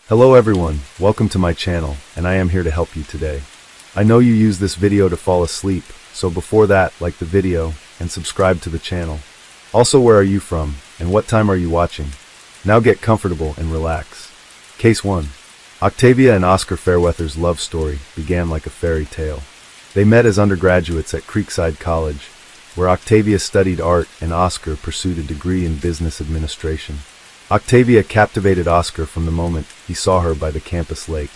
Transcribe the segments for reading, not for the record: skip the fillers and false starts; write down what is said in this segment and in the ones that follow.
Hello everyone, welcome to my channel, and I am here to help you today. I know you use this video to fall asleep, so before that, like the video, and subscribe to the channel. Also, where are you from, and what time are you watching? Now get comfortable and relax. Case 1. Octavia and Oscar Fairweather's love story began like a fairy tale. They met as undergraduates at Creekside College, where Octavia studied art and Oscar pursued a degree in business administration. Octavia captivated Oscar from the moment he saw her by the campus lake.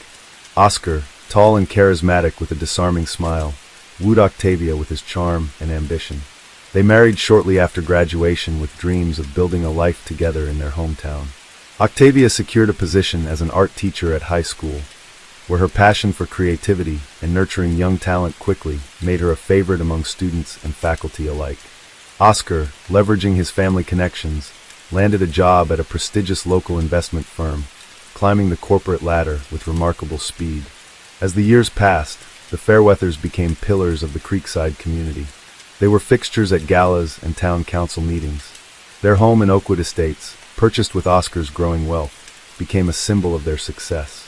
Oscar, tall and charismatic with a disarming smile, wooed Octavia with his charm and ambition. They married shortly after graduation with dreams of building a life together in their hometown. Octavia secured a position as an art teacher at high school, where her passion for creativity and nurturing young talent quickly made her a favorite among students and faculty alike. Oscar, leveraging his family connections, landed a job at a prestigious local investment firm, climbing the corporate ladder with remarkable speed. As the years passed, the Fairweathers became pillars of the Creekside community. They were fixtures at galas and town council meetings. Their home in Oakwood Estates, purchased with Oscar's growing wealth, became a symbol of their success.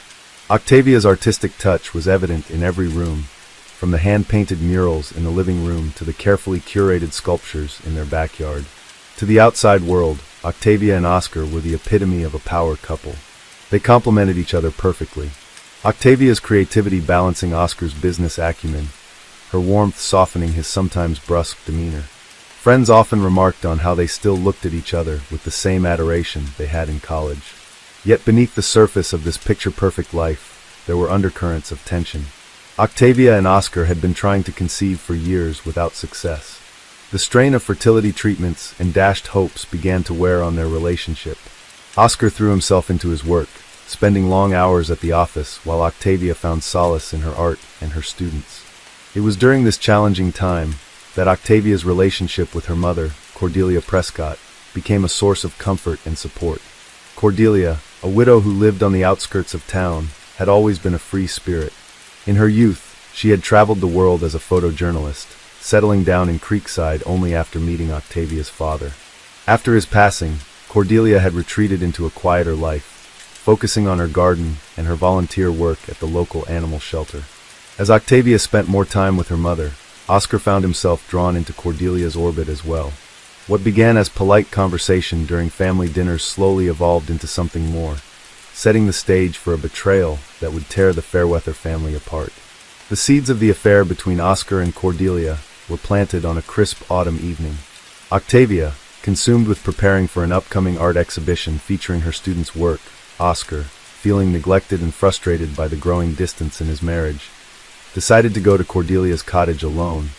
Octavia's artistic touch was evident in every room, from the hand-painted murals in the living room to the carefully curated sculptures in their backyard. To the outside world, Octavia and Oscar were the epitome of a power couple. They complemented each other perfectly. Octavia's creativity balancing Oscar's business acumen, her warmth softening his sometimes brusque demeanor. Friends often remarked on how they still looked at each other with the same adoration they had in college. Yet beneath the surface of this picture-perfect life, there were undercurrents of tension. Octavia and Oscar had been trying to conceive for years without success. The strain of fertility treatments and dashed hopes began to wear on their relationship. Oscar threw himself into his work, spending long hours at the office while Octavia found solace in her art and her students. It was during this challenging time that Octavia's relationship with her mother, Cordelia Prescott, became a source of comfort and support. Cordelia, a widow who lived on the outskirts of town, had always been a free spirit. In her youth, she had traveled the world as a photojournalist, settling down in Creekside only after meeting Octavia's father. After his passing, Cordelia had retreated into a quieter life, focusing on her garden and her volunteer work at the local animal shelter. As Octavia spent more time with her mother, Oscar found himself drawn into Cordelia's orbit as well. What began as polite conversation during family dinners slowly evolved into something more, setting the stage for a betrayal that would tear the Fairweather family apart. The seeds of the affair between Oscar and Cordelia were planted on a crisp autumn evening. Octavia, consumed with preparing for an upcoming art exhibition featuring her students' work, Oscar, feeling neglected and frustrated by the growing distance in his marriage, decided to go to Cordelia's cottage alone,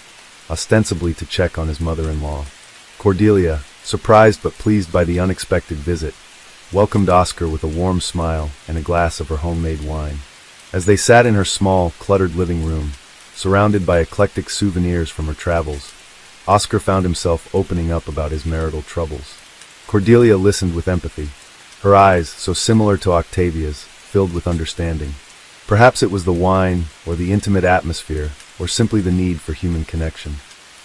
ostensibly to check on his mother-in-law. Cordelia, surprised but pleased by the unexpected visit, welcomed Oscar with a warm smile and a glass of her homemade wine. As they sat in her small, cluttered living room, surrounded by eclectic souvenirs from her travels, Oscar found himself opening up about his marital troubles. Cordelia listened with empathy, her eyes, so similar to Octavia's, filled with understanding. Perhaps it was the wine, or the intimate atmosphere, or simply the need for human connection.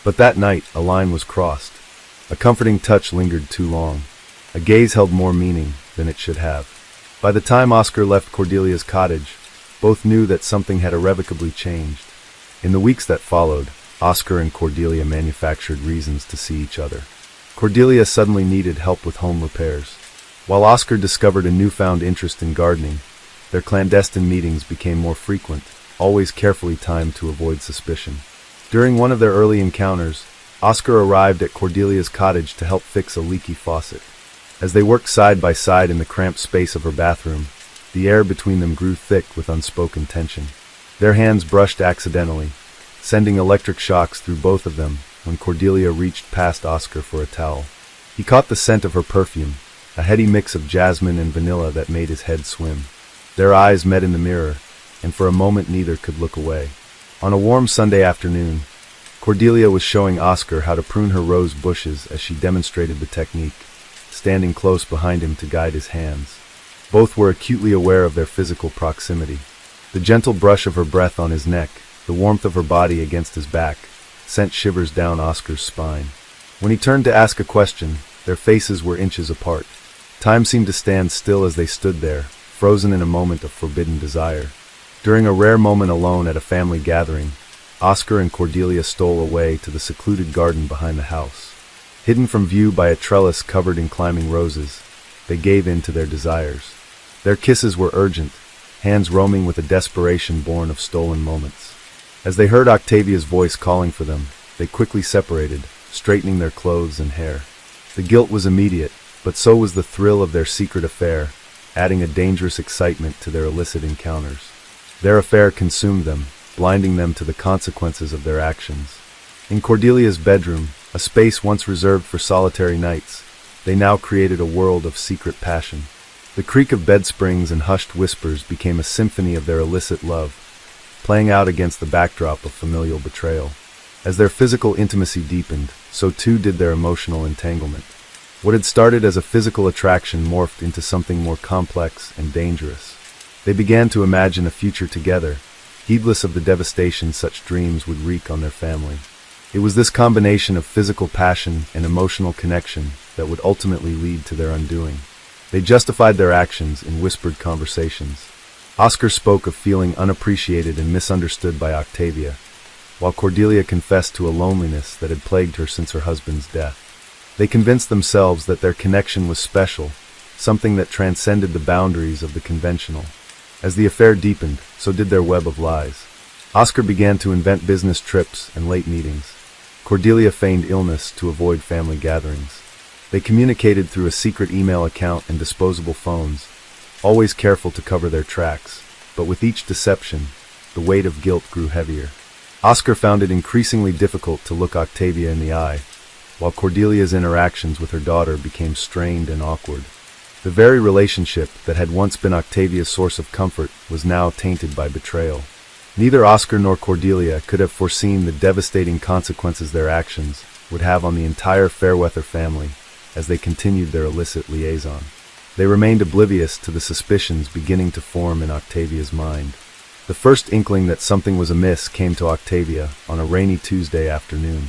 But that night, a line was crossed. A comforting touch lingered too long. A gaze held more meaning than it should have. By the time Oscar left Cordelia's cottage, both knew that something had irrevocably changed. In the weeks that followed, Oscar and Cordelia manufactured reasons to see each other. Cordelia suddenly needed help with home repairs, while Oscar discovered a newfound interest in gardening. Their clandestine meetings became more frequent, always carefully timed to avoid suspicion. During one of their early encounters, Oscar arrived at Cordelia's cottage to help fix a leaky faucet. As they worked side by side in the cramped space of her bathroom, the air between them grew thick with unspoken tension. Their hands brushed accidentally, sending electric shocks through both of them when Cordelia reached past Oscar for a towel. He caught the scent of her perfume, a heady mix of jasmine and vanilla that made his head swim. Their eyes met in the mirror, and for a moment neither could look away. On a warm Sunday afternoon, Cordelia was showing Oscar how to prune her rose bushes as she demonstrated the technique, standing close behind him to guide his hands. Both were acutely aware of their physical proximity. The gentle brush of her breath on his neck, the warmth of her body against his back, sent shivers down Oscar's spine. When he turned to ask a question, their faces were inches apart. Time seemed to stand still as they stood there, frozen in a moment of forbidden desire. During a rare moment alone at a family gathering, Oscar and Cordelia stole away to the secluded garden behind the house. Hidden from view by a trellis covered in climbing roses, they gave in to their desires. Their kisses were urgent, hands roaming with a desperation born of stolen moments. As they heard Octavia's voice calling for them, they quickly separated, straightening their clothes and hair. The guilt was immediate, but so was the thrill of their secret affair, adding a dangerous excitement to their illicit encounters. Their affair consumed them, blinding them to the consequences of their actions. In Cordelia's bedroom, a space once reserved for solitary nights, they now created a world of secret passion. The creak of bed springs and hushed whispers became a symphony of their illicit love, playing out against the backdrop of familial betrayal. As their physical intimacy deepened, so too did their emotional entanglement. What had started as a physical attraction morphed into something more complex and dangerous. They began to imagine a future together, heedless of the devastation such dreams would wreak on their family. It was this combination of physical passion and emotional connection that would ultimately lead to their undoing. They justified their actions in whispered conversations. Oscar spoke of feeling unappreciated and misunderstood by Octavia, while Cordelia confessed to a loneliness that had plagued her since her husband's death. They convinced themselves that their connection was special, something that transcended the boundaries of the conventional. As the affair deepened, so did their web of lies. Oscar began to invent business trips and late meetings. Cordelia feigned illness to avoid family gatherings. They communicated through a secret email account and disposable phones, always careful to cover their tracks, but with each deception, the weight of guilt grew heavier. Oscar found it increasingly difficult to look Octavia in the eye, while Cordelia's interactions with her daughter became strained and awkward. The very relationship that had once been Octavia's source of comfort was now tainted by betrayal. Neither Oscar nor Cordelia could have foreseen the devastating consequences their actions would have on the entire Fairweather family as they continued their illicit liaison. They remained oblivious to the suspicions beginning to form in Octavia's mind. The first inkling that something was amiss came to Octavia on a rainy Tuesday afternoon.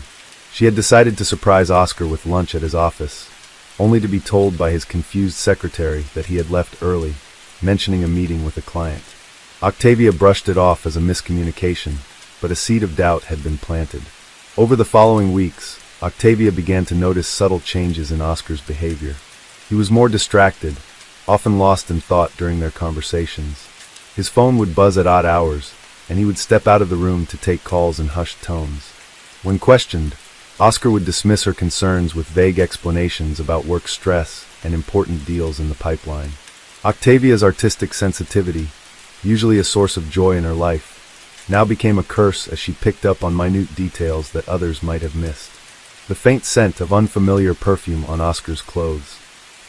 She had decided to surprise Oscar with lunch at his office, only to be told by his confused secretary that he had left early, mentioning a meeting with a client. Octavia brushed it off as a miscommunication, but a seed of doubt had been planted. Over the following weeks, Octavia began to notice subtle changes in Oscar's behavior. He was more distracted, often lost in thought during their conversations. His phone would buzz at odd hours, and he would step out of the room to take calls in hushed tones. When questioned, Oscar would dismiss her concerns with vague explanations about work stress and important deals in the pipeline. Octavia's artistic sensitivity, usually a source of joy in her life, now became a curse as she picked up on minute details that others might have missed. The faint scent of unfamiliar perfume on Oscar's clothes,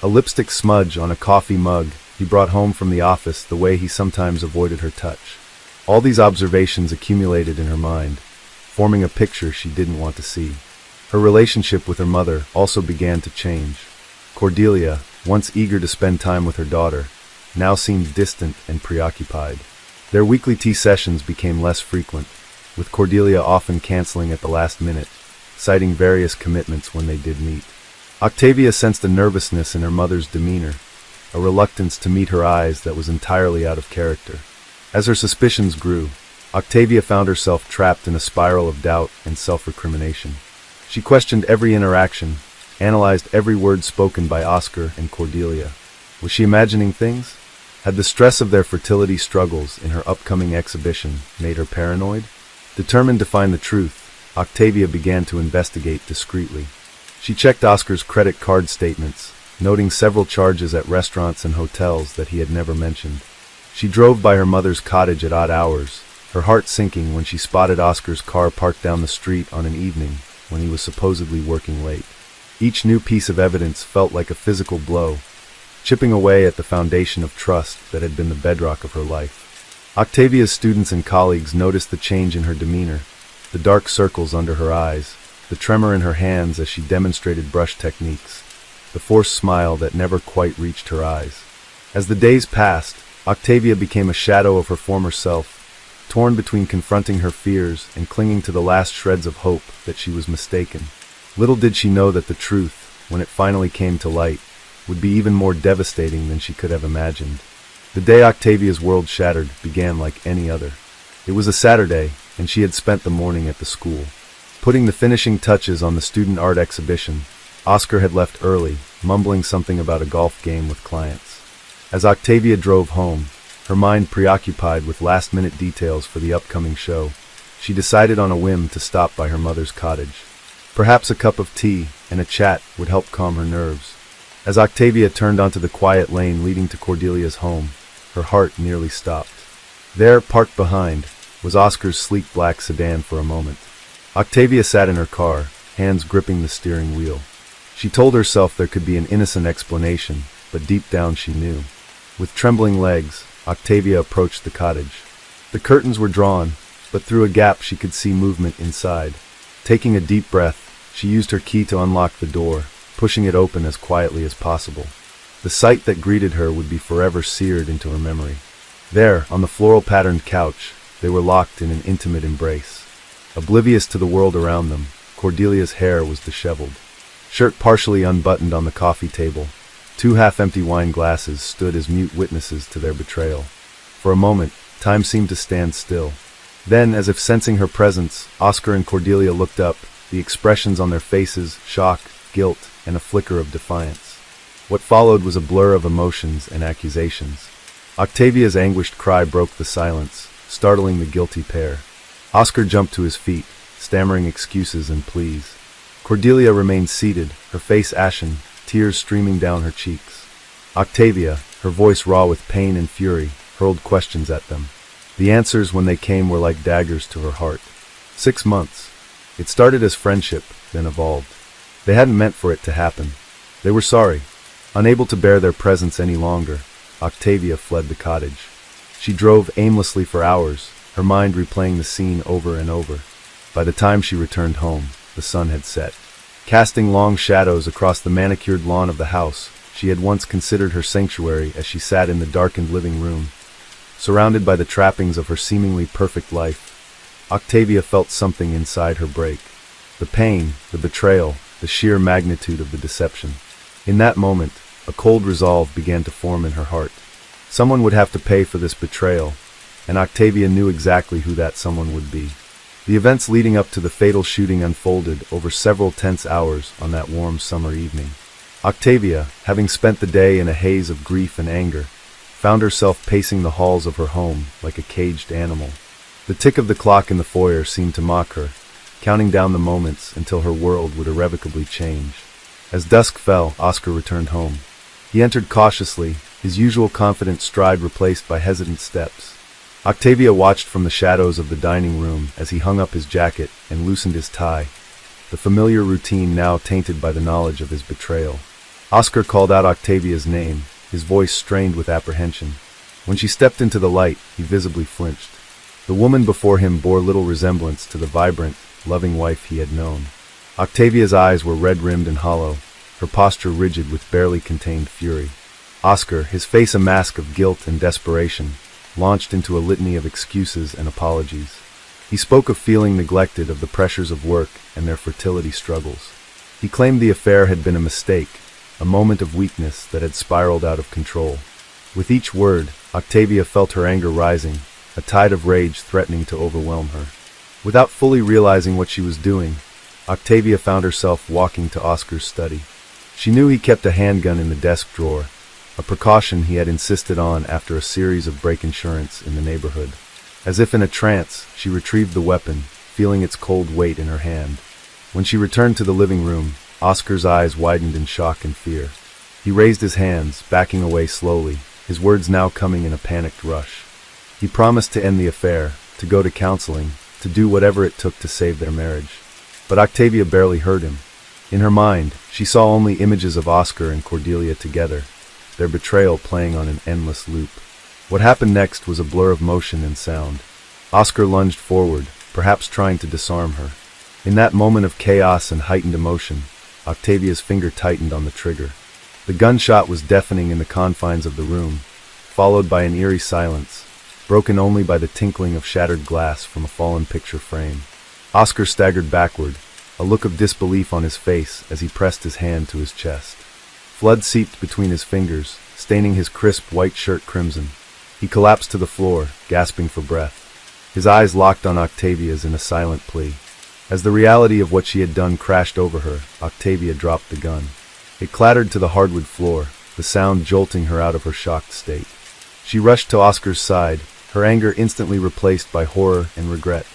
a lipstick smudge on a coffee mug he brought home from the office the way he sometimes avoided her touch. All these observations accumulated in her mind, forming a picture she didn't want to see. Her relationship with her mother also began to change. Cordelia, once eager to spend time with her daughter, now seemed distant and preoccupied. Their weekly tea sessions became less frequent, with Cordelia often canceling at the last minute, citing various commitments when they did meet. Octavia sensed a nervousness in her mother's demeanor, a reluctance to meet her eyes that was entirely out of character. As her suspicions grew, Octavia found herself trapped in a spiral of doubt and self-recrimination. She questioned every interaction, analyzed every word spoken by Oscar and Cordelia. Was she imagining things? Had the stress of their fertility struggles in her upcoming exhibition made her paranoid? Determined to find the truth, Octavia began to investigate discreetly. She checked Oscar's credit card statements, noting several charges at restaurants and hotels that he had never mentioned. She drove by her mother's cottage at odd hours, her heart sinking when she spotted Oscar's car parked down the street on an evening when he was supposedly working late. Each new piece of evidence felt like a physical blow, chipping away at the foundation of trust that had been the bedrock of her life. Octavia's students and colleagues noticed the change in her demeanor, the dark circles under her eyes, the tremor in her hands as she demonstrated brush techniques, the forced smile that never quite reached her eyes. As the days passed, Octavia became a shadow of her former self, torn between confronting her fears and clinging to the last shreds of hope that she was mistaken. Little did she know that the truth, when it finally came to light, would be even more devastating than she could have imagined. The day Octavia's world shattered began like any other. It was a Saturday, and she had spent the morning at the school. Putting the finishing touches on the student art exhibition, Oscar had left early, mumbling something about a golf game with clients. As Octavia drove home, her mind preoccupied with last-minute details for the upcoming show, she decided on a whim to stop by her mother's cottage. Perhaps a cup of tea and a chat would help calm her nerves. As Octavia turned onto the quiet lane leading to Cordelia's home, her heart nearly stopped. There, parked behind, was Oscar's sleek black sedan for a moment. Octavia sat in her car, hands gripping the steering wheel. She told herself there could be an innocent explanation, but deep down she knew. With trembling legs, Octavia approached the cottage. The curtains were drawn, but through a gap she could see movement inside. Taking a deep breath, she used her key to unlock the door, pushing it open as quietly as possible. The sight that greeted her would be forever seared into her memory. There, on the floral-patterned couch, they were locked in an intimate embrace. Oblivious to the world around them, Cordelia's hair was disheveled. Shirt partially unbuttoned on the coffee table, 2 half-empty wine glasses stood as mute witnesses to their betrayal. For a moment, time seemed to stand still. Then, as if sensing her presence, Oscar and Cordelia looked up, the expressions on their faces, shock, guilt, and a flicker of defiance. What followed was a blur of emotions and accusations. Octavia's anguished cry broke the silence, startling the guilty pair. Oscar jumped to his feet, stammering excuses and pleas. Cordelia remained seated, her face ashen, tears streaming down her cheeks. Octavia, her voice raw with pain and fury, hurled questions at them. The answers, when they came, were like daggers to her heart. 6 months. It started as friendship, then evolved. They hadn't meant for it to happen. They were sorry. Unable to bear their presence any longer, Octavia fled the cottage. She drove aimlessly for hours, her mind replaying the scene over and over. By the time she returned home, the sun had set. Casting long shadows across the manicured lawn of the house, she had once considered her sanctuary as she sat in the darkened living room. Surrounded by the trappings of her seemingly perfect life, Octavia felt something inside her break. The pain, the betrayal, the sheer magnitude of the deception. In that moment, a cold resolve began to form in her heart. Someone would have to pay for this betrayal, and Octavia knew exactly who that someone would be. The events leading up to the fatal shooting unfolded over several tense hours on that warm summer evening. Octavia, having spent the day in a haze of grief and anger, found herself pacing the halls of her home like a caged animal. The tick of the clock in the foyer seemed to mock her, counting down the moments until her world would irrevocably change. As dusk fell, Oscar returned home. He entered cautiously, his usual confident stride replaced by hesitant steps. Octavia watched from the shadows of the dining room as he hung up his jacket and loosened his tie, the familiar routine now tainted by the knowledge of his betrayal. Oscar called out Octavia's name, his voice strained with apprehension. When she stepped into the light, he visibly flinched. The woman before him bore little resemblance to the vibrant, loving wife he had known. Octavia's eyes were red-rimmed and hollow, her posture rigid with barely contained fury. Oscar, his face a mask of guilt and desperation, launched into a litany of excuses and apologies. He spoke of feeling neglected, of the pressures of work and their fertility struggles. He claimed the affair had been a mistake, a moment of weakness that had spiraled out of control. With each word, Octavia felt her anger rising, a tide of rage threatening to overwhelm her. Without fully realizing what she was doing, Octavia found herself walking to Oscar's study. She knew he kept a handgun in the desk drawer, a precaution he had insisted on after a series of break insurance in the neighborhood. As if in a trance, she retrieved the weapon, feeling its cold weight in her hand. When she returned to the living room, Oscar's eyes widened in shock and fear. He raised his hands, backing away slowly, his words now coming in a panicked rush. He promised to end the affair, to go to counseling, to do whatever it took to save their marriage. But Octavia barely heard him. In her mind, she saw only images of Oscar and Cordelia together, their betrayal playing on an endless loop. What happened next was a blur of motion and sound. Oscar lunged forward, perhaps trying to disarm her. In that moment of chaos and heightened emotion, Octavia's finger tightened on the trigger. The gunshot was deafening in the confines of the room, followed by an eerie silence, broken only by the tinkling of shattered glass from a fallen picture frame. Oscar staggered backward, a look of disbelief on his face as he pressed his hand to his chest. Blood seeped between his fingers, staining his crisp white shirt crimson. He collapsed to the floor, gasping for breath. His eyes locked on Octavia's in a silent plea. As the reality of what she had done crashed over her, Octavia dropped the gun. It clattered to the hardwood floor, the sound jolting her out of her shocked state. She rushed to Oscar's side, her anger instantly replaced by horror and regret.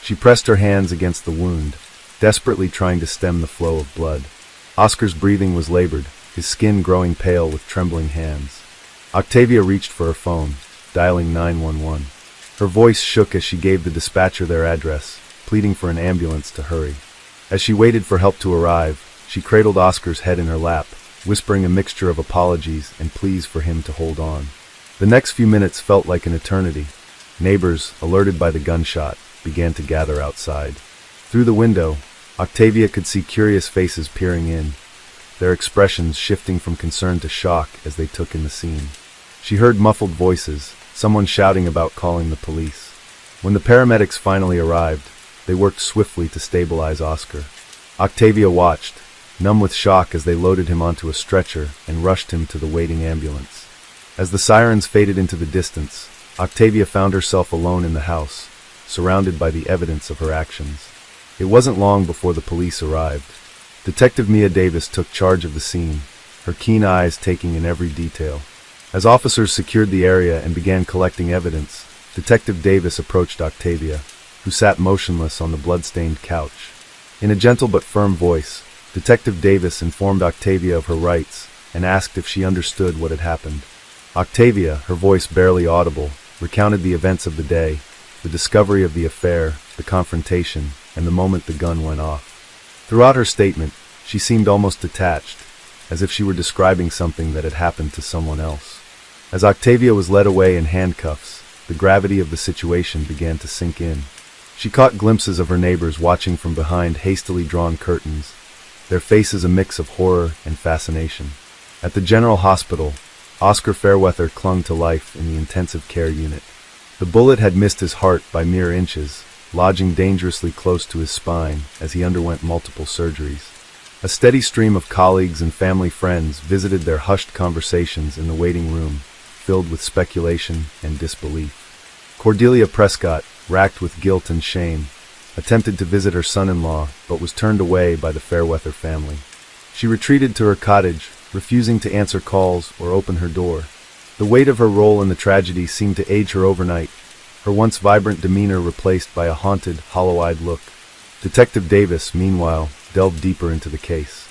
She pressed her hands against the wound, desperately trying to stem the flow of blood. Oscar's breathing was labored, his skin growing pale with trembling hands. Octavia reached for her phone, dialing 911. Her voice shook as she gave the dispatcher their address, pleading for an ambulance to hurry. As she waited for help to arrive, she cradled Oscar's head in her lap, whispering a mixture of apologies and pleas for him to hold on. The next few minutes felt like an eternity. Neighbors, alerted by the gunshot, began to gather outside. Through the window, Octavia could see curious faces peering in, their expressions shifting from concern to shock as they took in the scene. She heard muffled voices, someone shouting about calling the police. When the paramedics finally arrived, they worked swiftly to stabilize Oscar. Octavia watched, numb with shock as they loaded him onto a stretcher and rushed him to the waiting ambulance. As the sirens faded into the distance, Octavia found herself alone in the house, surrounded by the evidence of her actions. It wasn't long before the police arrived. Detective Mia Davis took charge of the scene, her keen eyes taking in every detail. As officers secured the area and began collecting evidence, Detective Davis approached Octavia, who sat motionless on the blood-stained couch. In a gentle but firm voice, Detective Davis informed Octavia of her rights and asked if she understood what had happened. Octavia, her voice barely audible, recounted the events of the day, the discovery of the affair, the confrontation, and the moment the gun went off. Throughout her statement, she seemed almost detached, as if she were describing something that had happened to someone else. As Octavia was led away in handcuffs, the gravity of the situation began to sink in. She caught glimpses of her neighbors watching from behind hastily drawn curtains, their faces a mix of horror and fascination. At the General Hospital, Oscar Fairweather clung to life in the intensive care unit. The bullet had missed his heart by mere inches, lodging dangerously close to his spine as he underwent multiple surgeries. A steady stream of colleagues and family friends visited their hushed conversations in the waiting room, filled with speculation and disbelief. Cordelia Prescott, racked with guilt and shame, attempted to visit her son-in-law but was turned away by the Fairweather family. She retreated to her cottage, refusing to answer calls or open her door. The weight of her role in the tragedy seemed to age her overnight, her once vibrant demeanor replaced by a haunted, hollow-eyed look. Detective Davis, meanwhile, delved deeper into the case.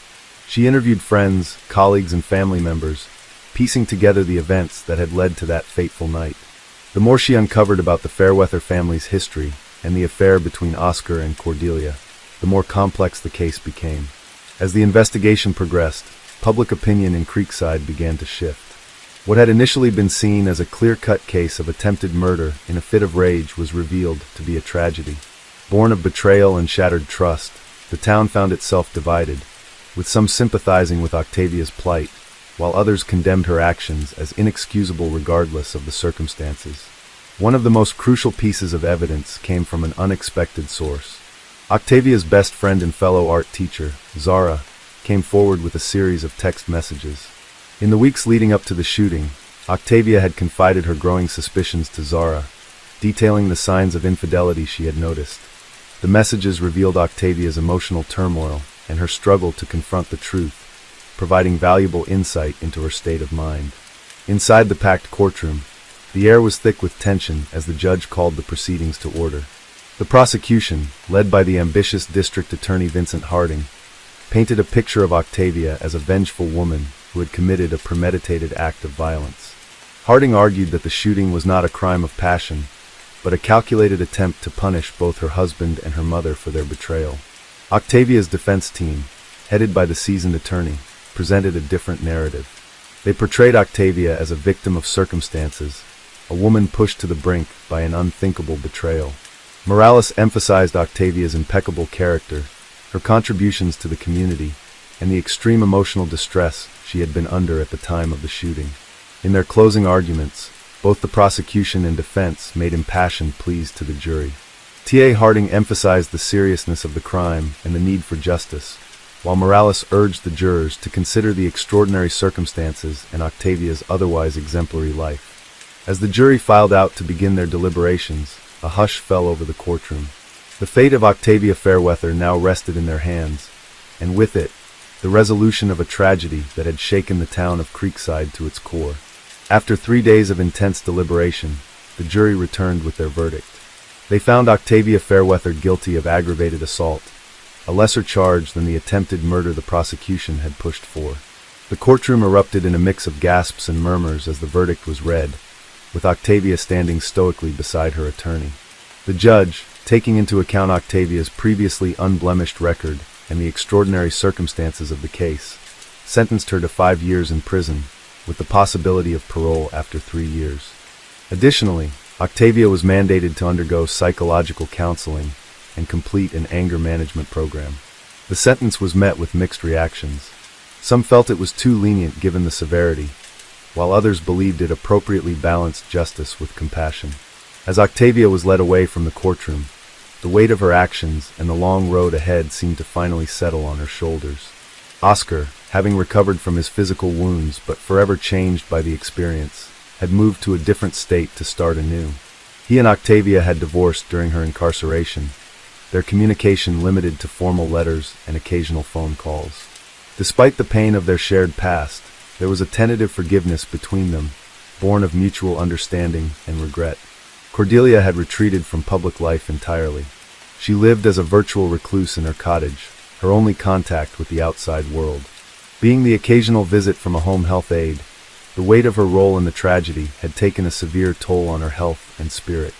She interviewed friends, colleagues, and family members, piecing together the events that had led to that fateful night. The more she uncovered about the Fairweather family's history and the affair between Oscar and Cordelia, the more complex the case became. As the investigation progressed, public opinion in Creekside began to shift. What had initially been seen as a clear-cut case of attempted murder in a fit of rage was revealed to be a tragedy. Born of betrayal and shattered trust, the town found itself divided, with some sympathizing with Octavia's plight, while others condemned her actions as inexcusable regardless of the circumstances. One of the most crucial pieces of evidence came from an unexpected source. Octavia's best friend and fellow art teacher, Zara, came forward with a series of text messages. In the weeks leading up to the shooting, Octavia had confided her growing suspicions to Zara, detailing the signs of infidelity she had noticed. The messages revealed Octavia's emotional turmoil and her struggle to confront the truth, providing valuable insight into her state of mind. Inside the packed courtroom, the air was thick with tension as the judge called the proceedings to order. The prosecution, led by the ambitious District Attorney Vincent Harding, painted a picture of Octavia as a vengeful woman who had committed a premeditated act of violence. Harding argued that the shooting was not a crime of passion, but a calculated attempt to punish both her husband and her mother for their betrayal. Octavia's defense team, headed by the seasoned attorney, presented a different narrative. They portrayed Octavia as a victim of circumstances, a woman pushed to the brink by an unthinkable betrayal. Morales emphasized Octavia's impeccable character, her contributions to the community, and the extreme emotional distress she had been under at the time of the shooting. In their closing arguments, both the prosecution and defense made impassioned pleas to the jury. T.A. Harding emphasized the seriousness of the crime and the need for justice, while Morales urged the jurors to consider the extraordinary circumstances and Octavia's otherwise exemplary life. As the jury filed out to begin their deliberations, a hush fell over the courtroom. The fate of Octavia Fairweather now rested in their hands, and with it, the resolution of a tragedy that had shaken the town of Creekside to its core. After 3 days of intense deliberation, the jury returned with their verdict. They found Octavia Fairweather guilty of aggravated assault, a lesser charge than the attempted murder the prosecution had pushed for. The courtroom erupted in a mix of gasps and murmurs as the verdict was read, with Octavia standing stoically beside her attorney. The judge, taking into account Octavia's previously unblemished record and the extraordinary circumstances of the case, sentenced her to 5 years in prison, with the possibility of parole after 3 years. Additionally, Octavia was mandated to undergo psychological counseling and complete an anger management program. The sentence was met with mixed reactions. Some felt it was too lenient given the severity, while others believed it appropriately balanced justice with compassion. As Octavia was led away from the courtroom, the weight of her actions and the long road ahead seemed to finally settle on her shoulders. Oscar, having recovered from his physical wounds but forever changed by the experience, had moved to a different state to start anew. He and Octavia had divorced during her incarceration, their communication limited to formal letters and occasional phone calls. Despite the pain of their shared past, there was a tentative forgiveness between them, born of mutual understanding and regret. Cordelia had retreated from public life entirely. She lived as a virtual recluse in her cottage, her only contact with the outside world. Being the occasional visit from a home health aide, the weight of her role in the tragedy had taken a severe toll on her health and spirit.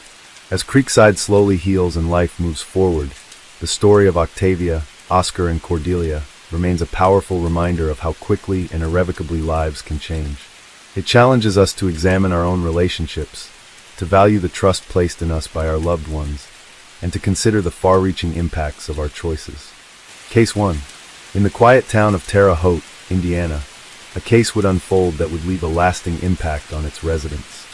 As Creekside slowly heals and life moves forward, the story of Octavia, Oscar, and Cordelia remains a powerful reminder of how quickly and irrevocably lives can change. It challenges us to examine our own relationships, to value the trust placed in us by our loved ones, and to consider the far-reaching impacts of our choices. Case 1. In the quiet town of Terre Haute, Indiana, a case would unfold that would leave a lasting impact on its residents.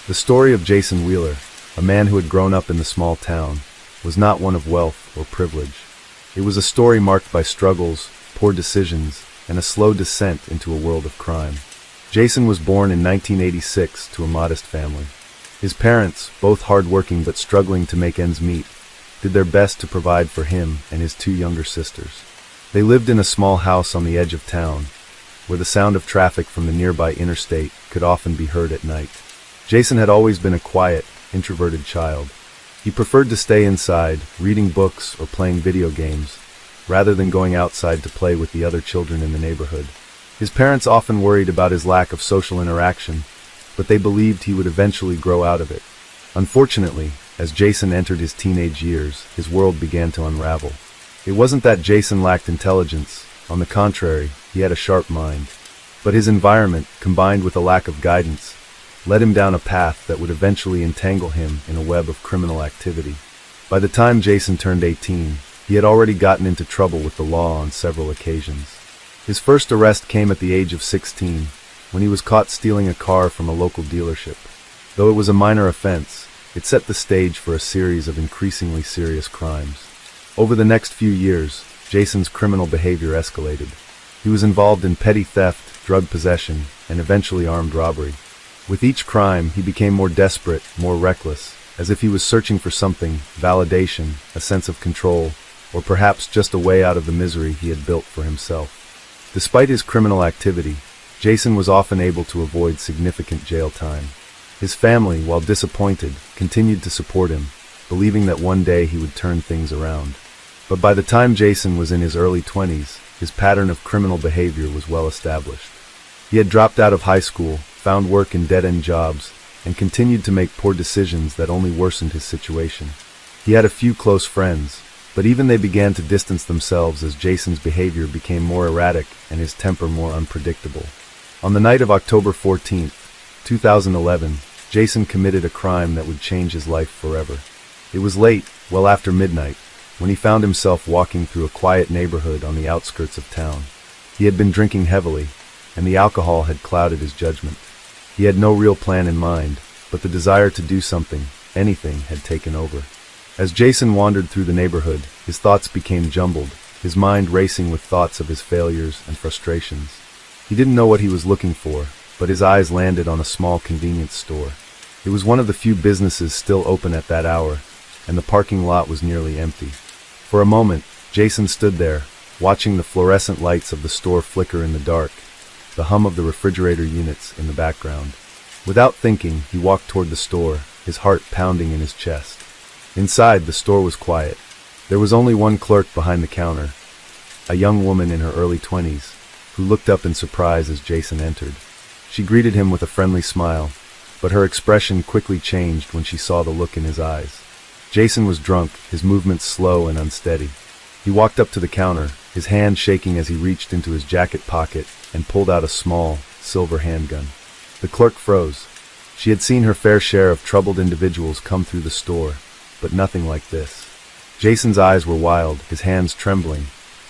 The story of Jason Wheeler, a man who had grown up in the small town, was not one of wealth or privilege. It was a story marked by struggles, poor decisions, and a slow descent into a world of crime. Jason was born in 1986 to a modest family. His parents, both hard-working but struggling to make ends meet, did their best to provide for him and his 2 younger sisters. They lived in a small house on the edge of town, where the sound of traffic from the nearby interstate could often be heard at night. Jason had always been a quiet, introverted child. He preferred to stay inside, reading books or playing video games, rather than going outside to play with the other children in the neighborhood. His parents often worried about his lack of social interaction, but they believed he would eventually grow out of it. Unfortunately, as Jason entered his teenage years, his world began to unravel. It wasn't that Jason lacked intelligence. On the contrary, he had a sharp mind. But his environment, combined with a lack of guidance, led him down a path that would eventually entangle him in a web of criminal activity. By the time Jason turned 18, he had already gotten into trouble with the law on several occasions. His first arrest came at the age of 16, when he was caught stealing a car from a local dealership. Though it was a minor offense, it set the stage for a series of increasingly serious crimes. Over the next few years, Jason's criminal behavior escalated. He was involved in petty theft, drug possession, and eventually armed robbery. With each crime, he became more desperate, more reckless, as if he was searching for something, validation, a sense of control, or perhaps just a way out of the misery he had built for himself. Despite his criminal activity, Jason was often able to avoid significant jail time. His family, while disappointed, continued to support him, believing that one day he would turn things around. But by the time Jason was in his early 20s, his pattern of criminal behavior was well established. He had dropped out of high school, found work in dead-end jobs, and continued to make poor decisions that only worsened his situation. He had a few close friends, but even they began to distance themselves as Jason's behavior became more erratic and his temper more unpredictable. On the night of October 14, 2011, Jason committed a crime that would change his life forever. It was late, well after midnight, when he found himself walking through a quiet neighborhood on the outskirts of town. He had been drinking heavily, and the alcohol had clouded his judgment. He had no real plan in mind, but the desire to do something, anything, had taken over. As Jason wandered through the neighborhood, his thoughts became jumbled, his mind racing with thoughts of his failures and frustrations. He didn't know what he was looking for, but his eyes landed on a small convenience store. It was one of the few businesses still open at that hour, and the parking lot was nearly empty. For a moment, Jason stood there, watching the fluorescent lights of the store flicker in the dark, the hum of the refrigerator units in the background. Without thinking, he walked toward the store, his heart pounding in his chest. Inside, the store was quiet. There was only one clerk behind the counter, a young woman in her early 20s, who looked up in surprise as Jason entered. She greeted him with a friendly smile, but her expression quickly changed when she saw the look in his eyes. Jason was drunk, his movements slow and unsteady. He walked up to the counter, his hand shaking as he reached into his jacket pocket and pulled out a small, silver handgun. The clerk froze. She had seen her fair share of troubled individuals come through the store, but nothing like this. Jason's eyes were wild, his hands trembling,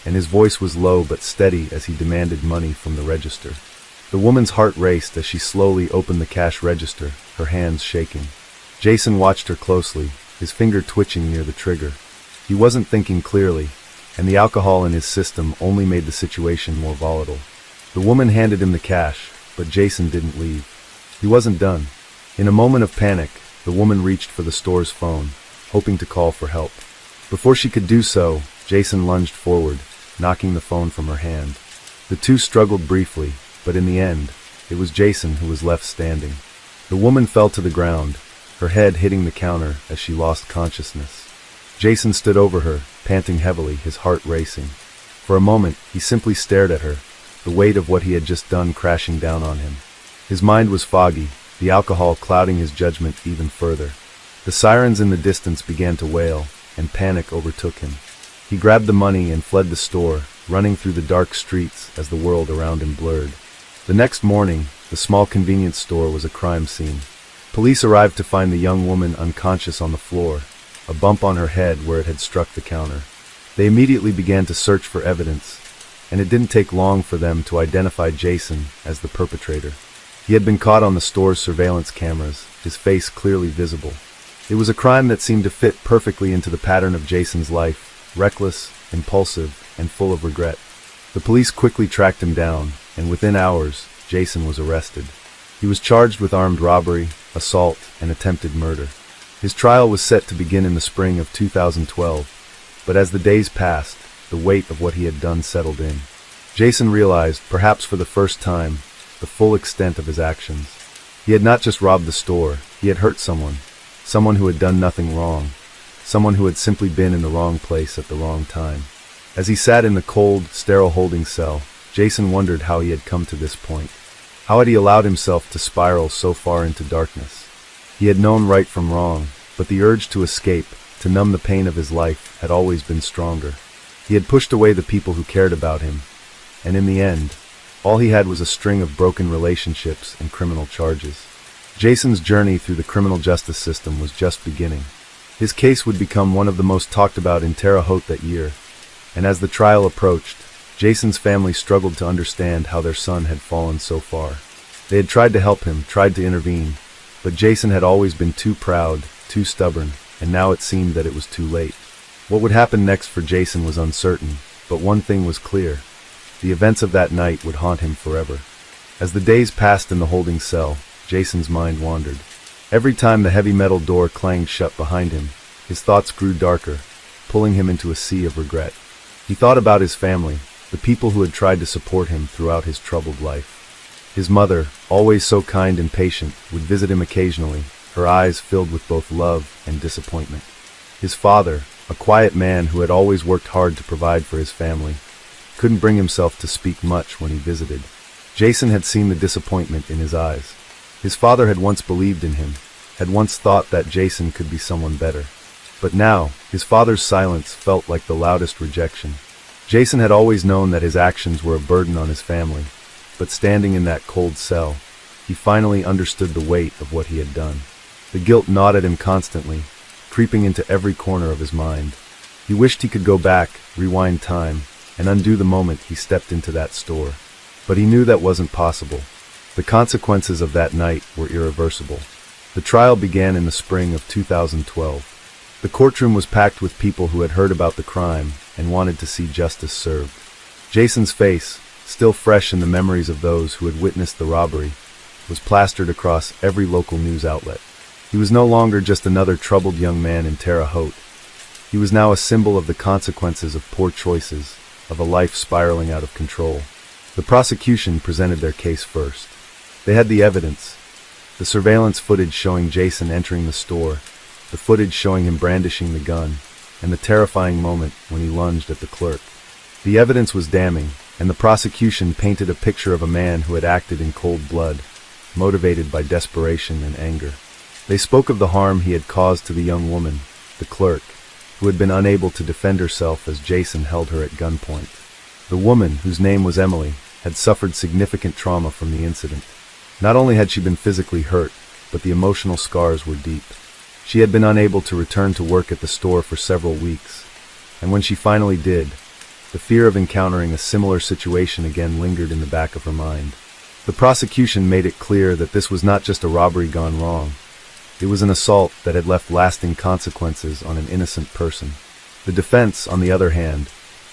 and his voice was low but steady as he demanded money from the register. The woman's heart raced as she slowly opened the cash register, her hands shaking. Jason watched her closely, his finger twitching near the trigger. He wasn't thinking clearly, and the alcohol in his system only made the situation more volatile. The woman handed him the cash, but Jason didn't leave. He wasn't done. In a moment of panic, the woman reached for the store's phone, hoping to call for help. Before she could do so, Jason lunged forward, knocking the phone from her hand. The two struggled briefly, but in the end, it was Jason who was left standing. The woman fell to the ground, her head hitting the counter as she lost consciousness. Jason stood over her, panting heavily, his heart racing. For a moment, he simply stared at her, the weight of what he had just done crashing down on him. His mind was foggy, the alcohol clouding his judgment even further. The sirens in the distance began to wail, and panic overtook him. He grabbed the money and fled the store, running through the dark streets as the world around him blurred. The next morning, the small convenience store was a crime scene. Police arrived to find the young woman unconscious on the floor, a bump on her head where it had struck the counter. They immediately began to search for evidence, and it didn't take long for them to identify Jason as the perpetrator. He had been caught on the store's surveillance cameras, his face clearly visible. It was a crime that seemed to fit perfectly into the pattern of Jason's life, reckless, impulsive, and full of regret. The police quickly tracked him down, and within hours, Jason was arrested. He was charged with armed robbery, assault, and attempted murder. His trial was set to begin in the spring of 2012, but as the days passed, the weight of what he had done settled in. Jason realized, perhaps for the first time, the full extent of his actions. He had not just robbed the store, he had hurt someone who had done nothing wrong, someone who had simply been in the wrong place at the wrong time. As he sat in the cold, sterile holding cell, Jason wondered how he had come to this point. How had he allowed himself to spiral so far into darkness? He had known right from wrong, but the urge to escape, to numb the pain of his life, had always been stronger. He had pushed away the people who cared about him, and in the end, all he had was a string of broken relationships and criminal charges. Jason's journey through the criminal justice system was just beginning. His case would become one of the most talked about in Terre Haute that year, and as the trial approached, Jason's family struggled to understand how their son had fallen so far. They had tried to help him, tried to intervene, but Jason had always been too proud, too stubborn, and now it seemed that it was too late. What would happen next for Jason was uncertain, but one thing was clear. The events of that night would haunt him forever. As the days passed in the holding cell, Jason's mind wandered. Every time the heavy metal door clanged shut behind him, his thoughts grew darker, pulling him into a sea of regret. He thought about his family, the people who had tried to support him throughout his troubled life. His mother, always so kind and patient, would visit him occasionally, her eyes filled with both love and disappointment. His father, a quiet man who had always worked hard to provide for his family, couldn't bring himself to speak much when he visited. Jason had seen the disappointment in his eyes. His father had once believed in him, had once thought that Jason could be someone better. But now, his father's silence felt like the loudest rejection. Jason had always known that his actions were a burden on his family, but standing in that cold cell, he finally understood the weight of what he had done. The guilt gnawed at him constantly, creeping into every corner of his mind. He wished he could go back, rewind time, and undo the moment he stepped into that store. But he knew that wasn't possible. The consequences of that night were irreversible. The trial began in the spring of 2012. The courtroom was packed with people who had heard about the crime and wanted to see justice served. Jason's face, still fresh in the memories of those who had witnessed the robbery, was plastered across every local news outlet. He was no longer just another troubled young man in Terre Haute. He was now a symbol of the consequences of poor choices, of a life spiraling out of control. The prosecution presented their case first. They had the evidence. The surveillance footage showing Jason entering the store, the footage showing him brandishing the gun, and the terrifying moment when he lunged at the clerk. The evidence was damning, and the prosecution painted a picture of a man who had acted in cold blood, motivated by desperation and anger. They spoke of the harm he had caused to the young woman, the clerk, who had been unable to defend herself as Jason held her at gunpoint. The woman, whose name was Emily, had suffered significant trauma from the incident. Not only had she been physically hurt, but the emotional scars were deep. She had been unable to return to work at the store for several weeks, and when she finally did, the fear of encountering a similar situation again lingered in the back of her mind. The prosecution made it clear that this was not just a robbery gone wrong. It was an assault that had left lasting consequences on an innocent person. The defense, on the other hand,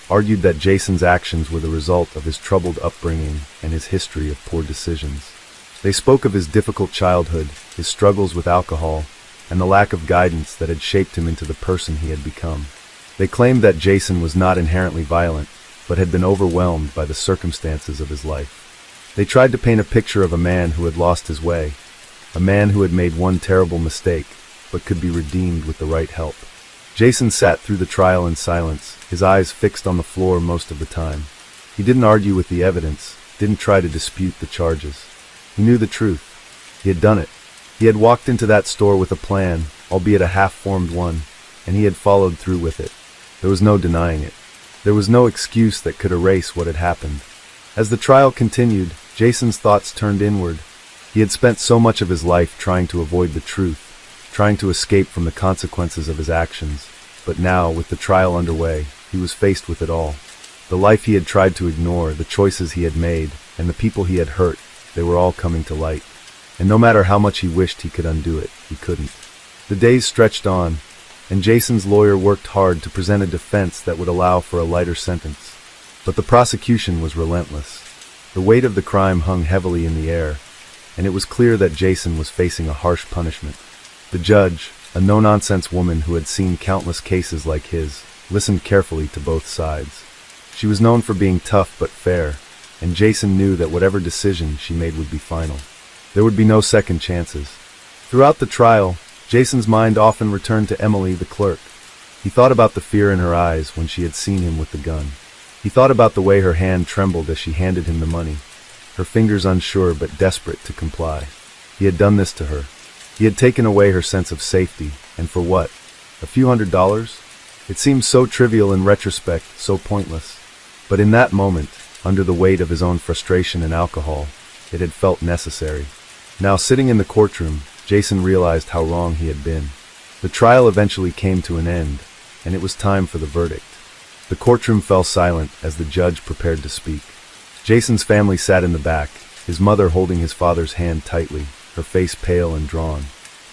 argued that Jason's actions were the result of his troubled upbringing and his history of poor decisions. They spoke of his difficult childhood, his struggles with alcohol, and the lack of guidance that had shaped him into the person he had become. They claimed that Jason was not inherently violent, but had been overwhelmed by the circumstances of his life. They tried to paint a picture of a man who had lost his way, a man who had made one terrible mistake, but could be redeemed with the right help. Jason sat through the trial in silence, his eyes fixed on the floor most of the time. He didn't argue with the evidence, didn't try to dispute the charges. He knew the truth. He had done it. He had walked into that store with a plan, albeit a half-formed one, and he had followed through with it. There was no denying it. There was no excuse that could erase what had happened. As the trial continued, Jason's thoughts turned inward. He had spent so much of his life trying to avoid the truth, trying to escape from the consequences of his actions, but now, with the trial underway, he was faced with it all. The life he had tried to ignore, the choices he had made, and the people he had hurt, they were all coming to light. And no matter how much he wished he could undo it, he couldn't. The days stretched on, and Jason's lawyer worked hard to present a defense that would allow for a lighter sentence. But the prosecution was relentless. The weight of the crime hung heavily in the air, and it was clear that Jason was facing a harsh punishment. The judge, a no-nonsense woman who had seen countless cases like his, listened carefully to both sides. She was known for being tough but fair, and Jason knew that whatever decision she made would be final. There would be no second chances. Throughout the trial, Jason's mind often returned to Emily, the clerk. He thought about the fear in her eyes when she had seen him with the gun. He thought about the way her hand trembled as she handed him the money, her fingers unsure but desperate to comply. He had done this to her. He had taken away her sense of safety, and for what? A few $100s? It seemed so trivial in retrospect, so pointless. But in that moment, under the weight of his own frustration and alcohol, it had felt necessary. Now, sitting in the courtroom, Jason realized how wrong he had been. The trial eventually came to an end, and it was time for the verdict. The courtroom fell silent as the judge prepared to speak. Jason's family sat in the back, his mother holding his father's hand tightly, her face pale and drawn.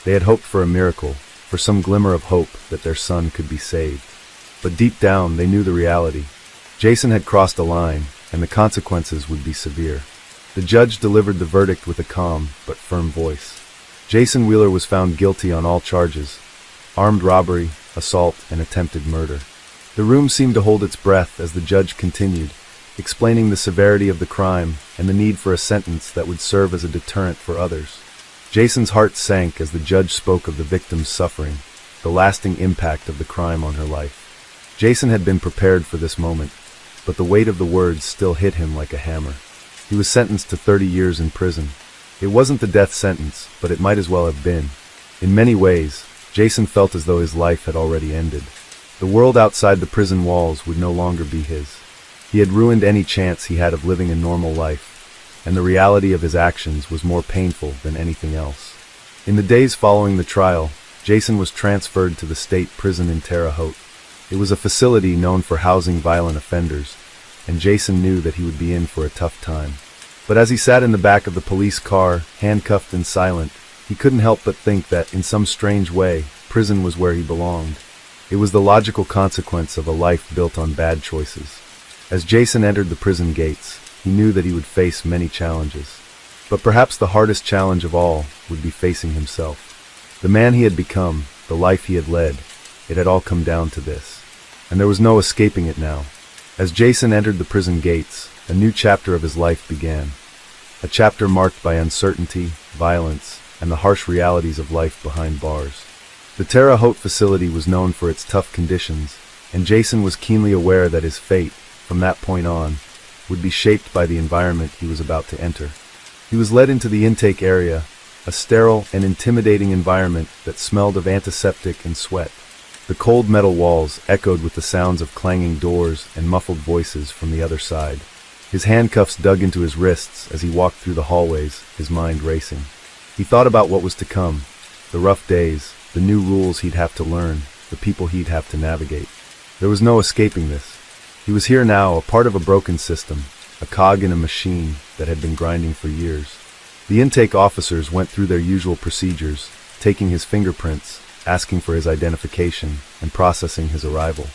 They had hoped for a miracle, for some glimmer of hope that their son could be saved. But deep down, they knew the reality. Jason had crossed a line, and the consequences would be severe. The judge delivered the verdict with a calm but firm voice. Jason Wheeler was found guilty on all charges: armed robbery, assault, and attempted murder. The room seemed to hold its breath as the judge continued, explaining the severity of the crime and the need for a sentence that would serve as a deterrent for others. Jason's heart sank as the judge spoke of the victim's suffering, the lasting impact of the crime on her life. Jason had been prepared for this moment, but the weight of the words still hit him like a hammer. He was sentenced to 30 years in prison. It wasn't the death sentence, but it might as well have been. In many ways, Jason felt as though his life had already ended. The world outside the prison walls would no longer be his. He had ruined any chance he had of living a normal life, and the reality of his actions was more painful than anything else. In the days following the trial, Jason was transferred to the state prison in Terre Haute. It was a facility known for housing violent offenders, and Jason knew that he would be in for a tough time. But as he sat in the back of the police car, handcuffed and silent, he couldn't help but think that, in some strange way, prison was where he belonged. It was the logical consequence of a life built on bad choices. As Jason entered the prison gates, he knew that he would face many challenges. But perhaps the hardest challenge of all would be facing himself. The man he had become, the life he had led, it had all come down to this. And there was no escaping it now. As Jason entered the prison gates, a new chapter of his life began. A chapter marked by uncertainty, violence, and the harsh realities of life behind bars. The Terre Haute facility was known for its tough conditions, and Jason was keenly aware that his fate, from that point on, would be shaped by the environment he was about to enter. He was led into the intake area, a sterile and intimidating environment that smelled of antiseptic and sweat. The cold metal walls echoed with the sounds of clanging doors and muffled voices from the other side. His handcuffs dug into his wrists as he walked through the hallways, his mind racing. He thought about what was to come, the rough days, the new rules he'd have to learn, the people he'd have to navigate. There was no escaping this. He was here now, a part of a broken system, a cog in a machine that had been grinding for years. The intake officers went through their usual procedures, taking his fingerprints, asking for his identification, and processing his arrival.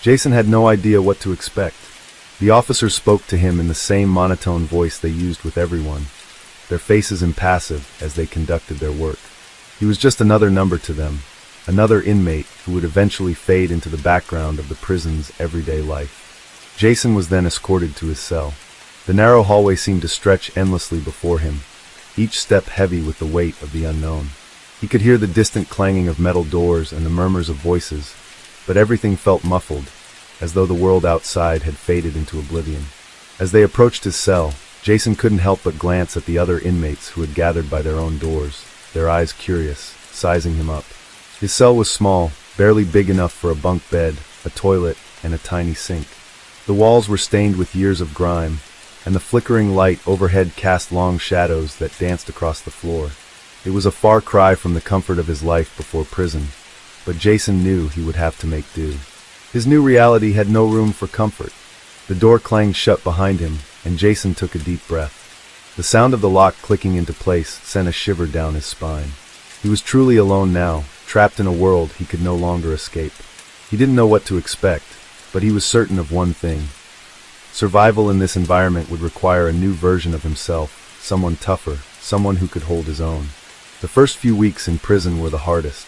Jason had no idea what to expect. The officers spoke to him in the same monotone voice they used with everyone, their faces impassive as they conducted their work. He was just another number to them, another inmate who would eventually fade into the background of the prison's everyday life. Jason was then escorted to his cell. The narrow hallway seemed to stretch endlessly before him, each step heavy with the weight of the unknown. He could hear the distant clanging of metal doors and the murmurs of voices, but everything felt muffled, as though the world outside had faded into oblivion. As they approached his cell, Jason couldn't help but glance at the other inmates who had gathered by their own doors, their eyes curious, sizing him up. His cell was small, barely big enough for a bunk bed, a toilet, and a tiny sink. The walls were stained with years of grime, and the flickering light overhead cast long shadows that danced across the floor. It was a far cry from the comfort of his life before prison, but Jason knew he would have to make do. His new reality had no room for comfort. The door clanged shut behind him, and Jason took a deep breath. The sound of the lock clicking into place sent a shiver down his spine. He was truly alone now, trapped in a world he could no longer escape. He didn't know what to expect, but he was certain of one thing. Survival in this environment would require a new version of himself, someone tougher, someone who could hold his own. The first few weeks in prison were the hardest.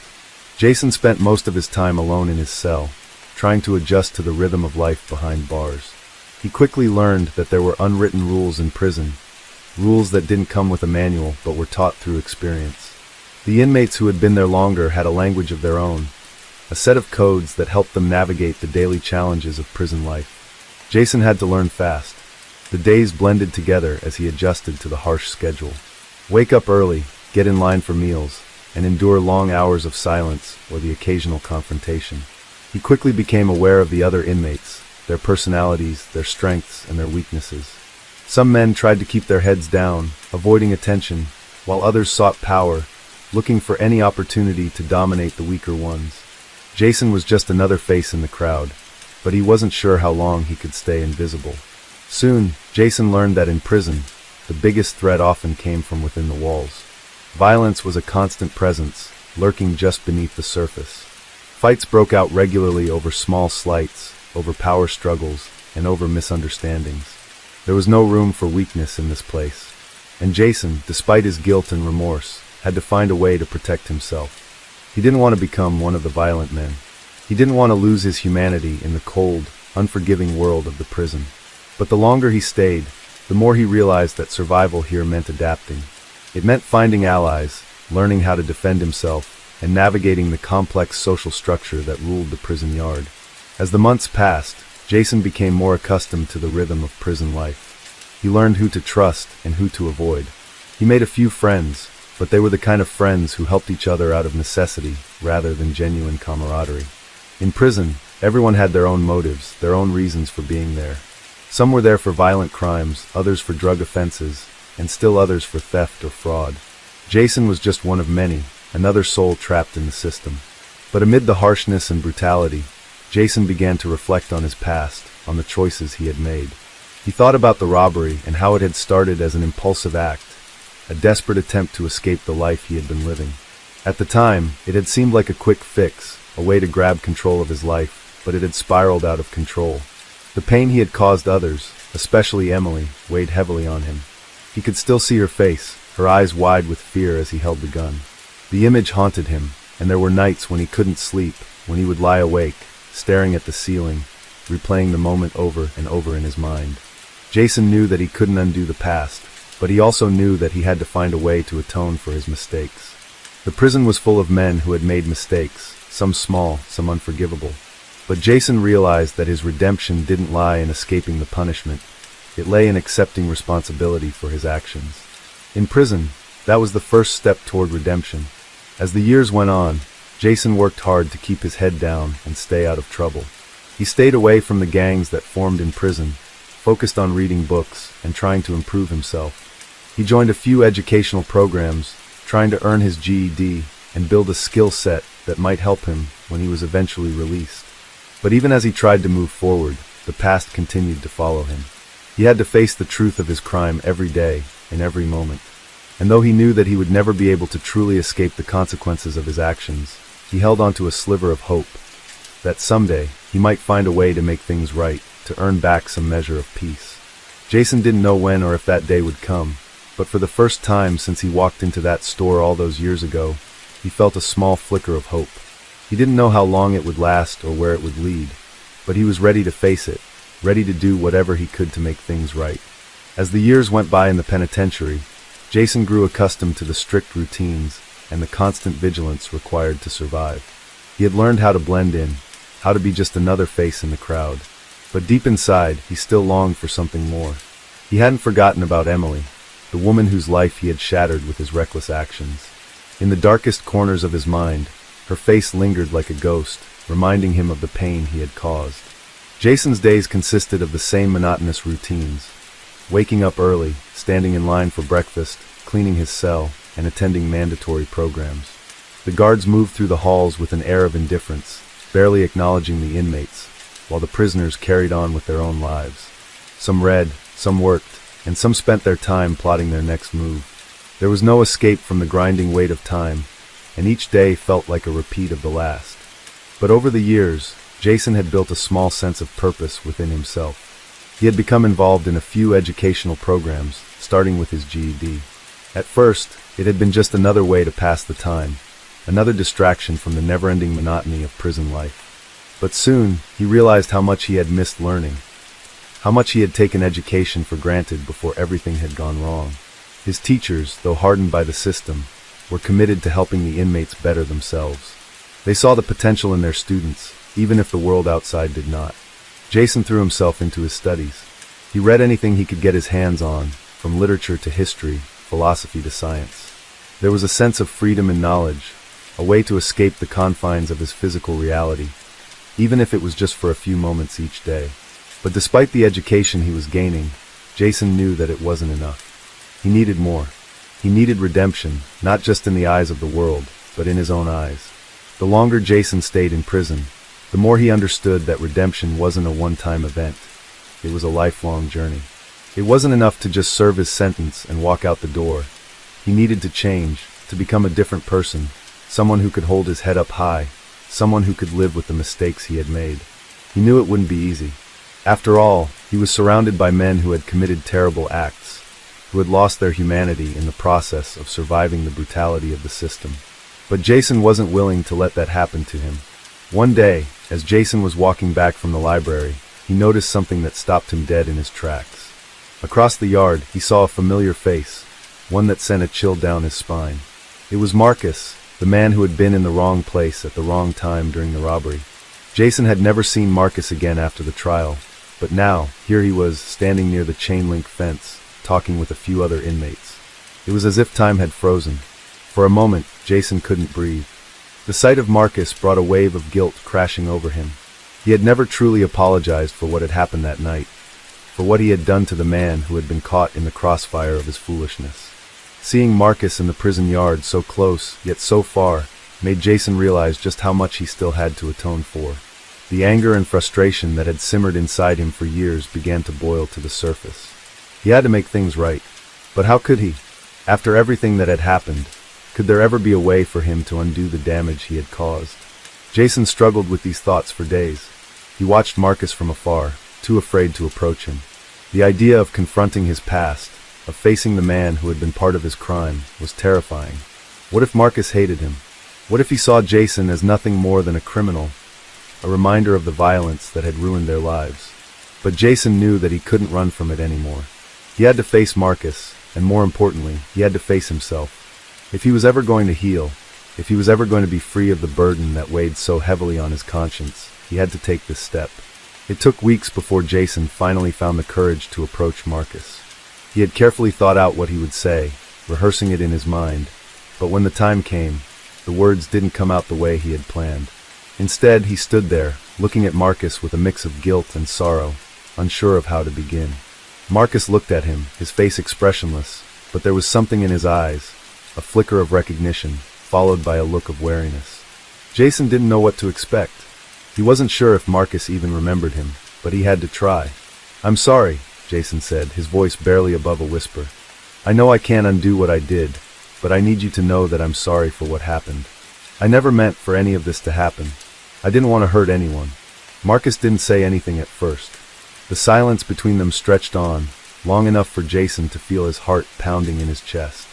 Jason spent most of his time alone in his cell, trying to adjust to the rhythm of life behind bars. He quickly learned that there were unwritten rules in prison, rules that didn't come with a manual but were taught through experience. The inmates who had been there longer had a language of their own, a set of codes that helped them navigate the daily challenges of prison life. Jason had to learn fast. The days blended together as he adjusted to the harsh schedule. Wake up early, get in line for meals, and endure long hours of silence or the occasional confrontation. He quickly became aware of the other inmates, their personalities, their strengths, and their weaknesses. Some men tried to keep their heads down, avoiding attention, while others sought power, looking for any opportunity to dominate the weaker ones. Jason was just another face in the crowd, but he wasn't sure how long he could stay invisible. Soon, Jason learned that in prison, the biggest threat often came from within the walls. Violence was a constant presence, lurking just beneath the surface. Fights broke out regularly over small slights, over power struggles, and over misunderstandings. There was no room for weakness in this place, and Jason, despite his guilt and remorse, had to find a way to protect himself. He didn't want to become one of the violent men. He didn't want to lose his humanity in the cold, unforgiving world of the prison. But the longer he stayed, the more he realized that survival here meant adapting. It meant finding allies, learning how to defend himself, and navigating the complex social structure that ruled the prison yard. As the months passed, Jason became more accustomed to the rhythm of prison life. He learned who to trust and who to avoid. He made a few friends, but they were the kind of friends who helped each other out of necessity rather than genuine camaraderie. In prison, everyone had their own motives, their own reasons for being there. Some were there for violent crimes, others for drug offenses, and still others for theft or fraud. Jason was just one of many, another soul trapped in the system. But amid the harshness and brutality, Jason began to reflect on his past, on the choices he had made. He thought about the robbery and how it had started as an impulsive act, a desperate attempt to escape the life he had been living. At the time, it had seemed like a quick fix, a way to grab control of his life, but it had spiraled out of control. The pain he had caused others, especially Emily, weighed heavily on him. He could still see her face, her eyes wide with fear as he held the gun. The image haunted him, and there were nights when he couldn't sleep, when he would lie awake, staring at the ceiling, replaying the moment over and over in his mind. Jason knew that he couldn't undo the past, but he also knew that he had to find a way to atone for his mistakes. The prison was full of men who had made mistakes, some small, some unforgivable. But Jason realized that his redemption didn't lie in escaping the punishment. It lay in accepting responsibility for his actions. In prison, that was the first step toward redemption. As the years went on, Jason worked hard to keep his head down and stay out of trouble. He stayed away from the gangs that formed in prison, focused on reading books and trying to improve himself. He joined a few educational programs, trying to earn his GED and build a skill set that might help him when he was eventually released. But even as he tried to move forward, the past continued to follow him. He had to face the truth of his crime every day, in every moment. And though he knew that he would never be able to truly escape the consequences of his actions, he held on to a sliver of hope that someday he might find a way to make things right, to earn back some measure of peace. Jason didn't know when or if that day would come, but for the first time since he walked into that store all those years ago, he felt a small flicker of hope. He didn't know how long it would last or where it would lead, but he was ready to face it, ready to do whatever he could to make things right. As the years went by in the penitentiary, Jason grew accustomed to the strict routines and the constant vigilance required to survive. He had learned how to blend in, how to be just another face in the crowd. But deep inside, he still longed for something more. He hadn't forgotten about Emily, the woman whose life he had shattered with his reckless actions. In the darkest corners of his mind, her face lingered like a ghost, reminding him of the pain he had caused. Jason's days consisted of the same monotonous routines: waking up early, standing in line for breakfast, cleaning his cell, and attending mandatory programs. The guards moved through the halls with an air of indifference, barely acknowledging the inmates, while the prisoners carried on with their own lives. Some read, some worked, and some spent their time plotting their next move. There was no escape from the grinding weight of time, and each day felt like a repeat of the last. But over the years, Jason had built a small sense of purpose within himself. He had become involved in a few educational programs, starting with his GED. At first, it had been just another way to pass the time, another distraction from the never-ending monotony of prison life. But soon, he realized how much he had missed learning, how much he had taken education for granted before everything had gone wrong. His teachers, though hardened by the system, were committed to helping the inmates better themselves. They saw the potential in their students, even if the world outside did not. Jason threw himself into his studies. He read anything he could get his hands on, from literature to history, philosophy to science. There was a sense of freedom and knowledge, a way to escape the confines of his physical reality, even if it was just for a few moments each day. But despite the education he was gaining, Jason knew that it wasn't enough. He needed more. He needed redemption, not just in the eyes of the world, but in his own eyes. The longer Jason stayed in prison, the more he understood that redemption wasn't a one-time event. It was a lifelong journey. It wasn't enough to just serve his sentence and walk out the door. He needed to change, to become a different person, someone who could hold his head up high, someone who could live with the mistakes he had made. He knew it wouldn't be easy. After all, he was surrounded by men who had committed terrible acts, who had lost their humanity in the process of surviving the brutality of the system. But Jason wasn't willing to let that happen to him. One day, as Jason was walking back from the library, he noticed something that stopped him dead in his tracks. Across the yard, he saw a familiar face, one that sent a chill down his spine. It was Marcus, the man who had been in the wrong place at the wrong time during the robbery. Jason had never seen Marcus again after the trial, but now, here he was, standing near the chain-link fence, talking with a few other inmates. It was as if time had frozen. For a moment, Jason couldn't breathe. The sight of Marcus brought a wave of guilt crashing over him. He had never truly apologized for what had happened that night, for what he had done to the man who had been caught in the crossfire of his foolishness. Seeing Marcus in the prison yard so close, yet so far, made Jason realize just how much he still had to atone for. The anger and frustration that had simmered inside him for years began to boil to the surface. He had to make things right. But how could he? After everything that had happened, could there ever be a way for him to undo the damage he had caused? Jason struggled with these thoughts for days. He watched Marcus from afar, too afraid to approach him. The idea of confronting his past, of facing the man who had been part of his crime, was terrifying. What if Marcus hated him? What if he saw Jason as nothing more than a criminal, a reminder of the violence that had ruined their lives? But Jason knew that he couldn't run from it anymore. He had to face Marcus, and more importantly, he had to face himself. If he was ever going to heal, if he was ever going to be free of the burden that weighed so heavily on his conscience, he had to take this step. It took weeks before Jason finally found the courage to approach Marcus. He had carefully thought out what he would say, rehearsing it in his mind, but when the time came, the words didn't come out the way he had planned. Instead, he stood there, looking at Marcus with a mix of guilt and sorrow, unsure of how to begin. Marcus looked at him, his face expressionless, but there was something in his eyes, a flicker of recognition, followed by a look of wariness. Jason didn't know what to expect. He wasn't sure if Marcus even remembered him, but he had to try. "I'm sorry," Jason said, his voice barely above a whisper. "I know I can't undo what I did, but I need you to know that I'm sorry for what happened. I never meant for any of this to happen. I didn't want to hurt anyone." Marcus didn't say anything at first. The silence between them stretched on, long enough for Jason to feel his heart pounding in his chest.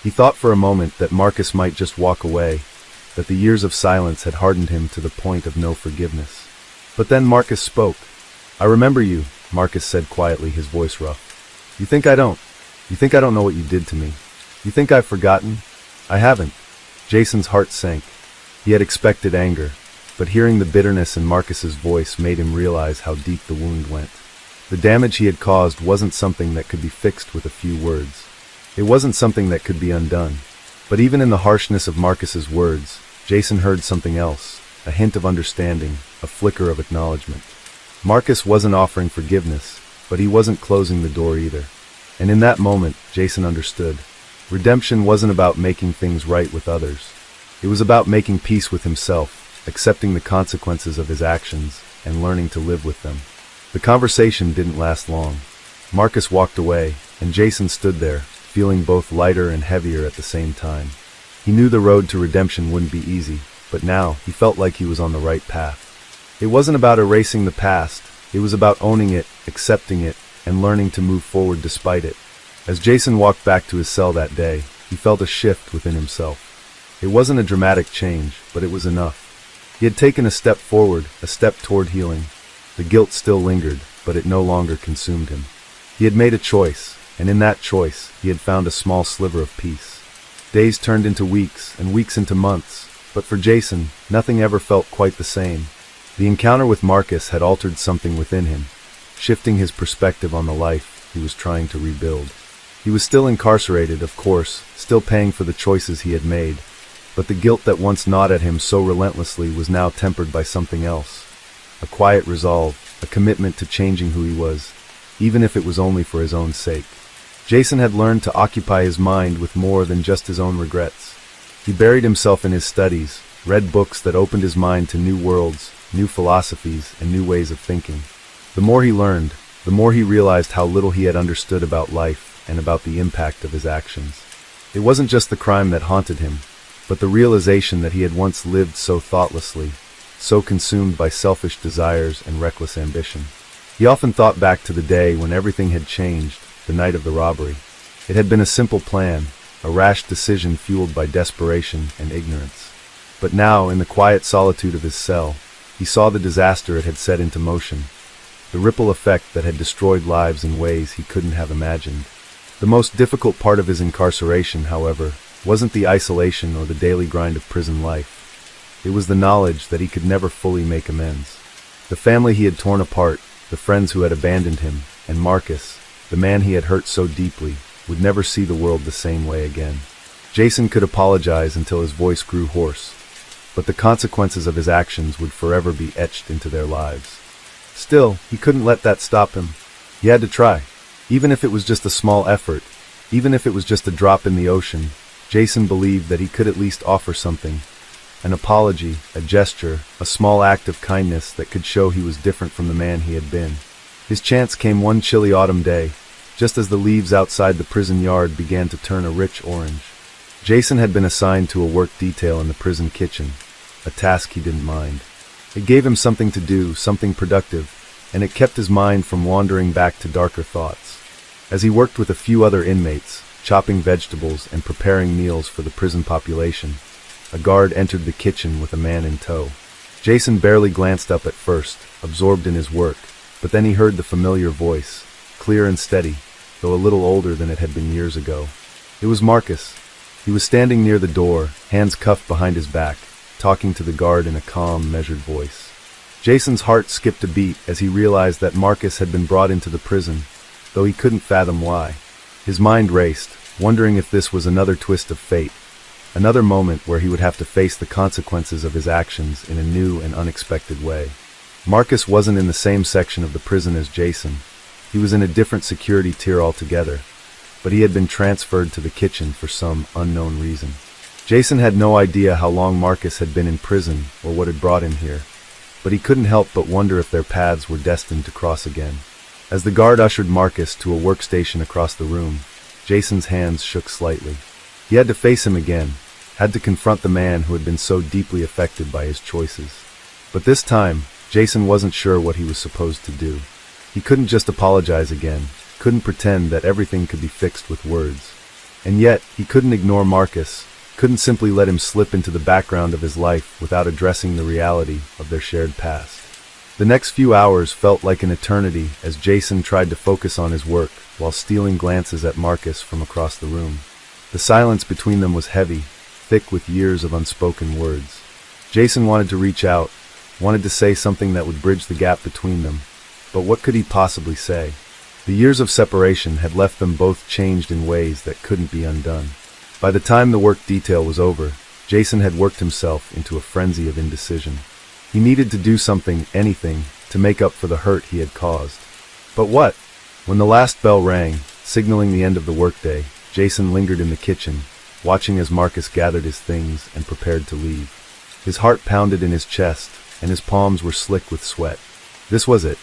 He thought for a moment that Marcus might just walk away, that the years of silence had hardened him to the point of no forgiveness. But then Marcus spoke. "I remember you," Marcus said quietly, his voice rough. You think I don't know what you did to me? You think I've forgotten? I haven't." Jason's heart sank. He had expected anger, but hearing the bitterness in Marcus's voice made him realize how deep the wound went. The damage he had caused wasn't something that could be fixed with a few words. It wasn't something that could be undone. But even in the harshness of Marcus's words, Jason heard something else, a hint of understanding, a flicker of acknowledgement. Marcus wasn't offering forgiveness, but he wasn't closing the door either. And in that moment, Jason understood. Redemption wasn't about making things right with others. It was about making peace with himself, accepting the consequences of his actions, and learning to live with them. The conversation didn't last long. Marcus walked away, and Jason stood there, feeling both lighter and heavier at the same time. He knew the road to redemption wouldn't be easy, but now he felt like he was on the right path. It wasn't about erasing the past, it was about owning it, accepting it, and learning to move forward despite it. As Jason walked back to his cell that day, he felt a shift within himself. It wasn't a dramatic change, but it was enough. He had taken a step forward, a step toward healing. The guilt still lingered, but it no longer consumed him. He had made a choice, and in that choice, he had found a small sliver of peace. Days turned into weeks, and weeks into months, but for Jason, nothing ever felt quite the same. The encounter with Marcus had altered something within him, shifting his perspective on the life he was trying to rebuild. He was still incarcerated, of course, still paying for the choices he had made, but the guilt that once gnawed at him so relentlessly was now tempered by something else. A quiet resolve, a commitment to changing who he was, even if it was only for his own sake. Jason had learned to occupy his mind with more than just his own regrets. He buried himself in his studies, read books that opened his mind to new worlds, new philosophies, and new ways of thinking. The more he learned, the more he realized how little he had understood about life and about the impact of his actions. It wasn't just the crime that haunted him, but the realization that he had once lived so thoughtlessly, so consumed by selfish desires and reckless ambition. He often thought back to the day when everything had changed, the night of the robbery. It had been a simple plan, a rash decision fueled by desperation and ignorance. But now, in the quiet solitude of his cell, he saw the disaster it had set into motion, the ripple effect that had destroyed lives in ways he couldn't have imagined. The most difficult part of his incarceration, however, wasn't the isolation or the daily grind of prison life. It was the knowledge that he could never fully make amends. The family he had torn apart, the friends who had abandoned him, and Marcus, the man he had hurt so deeply, would never see the world the same way again. Jason could apologize until his voice grew hoarse, but the consequences of his actions would forever be etched into their lives. Still, he couldn't let that stop him. He had to try. Even if it was just a small effort, even if it was just a drop in the ocean, Jason believed that he could at least offer something. An apology, a gesture, a small act of kindness that could show he was different from the man he had been. His chance came one chilly autumn day, just as the leaves outside the prison yard began to turn a rich orange. Jason had been assigned to a work detail in the prison kitchen, a task he didn't mind. It gave him something to do, something productive, and it kept his mind from wandering back to darker thoughts. As he worked with a few other inmates, chopping vegetables and preparing meals for the prison population. A guard entered the kitchen with a man in tow. Jason barely glanced up at first, absorbed in his work, but then he heard the familiar voice, clear and steady, though a little older than it had been years ago. It was Marcus. He was standing near the door, hands cuffed behind his back, talking to the guard in a calm, measured voice. Jason's heart skipped a beat as he realized that Marcus had been brought into the prison, though he couldn't fathom why. His mind raced, wondering if this was another twist of fate, another moment where he would have to face the consequences of his actions in a new and unexpected way. Marcus wasn't in the same section of the prison as Jason. He was in a different security tier altogether, but he had been transferred to the kitchen for some unknown reason. Jason had no idea how long Marcus had been in prison or what had brought him here, but he couldn't help but wonder if their paths were destined to cross again. As the guard ushered Marcus to a workstation across the room, Jason's hands shook slightly. He had to face him again, had to confront the man who had been so deeply affected by his choices. But this time, Jason wasn't sure what he was supposed to do. He couldn't just apologize again, couldn't pretend that everything could be fixed with words. And yet, he couldn't ignore Marcus, couldn't simply let him slip into the background of his life without addressing the reality of their shared past. The next few hours felt like an eternity as Jason tried to focus on his work while stealing glances at Marcus from across the room. The silence between them was heavy, thick with years of unspoken words. Jason wanted to reach out, wanted to say something that would bridge the gap between them, but what could he possibly say? The years of separation had left them both changed in ways that couldn't be undone. By the time the work detail was over, Jason had worked himself into a frenzy of indecision. He needed to do something, anything, to make up for the hurt he had caused. But what? When the last bell rang, signaling the end of the workday, Jason lingered in the kitchen, watching as Marcus gathered his things and prepared to leave. His heart pounded in his chest, and his palms were slick with sweat. This was it.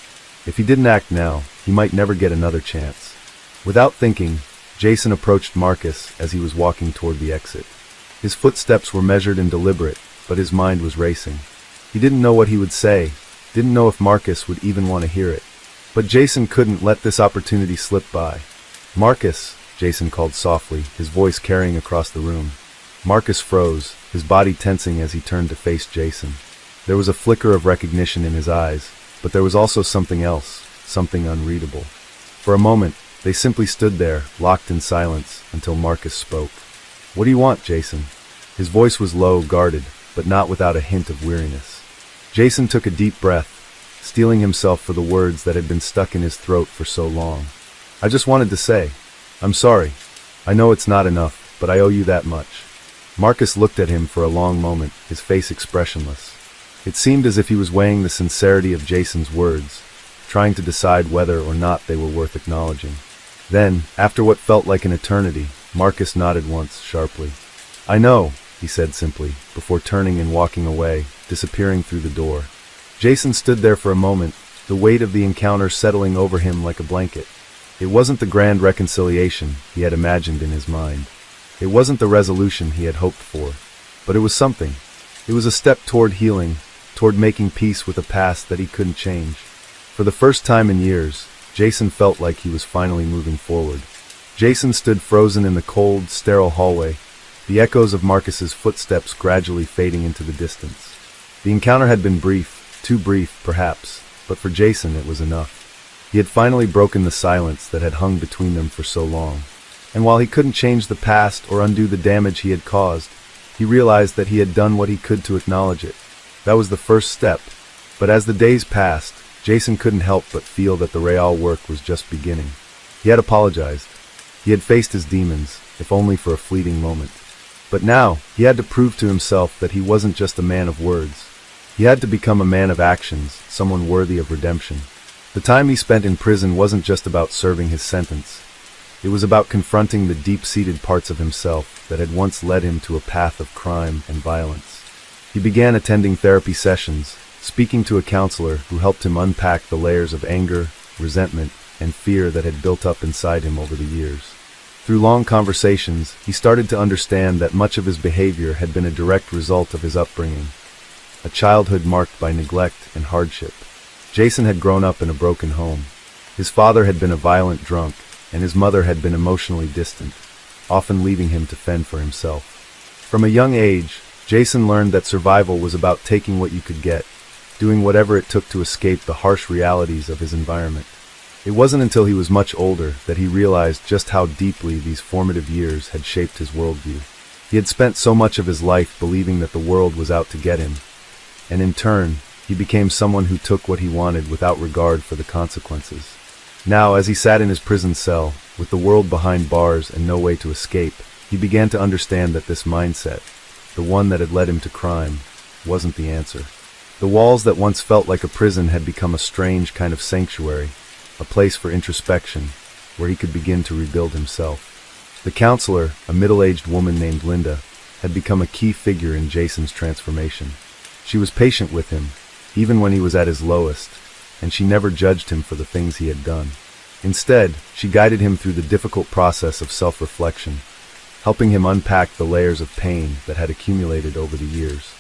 If he didn't act now, he might never get another chance. Without thinking, Jason approached Marcus as he was walking toward the exit. His footsteps were measured and deliberate, but his mind was racing. He didn't know what he would say, didn't know if Marcus would even want to hear it. But Jason couldn't let this opportunity slip by. "Marcus," Jason called softly, his voice carrying across the room. Marcus froze, his body tensing as he turned to face Jason. There was a flicker of recognition in his eyes, but there was also something else, something unreadable. For a moment, they simply stood there, locked in silence, until Marcus spoke. "What do you want, Jason?" His voice was low, guarded, but not without a hint of weariness. Jason took a deep breath, steeling himself for the words that had been stuck in his throat for so long. "I just wanted to say, I'm sorry. I know it's not enough, but I owe you that much." Marcus looked at him for a long moment, his face expressionless. It seemed as if he was weighing the sincerity of Jason's words, trying to decide whether or not they were worth acknowledging. Then, after what felt like an eternity, Marcus nodded once, sharply. "I know," he said simply, before turning and walking away, disappearing through the door. Jason stood there for a moment, the weight of the encounter settling over him like a blanket. It wasn't the grand reconciliation he had imagined in his mind. It wasn't the resolution he had hoped for, but it was something. It was a step toward healing, toward making peace with a past that he couldn't change. For the first time in years, Jason felt like he was finally moving forward. Jason stood frozen in the cold, sterile hallway, the echoes of Marcus's footsteps gradually fading into the distance. The encounter had been brief, too brief, perhaps, but for Jason it was enough. He had finally broken the silence that had hung between them for so long. And while he couldn't change the past or undo the damage he had caused, he realized that he had done what he could to acknowledge it. That was the first step. But as the days passed, Jason couldn't help but feel that the real work was just beginning. He had apologized. He had faced his demons, if only for a fleeting moment. But now, he had to prove to himself that he wasn't just a man of words. He had to become a man of actions, someone worthy of redemption. The time he spent in prison wasn't just about serving his sentence. It was about confronting the deep-seated parts of himself that had once led him to a path of crime and violence. He began attending therapy sessions, speaking to a counselor who helped him unpack the layers of anger, resentment, and fear that had built up inside him over the years. Through long conversations, he started to understand that much of his behavior had been a direct result of his upbringing, a childhood marked by neglect and hardship. Jason had grown up in a broken home. His father had been a violent drunk, and his mother had been emotionally distant. often leaving him to fend for himself. From a young age, Jason learned that survival was about taking what you could get, doing whatever it took to escape the harsh realities of his environment. It wasn't until he was much older that he realized just how deeply these formative years had shaped his worldview. He had spent so much of his life believing that the world was out to get him, and in turn, he became someone who took what he wanted without regard for the consequences. Now, as he sat in his prison cell, with the world behind bars and no way to escape, he began to understand that this mindset, the one that had led him to crime, wasn't the answer. The walls that once felt like a prison had become a strange kind of sanctuary, a place for introspection, where he could begin to rebuild himself. The counselor, a middle-aged woman named Linda, had become a key figure in Jason's transformation. She was patient with him, even when he was at his lowest, and she never judged him for the things he had done. Instead, she guided him through the difficult process of self-reflection, helping him unpack the layers of pain that had accumulated over the years.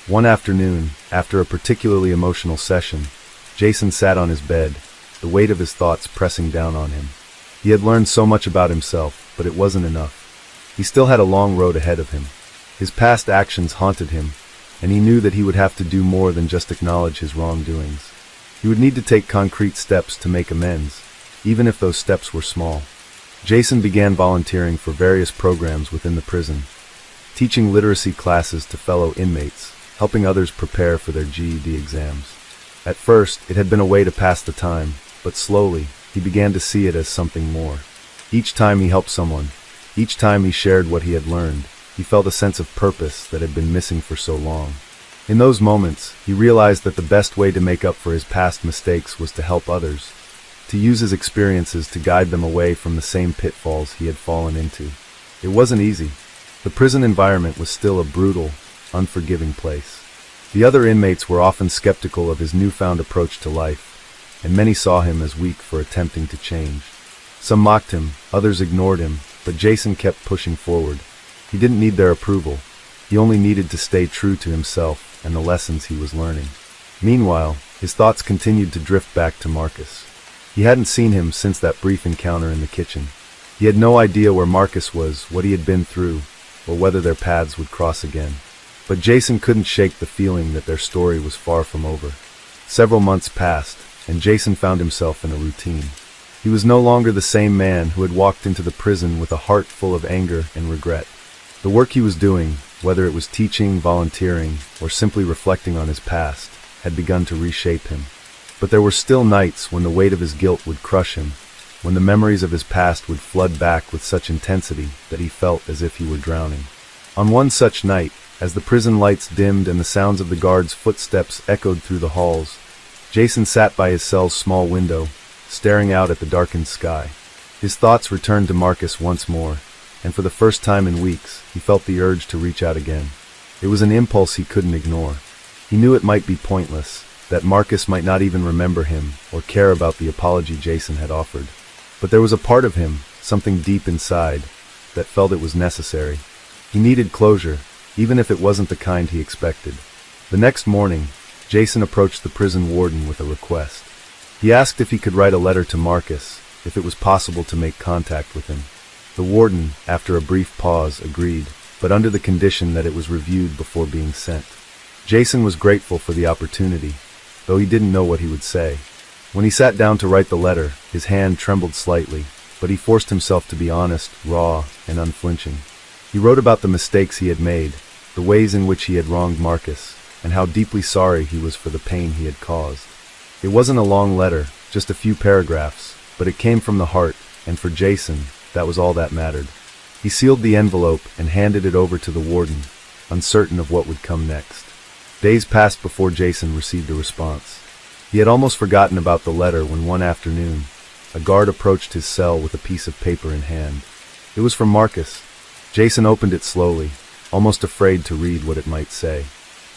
One afternoon, after a particularly emotional session, Jason sat on his bed, the weight of his thoughts pressing down on him. He had learned so much about himself, but it wasn't enough. He still had a long road ahead of him. His past actions haunted him, and he knew that he would have to do more than just acknowledge his wrongdoings. He would need to take concrete steps to make amends, even if those steps were small. Jason began volunteering for various programs within the prison, teaching literacy classes to fellow inmates, helping others prepare for their GED exams. At first, it had been a way to pass the time, but slowly, he began to see it as something more. Each time he helped someone, each time he shared what he had learned, he felt a sense of purpose that had been missing for so long. In those moments, he realized that the best way to make up for his past mistakes was to help others, to use his experiences to guide them away from the same pitfalls he had fallen into. It wasn't easy. The prison environment was still a brutal, unforgiving place. The other inmates were often skeptical of his newfound approach to life, and many saw him as weak for attempting to change. Some mocked him, others ignored him, but Jason kept pushing forward. He didn't need their approval. He only needed to stay true to himself and the lessons he was learning. Meanwhile, his thoughts continued to drift back to Marcus. He hadn't seen him since that brief encounter in the kitchen. He had no idea where Marcus was, what he had been through, or whether their paths would cross again. But Jason couldn't shake the feeling that their story was far from over. Several months passed, and Jason found himself in a routine. He was no longer the same man who had walked into the prison with a heart full of anger and regret. The work he was doing, whether it was teaching, volunteering, or simply reflecting on his past, had begun to reshape him. But there were still nights when the weight of his guilt would crush him, when the memories of his past would flood back with such intensity that he felt as if he were drowning. On one such night, as the prison lights dimmed and the sounds of the guards' footsteps echoed through the halls, Jason sat by his cell's small window, staring out at the darkened sky. His thoughts returned to Marcus once more, and for the first time in weeks, he felt the urge to reach out again. It was an impulse he couldn't ignore. He knew it might be pointless, that Marcus might not even remember him or care about the apology Jason had offered. But there was a part of him, something deep inside, that felt it was necessary. He needed closure, even if it wasn't the kind he expected. The next morning, Jason approached the prison warden with a request. He asked if he could write a letter to Marcus, if it was possible to make contact with him. The warden, after a brief pause, agreed, but under the condition that it was reviewed before being sent. Jason was grateful for the opportunity, though he didn't know what he would say. When he sat down to write the letter, his hand trembled slightly, but he forced himself to be honest, raw, and unflinching. He wrote about the mistakes he had made, the ways in which he had wronged Marcus, and how deeply sorry he was for the pain he had caused. It wasn't a long letter, just a few paragraphs, but it came from the heart, and for Jason, that was all that mattered. He sealed the envelope and handed it over to the warden, uncertain of what would come next. Days passed before Jason received a response. He had almost forgotten about the letter when one afternoon, a guard approached his cell with a piece of paper in hand. It was from Marcus. Jason opened it slowly, almost afraid to read what it might say.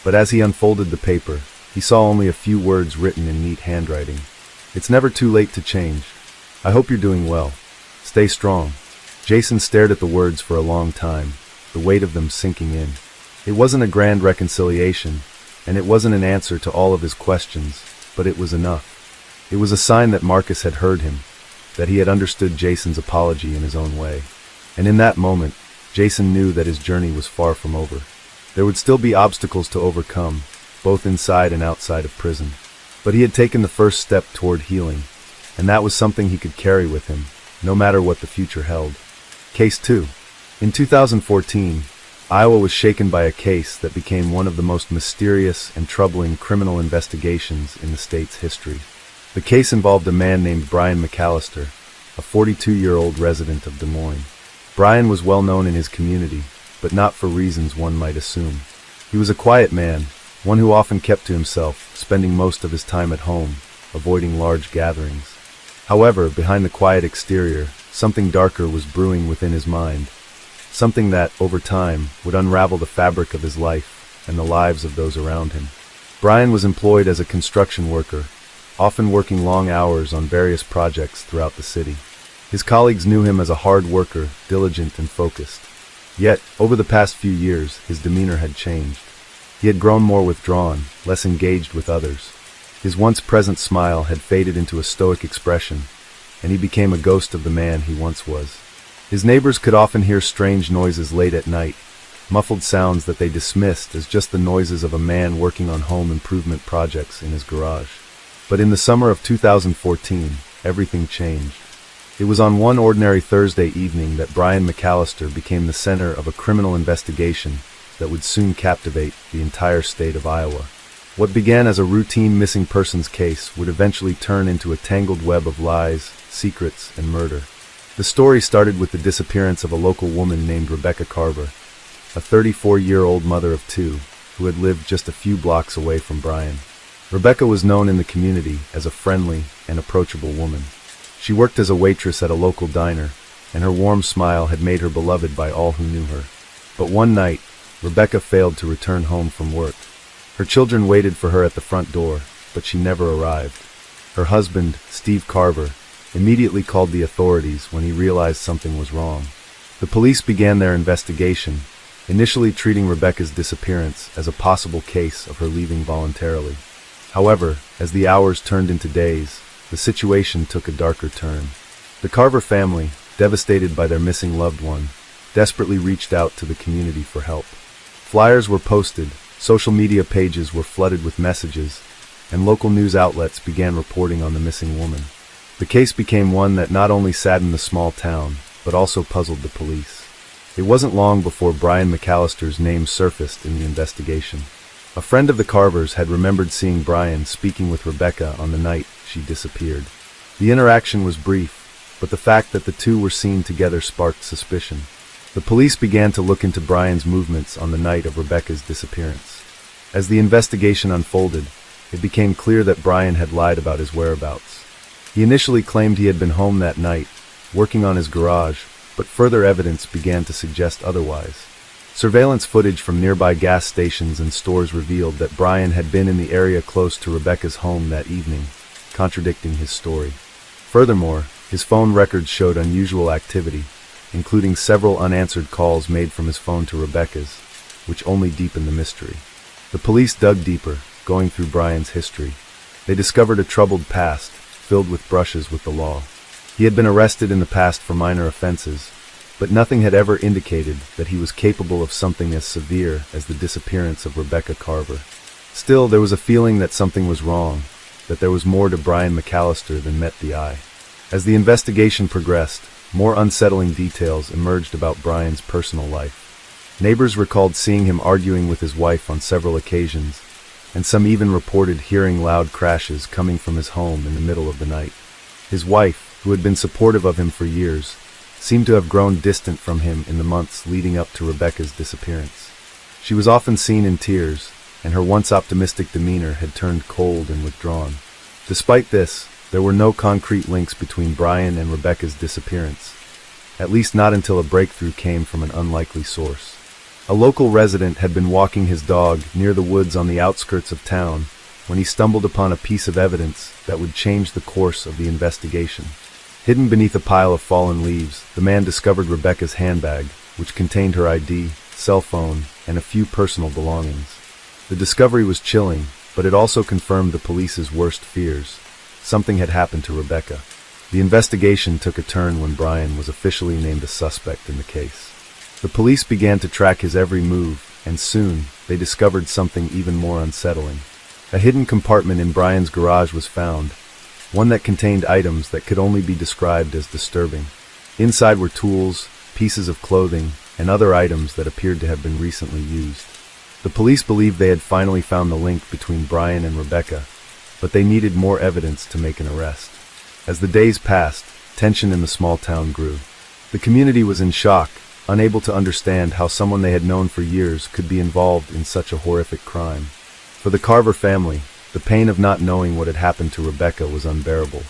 But as he unfolded the paper, he saw only a few words written in neat handwriting. "It's never too late to change. I hope you're doing well. Stay strong." Jason stared at the words for a long time, the weight of them sinking in. It wasn't a grand reconciliation, and it wasn't an answer to all of his questions, but it was enough. It was a sign that Marcus had heard him, that he had understood Jason's apology in his own way. And in that moment, Jason knew that his journey was far from over. There would still be obstacles to overcome, both inside and outside of prison. But he had taken the first step toward healing, and that was something he could carry with him, no matter what the future held. Case 2. In 2014, Iowa was shaken by a case that became one of the most mysterious and troubling criminal investigations in the state's history. The case involved a man named Brian McAllister, a 42-year-old resident of Des Moines. Brian was well known in his community, but not for reasons one might assume. He was a quiet man, one who often kept to himself, spending most of his time at home, avoiding large gatherings. However, behind the quiet exterior, something darker was brewing within his mind, something that, over time, would unravel the fabric of his life and the lives of those around him. Brian was employed as a construction worker, often working long hours on various projects throughout the city. His colleagues knew him as a hard worker, diligent and focused. Yet, over the past few years, his demeanor had changed. He had grown more withdrawn, less engaged with others. His once present smile had faded into a stoic expression, and he became a ghost of the man he once was. His neighbors could often hear strange noises late at night, muffled sounds that they dismissed as just the noises of a man working on home improvement projects in his garage. But in the summer of 2014, everything changed. It was on one ordinary Thursday evening that Brian McAllister became the center of a criminal investigation that would soon captivate the entire state of Iowa. What began as a routine missing persons case would eventually turn into a tangled web of lies, secrets, and murder. The story started with the disappearance of a local woman named Rebecca Carver, a 34-year-old mother of two who had lived just a few blocks away from Brian. Rebecca was known in the community as a friendly and approachable woman. She worked as a waitress at a local diner, and her warm smile had made her beloved by all who knew her. But one night, Rebecca failed to return home from work. Her children waited for her at the front door, but she never arrived. Her husband, Steve Carver, immediately called the authorities when he realized something was wrong. The police began their investigation, initially treating Rebecca's disappearance as a possible case of her leaving voluntarily. However, as the hours turned into days, the situation took a darker turn. The Carver family, devastated by their missing loved one, desperately reached out to the community for help. Flyers were posted, social media pages were flooded with messages, and local news outlets began reporting on the missing woman. The case became one that not only saddened the small town, but also puzzled the police. It wasn't long before Brian McAllister's name surfaced in the investigation. A friend of the Carvers had remembered seeing Brian speaking with Rebecca on the night she disappeared. The interaction was brief, but the fact that the two were seen together sparked suspicion. The police began to look into Brian's movements on the night of Rebecca's disappearance. As the investigation unfolded, it became clear that Brian had lied about his whereabouts. He initially claimed he had been home that night, working on his garage, but further evidence began to suggest otherwise. Surveillance footage from nearby gas stations and stores revealed that Brian had been in the area close to Rebecca's home that evening, contradicting his story. Furthermore, his phone records showed unusual activity, including several unanswered calls made from his phone to Rebecca's, which only deepened the mystery. The police dug deeper, going through Brian's history. They discovered a troubled past, filled with brushes with the law. He had been arrested in the past for minor offenses, but nothing had ever indicated that he was capable of something as severe as the disappearance of Rebecca Carver. Still, there was a feeling that something was wrong, that there was more to Brian McAllister than met the eye. As the investigation progressed, more unsettling details emerged about Brian's personal life. Neighbors recalled seeing him arguing with his wife on several occasions, and some even reported hearing loud crashes coming from his home in the middle of the night. His wife, who had been supportive of him for years, seemed to have grown distant from him in the months leading up to Rebecca's disappearance. She was often seen in tears, and her once optimistic demeanor had turned cold and withdrawn. Despite this, there were no concrete links between Brian and Rebecca's disappearance, at least not until a breakthrough came from an unlikely source. A local resident had been walking his dog near the woods on the outskirts of town when he stumbled upon a piece of evidence that would change the course of the investigation. Hidden beneath a pile of fallen leaves, the man discovered Rebecca's handbag, which contained her ID, cell phone, and a few personal belongings. The discovery was chilling, but it also confirmed the police's worst fears. Something had happened to Rebecca. The investigation took a turn when Brian was officially named a suspect in the case. The police began to track his every move, and soon, they discovered something even more unsettling. A hidden compartment in Brian's garage was found, one that contained items that could only be described as disturbing. Inside were tools, pieces of clothing, and other items that appeared to have been recently used. The police believed they had finally found the link between Brian and Rebecca, but they needed more evidence to make an arrest. As the days passed, tension in the small town grew. The community was in shock, unable to understand how someone they had known for years could be involved in such a horrific crime. For the Carver family, the pain of not knowing what had happened to Rebecca was unbearable.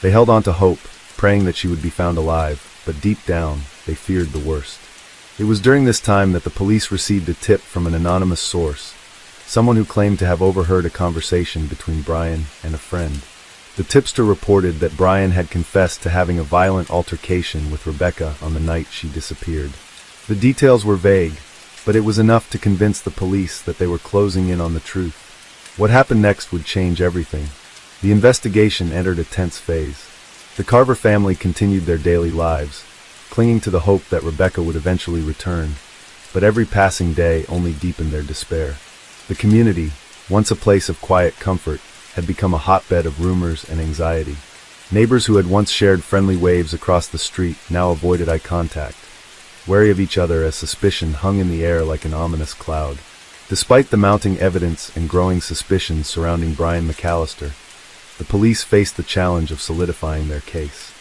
They held on to hope, praying that she would be found alive, but deep down, they feared the worst. It was during this time that the police received a tip from an anonymous source, someone who claimed to have overheard a conversation between Brian and a friend. The tipster reported that Brian had confessed to having a violent altercation with Rebecca on the night she disappeared. The details were vague, but it was enough to convince the police that they were closing in on the truth. What happened next would change everything. The investigation entered a tense phase. The Carver family continued their daily lives, clinging to the hope that Rebecca would eventually return, but every passing day only deepened their despair. The community, once a place of quiet comfort, had become a hotbed of rumors and anxiety. Neighbors who had once shared friendly waves across the street now avoided eye contact, wary of each other as suspicion hung in the air like an ominous cloud. Despite the mounting evidence and growing suspicions surrounding Brian McAllister, the police faced the challenge of solidifying their case.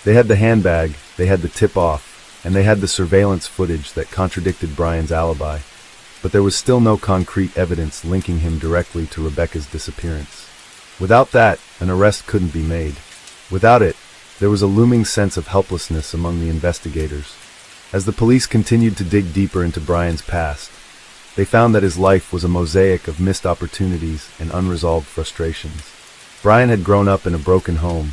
They had the handbag, they had the tip-off, and they had the surveillance footage that contradicted Brian's alibi, but there was still no concrete evidence linking him directly to Rebecca's disappearance. Without that, an arrest couldn't be made. Without it, there was a looming sense of helplessness among the investigators. As the police continued to dig deeper into Brian's past, they found that his life was a mosaic of missed opportunities and unresolved frustrations. Brian had grown up in a broken home,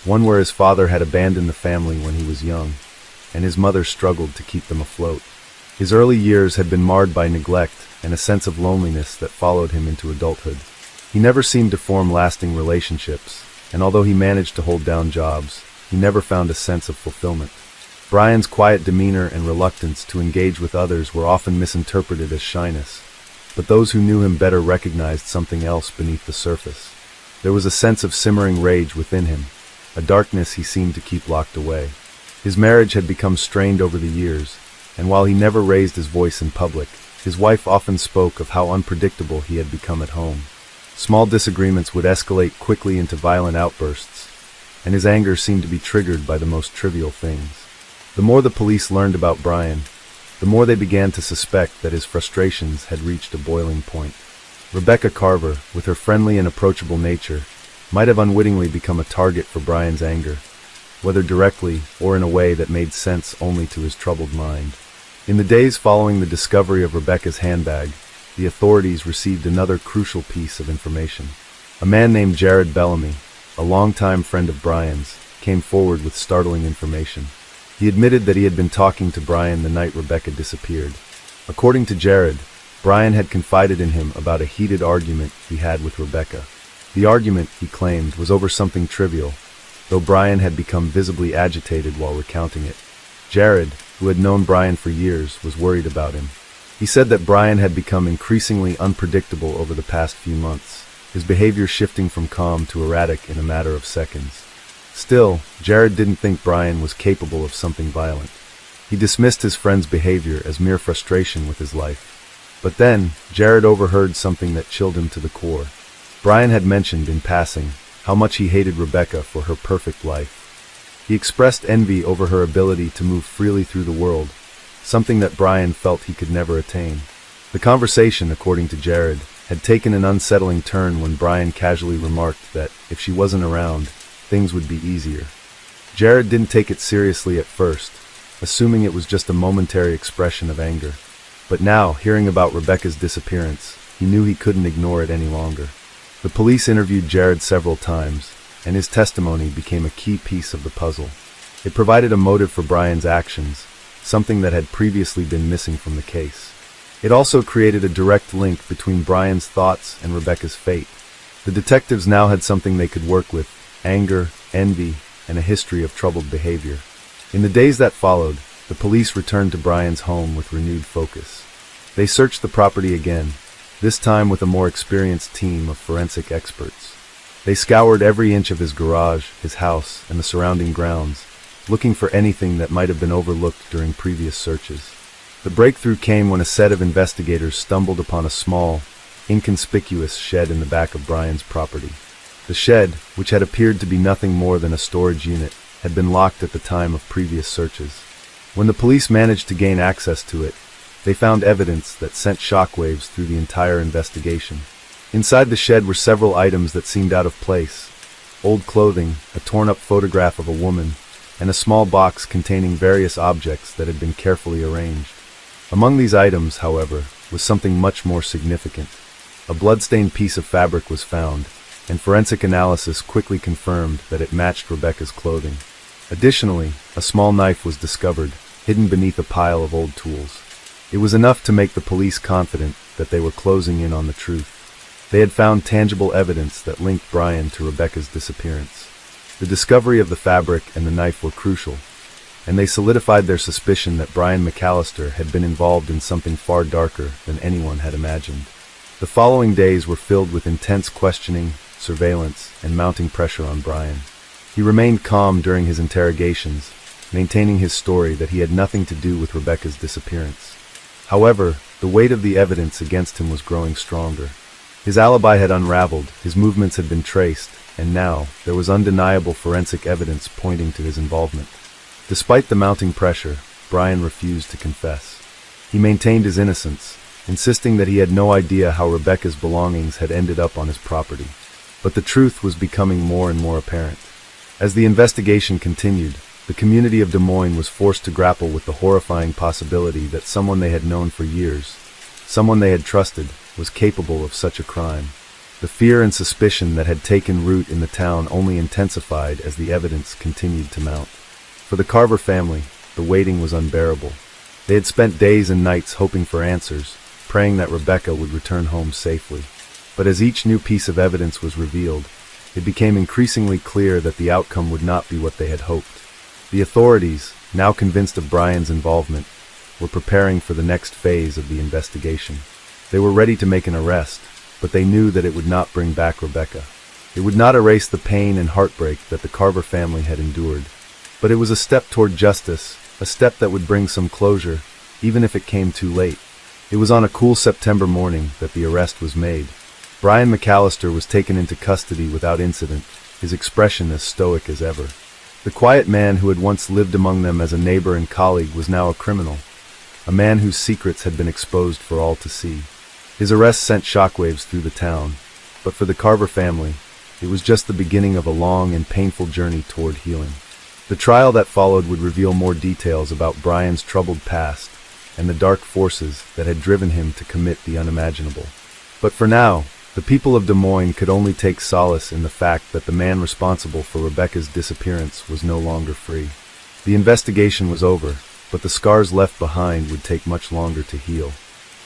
one where his father had abandoned the family when he was young, and his mother struggled to keep them afloat. His early years had been marred by neglect and a sense of loneliness that followed him into adulthood. He never seemed to form lasting relationships, and although he managed to hold down jobs, he never found a sense of fulfillment. Brian's quiet demeanor and reluctance to engage with others were often misinterpreted as shyness, but those who knew him better recognized something else beneath the surface. There was a sense of simmering rage within him, a darkness he seemed to keep locked away. His marriage had become strained over the years, and while he never raised his voice in public, his wife often spoke of how unpredictable he had become at home. Small disagreements would escalate quickly into violent outbursts, and his anger seemed to be triggered by the most trivial things. The more the police learned about Brian, the more they began to suspect that his frustrations had reached a boiling point. Rebecca Carver, with her friendly and approachable nature, might have unwittingly become a target for Brian's anger, whether directly or in a way that made sense only to his troubled mind. In the days following the discovery of Rebecca's handbag, the authorities received another crucial piece of information. A man named Jared Bellamy, a longtime friend of Brian's, came forward with startling information. He admitted that he had been talking to Brian the night Rebecca disappeared. According to Jared, Brian had confided in him about a heated argument he had with Rebecca. The argument, he claimed, was over something trivial, though Brian had become visibly agitated while recounting it. Jared, who had known Brian for years, was worried about him. He said that Brian had become increasingly unpredictable over the past few months, his behavior shifting from calm to erratic in a matter of seconds. Still, Jared didn't think Brian was capable of something violent. He dismissed his friend's behavior as mere frustration with his life. But then, Jared overheard something that chilled him to the core. Brian had mentioned, in passing, how much he hated Rebecca for her perfect life. He expressed envy over her ability to move freely through the world, something that Brian felt he could never attain. The conversation, according to Jared, had taken an unsettling turn when Brian casually remarked that, if she wasn't around, things would be easier. Jared didn't take it seriously at first, assuming it was just a momentary expression of anger. But now, hearing about Rebecca's disappearance, he knew he couldn't ignore it any longer. The police interviewed Jared several times, and his testimony became a key piece of the puzzle. It provided a motive for Brian's actions, something that had previously been missing from the case. It also created a direct link between Brian's thoughts and Rebecca's fate. The detectives now had something they could work with: anger, envy, and a history of troubled behavior. In the days that followed, the police returned to Brian's home with renewed focus. They searched the property again, this time with a more experienced team of forensic experts. They scoured every inch of his garage, his house, and the surrounding grounds, looking for anything that might have been overlooked during previous searches. The breakthrough came when a set of investigators stumbled upon a small, inconspicuous shed in the back of Brian's property. The shed, which had appeared to be nothing more than a storage unit, had been locked at the time of previous searches. When the police managed to gain access to it, they found evidence that sent shockwaves through the entire investigation. Inside the shed were several items that seemed out of place: old clothing, a torn-up photograph of a woman, and a small box containing various objects that had been carefully arranged. Among these items, however, was something much more significant. A blood-stained piece of fabric was found, and forensic analysis quickly confirmed that it matched Rebecca's clothing. Additionally, a small knife was discovered, hidden beneath a pile of old tools. It was enough to make the police confident that they were closing in on the truth. They had found tangible evidence that linked Brian to Rebecca's disappearance. The discovery of the fabric and the knife were crucial, and they solidified their suspicion that Brian McAllister had been involved in something far darker than anyone had imagined. The following days were filled with intense questioning, surveillance, and mounting pressure on Brian. He remained calm during his interrogations, maintaining his story that he had nothing to do with Rebecca's disappearance. However, the weight of the evidence against him was growing stronger. His alibi had unraveled, his movements had been traced, and now there was undeniable forensic evidence pointing to his involvement. Despite the mounting pressure, Brian refused to confess. He maintained his innocence, insisting that he had no idea how Rebecca's belongings had ended up on his property. But the truth was becoming more and more apparent. As the investigation continued, the community of Des Moines was forced to grapple with the horrifying possibility that someone they had known for years, someone they had trusted, was capable of such a crime. The fear and suspicion that had taken root in the town only intensified as the evidence continued to mount. For the Carver family, the waiting was unbearable. They had spent days and nights hoping for answers, praying that Rebecca would return home safely. But as each new piece of evidence was revealed, it became increasingly clear that the outcome would not be what they had hoped. The authorities, now convinced of Brian's involvement, were preparing for the next phase of the investigation. They were ready to make an arrest, but they knew that it would not bring back Rebecca. It would not erase the pain and heartbreak that the Carver family had endured. But it was a step toward justice, a step that would bring some closure, even if it came too late. It was on a cool September morning that the arrest was made. Brian McAllister was taken into custody without incident, his expression as stoic as ever. The quiet man who had once lived among them as a neighbor and colleague was now a criminal, a man whose secrets had been exposed for all to see. His arrest sent shockwaves through the town, but for the Carver family, it was just the beginning of a long and painful journey toward healing. The trial that followed would reveal more details about Brian's troubled past and the dark forces that had driven him to commit the unimaginable. But for now, the people of Des Moines could only take solace in the fact that the man responsible for Rebecca's disappearance was no longer free. The investigation was over, but the scars left behind would take much longer to heal.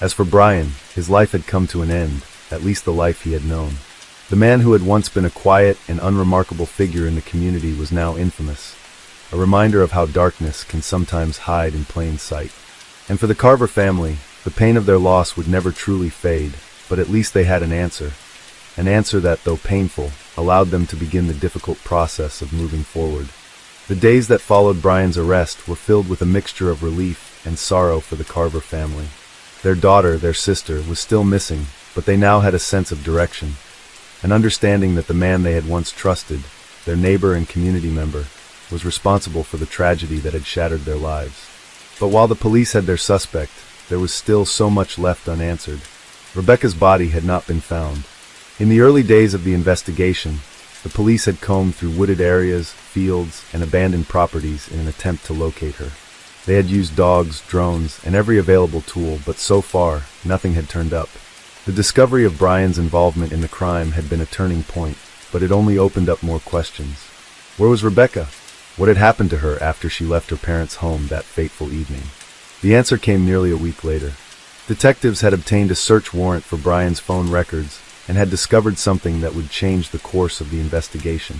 As for Brian, his life had come to an end, at least the life he had known. The man who had once been a quiet and unremarkable figure in the community was now infamous, a reminder of how darkness can sometimes hide in plain sight. And for the Carver family, the pain of their loss would never truly fade, but at least they had an answer that, though painful, allowed them to begin the difficult process of moving forward. The days that followed Brian's arrest were filled with a mixture of relief and sorrow for the Carver family. Their daughter, their sister, was still missing, but they now had a sense of direction, an understanding that the man they had once trusted, their neighbor and community member, was responsible for the tragedy that had shattered their lives. But while the police had their suspect, there was still so much left unanswered. Rebecca's body had not been found. In the early days of the investigation, the police had combed through wooded areas, fields, and abandoned properties in an attempt to locate her. They had used dogs, drones, and every available tool, but so far, nothing had turned up. The discovery of Brian's involvement in the crime had been a turning point, but it only opened up more questions. Where was Rebecca? What had happened to her after she left her parents' home that fateful evening? The answer came nearly a week later. Detectives had obtained a search warrant for Brian's phone records and had discovered something that would change the course of the investigation.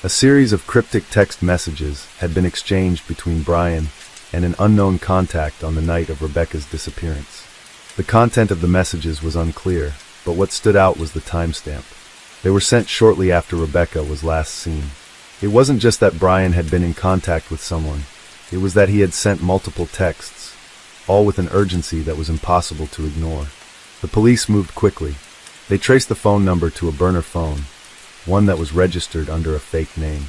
A series of cryptic text messages had been exchanged between Brian and an unknown contact on the night of Rebecca's disappearance. The content of the messages was unclear, but what stood out was the timestamp. They were sent shortly after Rebecca was last seen. It wasn't just that Brian had been in contact with someone, it was that he had sent multiple texts, all with an urgency that was impossible to ignore. The police moved quickly. They traced the phone number to a burner phone, one that was registered under a fake name.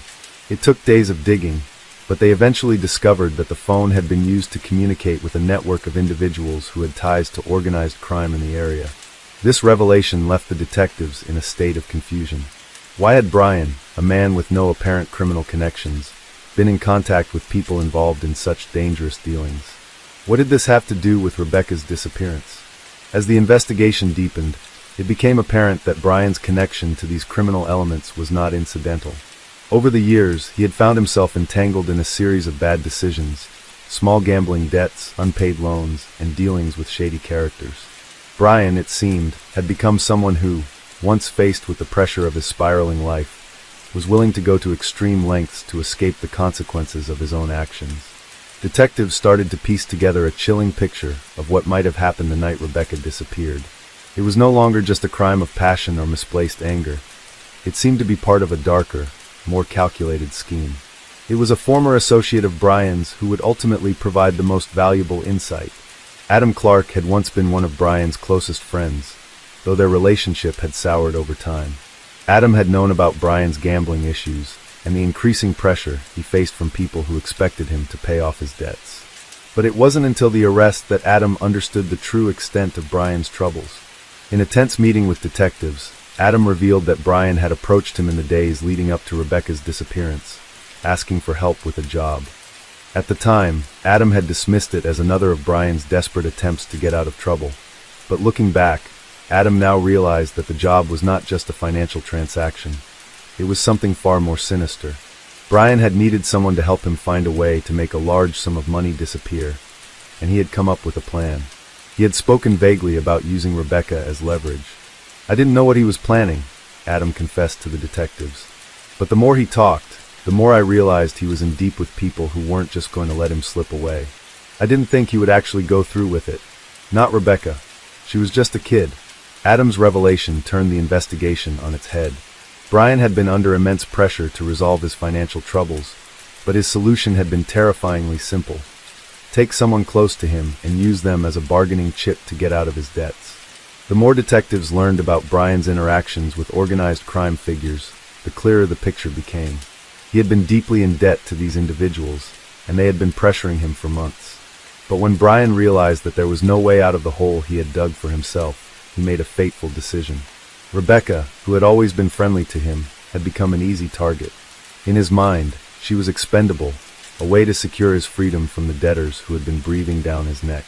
It took days of digging, but they eventually discovered that the phone had been used to communicate with a network of individuals who had ties to organized crime in the area. This revelation left the detectives in a state of confusion. Why had Brian, a man with no apparent criminal connections, been in contact with people involved in such dangerous dealings? What did this have to do with Rebecca's disappearance? As the investigation deepened, it became apparent that Brian's connection to these criminal elements was not incidental. Over the years, he had found himself entangled in a series of bad decisions, small gambling debts, unpaid loans, and dealings with shady characters. Brian, it seemed, had become someone who, once faced with the pressure of his spiraling life, was willing to go to extreme lengths to escape the consequences of his own actions. Detectives started to piece together a chilling picture of what might have happened the night Rebecca disappeared. It was no longer just a crime of passion or misplaced anger. It seemed to be part of a darker, more calculated scheme. It was a former associate of Brian's who would ultimately provide the most valuable insight. Adam Clark had once been one of Brian's closest friends, though their relationship had soured over time. Adam had known about Brian's gambling issues and the increasing pressure he faced from people who expected him to pay off his debts. But it wasn't until the arrest that Adam understood the true extent of Brian's troubles. In a tense meeting with detectives, Adam revealed that Brian had approached him in the days leading up to Rebecca's disappearance, asking for help with a job. At the time, Adam had dismissed it as another of Brian's desperate attempts to get out of trouble. But looking back, Adam now realized that the job was not just a financial transaction. It was something far more sinister. Brian had needed someone to help him find a way to make a large sum of money disappear, and he had come up with a plan. He had spoken vaguely about using Rebecca as leverage. "I didn't know what he was planning," Adam confessed to the detectives. "But the more he talked, the more I realized he was in deep with people who weren't just going to let him slip away. I didn't think he would actually go through with it. Not Rebecca. She was just a kid." Adam's revelation turned the investigation on its head. Brian had been under immense pressure to resolve his financial troubles, but his solution had been terrifyingly simple. Take someone close to him and use them as a bargaining chip to get out of his debts. The more detectives learned about Brian's interactions with organized crime figures, the clearer the picture became. He had been deeply in debt to these individuals, and they had been pressuring him for months. But when Brian realized that there was no way out of the hole he had dug for himself, he made a fateful decision. Rebecca, who had always been friendly to him, had become an easy target. In his mind, she was expendable, a way to secure his freedom from the debtors who had been breathing down his neck.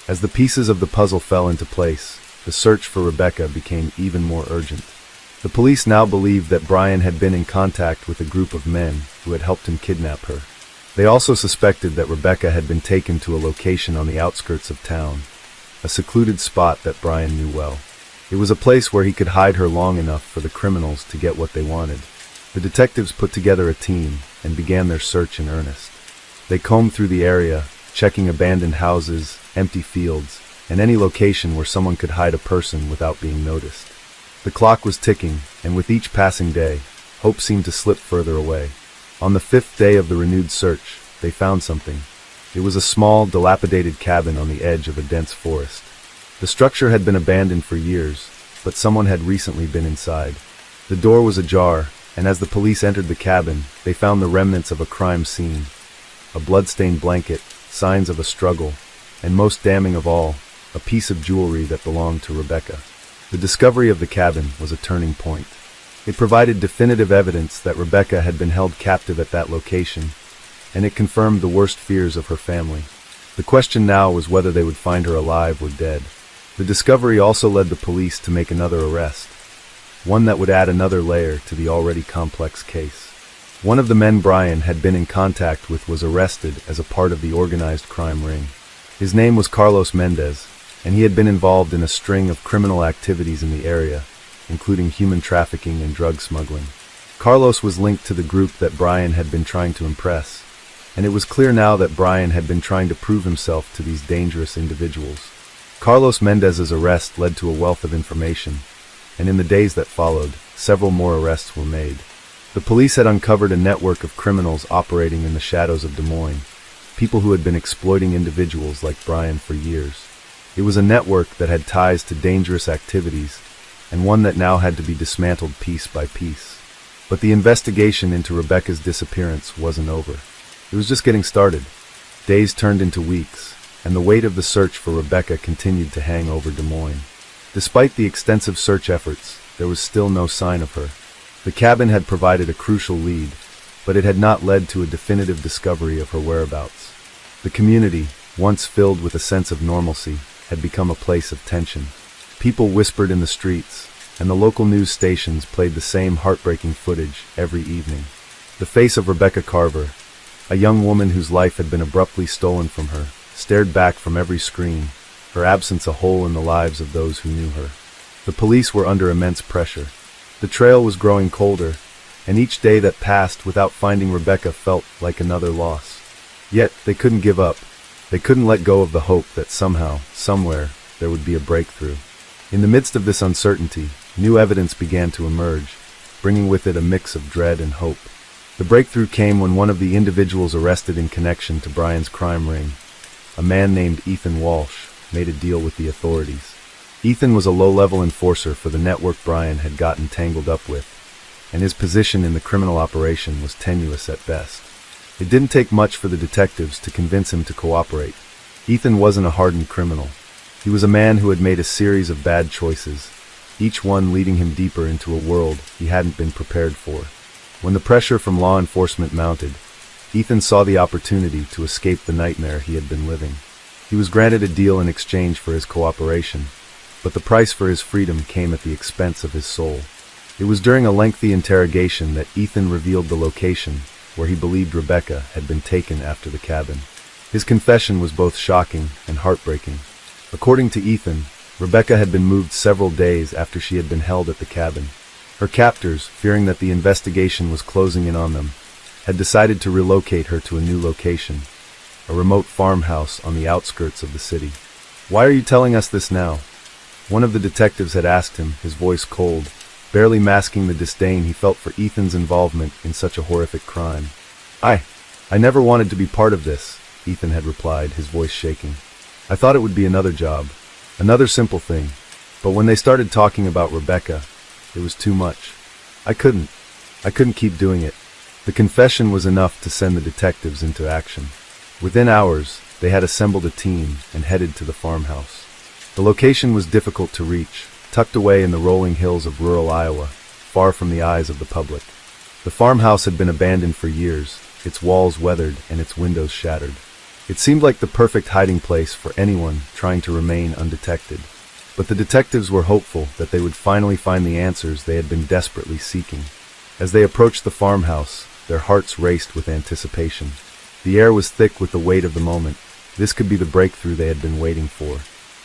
As the pieces of the puzzle fell into place, the search for Rebecca became even more urgent. The police now believed that Brian had been in contact with a group of men who had helped him kidnap her. They also suspected that Rebecca had been taken to a location on the outskirts of town, a secluded spot that Brian knew well. It was a place where he could hide her long enough for the criminals to get what they wanted. The detectives put together a team and began their search in earnest. They combed through the area, checking abandoned houses, empty fields, and any location where someone could hide a person without being noticed. The clock was ticking, and with each passing day, hope seemed to slip further away. On the 5th day of the renewed search, they found something. It was a small, dilapidated cabin on the edge of a dense forest. The structure had been abandoned for years, but someone had recently been inside. The door was ajar, and as the police entered the cabin, they found the remnants of a crime scene. A blood-stained blanket, signs of a struggle, and most damning of all, a piece of jewelry that belonged to Rebecca. The discovery of the cabin was a turning point. It provided definitive evidence that Rebecca had been held captive at that location, and it confirmed the worst fears of her family. The question now was whether they would find her alive or dead. The discovery also led the police to make another arrest, one that would add another layer to the already complex case. One of the men Brian had been in contact with was arrested as a part of the organized crime ring. His name was Carlos Mendez, and he had been involved in a string of criminal activities in the area, including human trafficking and drug smuggling. Carlos was linked to the group that Brian had been trying to impress, and it was clear now that Brian had been trying to prove himself to these dangerous individuals. Carlos Mendez's arrest led to a wealth of information, and in the days that followed, several more arrests were made. The police had uncovered a network of criminals operating in the shadows of Des Moines, people who had been exploiting individuals like Brian for years. It was a network that had ties to dangerous activities, and one that now had to be dismantled piece by piece. But the investigation into Rebecca's disappearance wasn't over. It was just getting started. Days turned into weeks, and the weight of the search for Rebecca continued to hang over Des Moines. Despite the extensive search efforts, there was still no sign of her. The cabin had provided a crucial lead, but it had not led to a definitive discovery of her whereabouts. The community, once filled with a sense of normalcy, had become a place of tension. People whispered in the streets, and the local news stations played the same heartbreaking footage every evening. The face of Rebecca Carver, a young woman whose life had been abruptly stolen from her, stared back from every screen, her absence a hole in the lives of those who knew her. The police were under immense pressure. The trail was growing colder, and each day that passed without finding Rebecca felt like another loss. Yet, they couldn't give up. They couldn't let go of the hope that somehow, somewhere, there would be a breakthrough. In the midst of this uncertainty, new evidence began to emerge, bringing with it a mix of dread and hope. The breakthrough came when one of the individuals arrested in connection to Brian's crime ring, a man named Ethan Walsh, made a deal with the authorities. Ethan was a low-level enforcer for the network Brian had gotten tangled up with, and his position in the criminal operation was tenuous at best. It didn't take much for the detectives to convince him to cooperate. Ethan wasn't a hardened criminal. He was a man who had made a series of bad choices, each one leading him deeper into a world he hadn't been prepared for. When the pressure from law enforcement mounted, Ethan saw the opportunity to escape the nightmare he had been living. He was granted a deal in exchange for his cooperation, but the price for his freedom came at the expense of his soul. It was during a lengthy interrogation that Ethan revealed the location where he believed Rebecca had been taken after the cabin. His confession was both shocking and heartbreaking. According to Ethan, Rebecca had been moved several days after she had been held at the cabin. Her captors, fearing that the investigation was closing in on them, had decided to relocate her to a new location, a remote farmhouse on the outskirts of the city. "Why are you telling us this now?" one of the detectives had asked him, his voice cold, barely masking the disdain he felt for Ethan's involvement in such a horrific crime. I never wanted to be part of this," Ethan had replied, his voice shaking. "I thought it would be another job, another simple thing, but when they started talking about Rebecca, it was too much. I couldn't keep doing it." The confession was enough to send the detectives into action. Within hours, they had assembled a team and headed to the farmhouse. The location was difficult to reach, tucked away in the rolling hills of rural Iowa, far from the eyes of the public. The farmhouse had been abandoned for years, its walls weathered and its windows shattered. It seemed like the perfect hiding place for anyone trying to remain undetected. But the detectives were hopeful that they would finally find the answers they had been desperately seeking. As they approached the farmhouse, their hearts raced with anticipation. The air was thick with the weight of the moment. This could be the breakthrough they had been waiting for.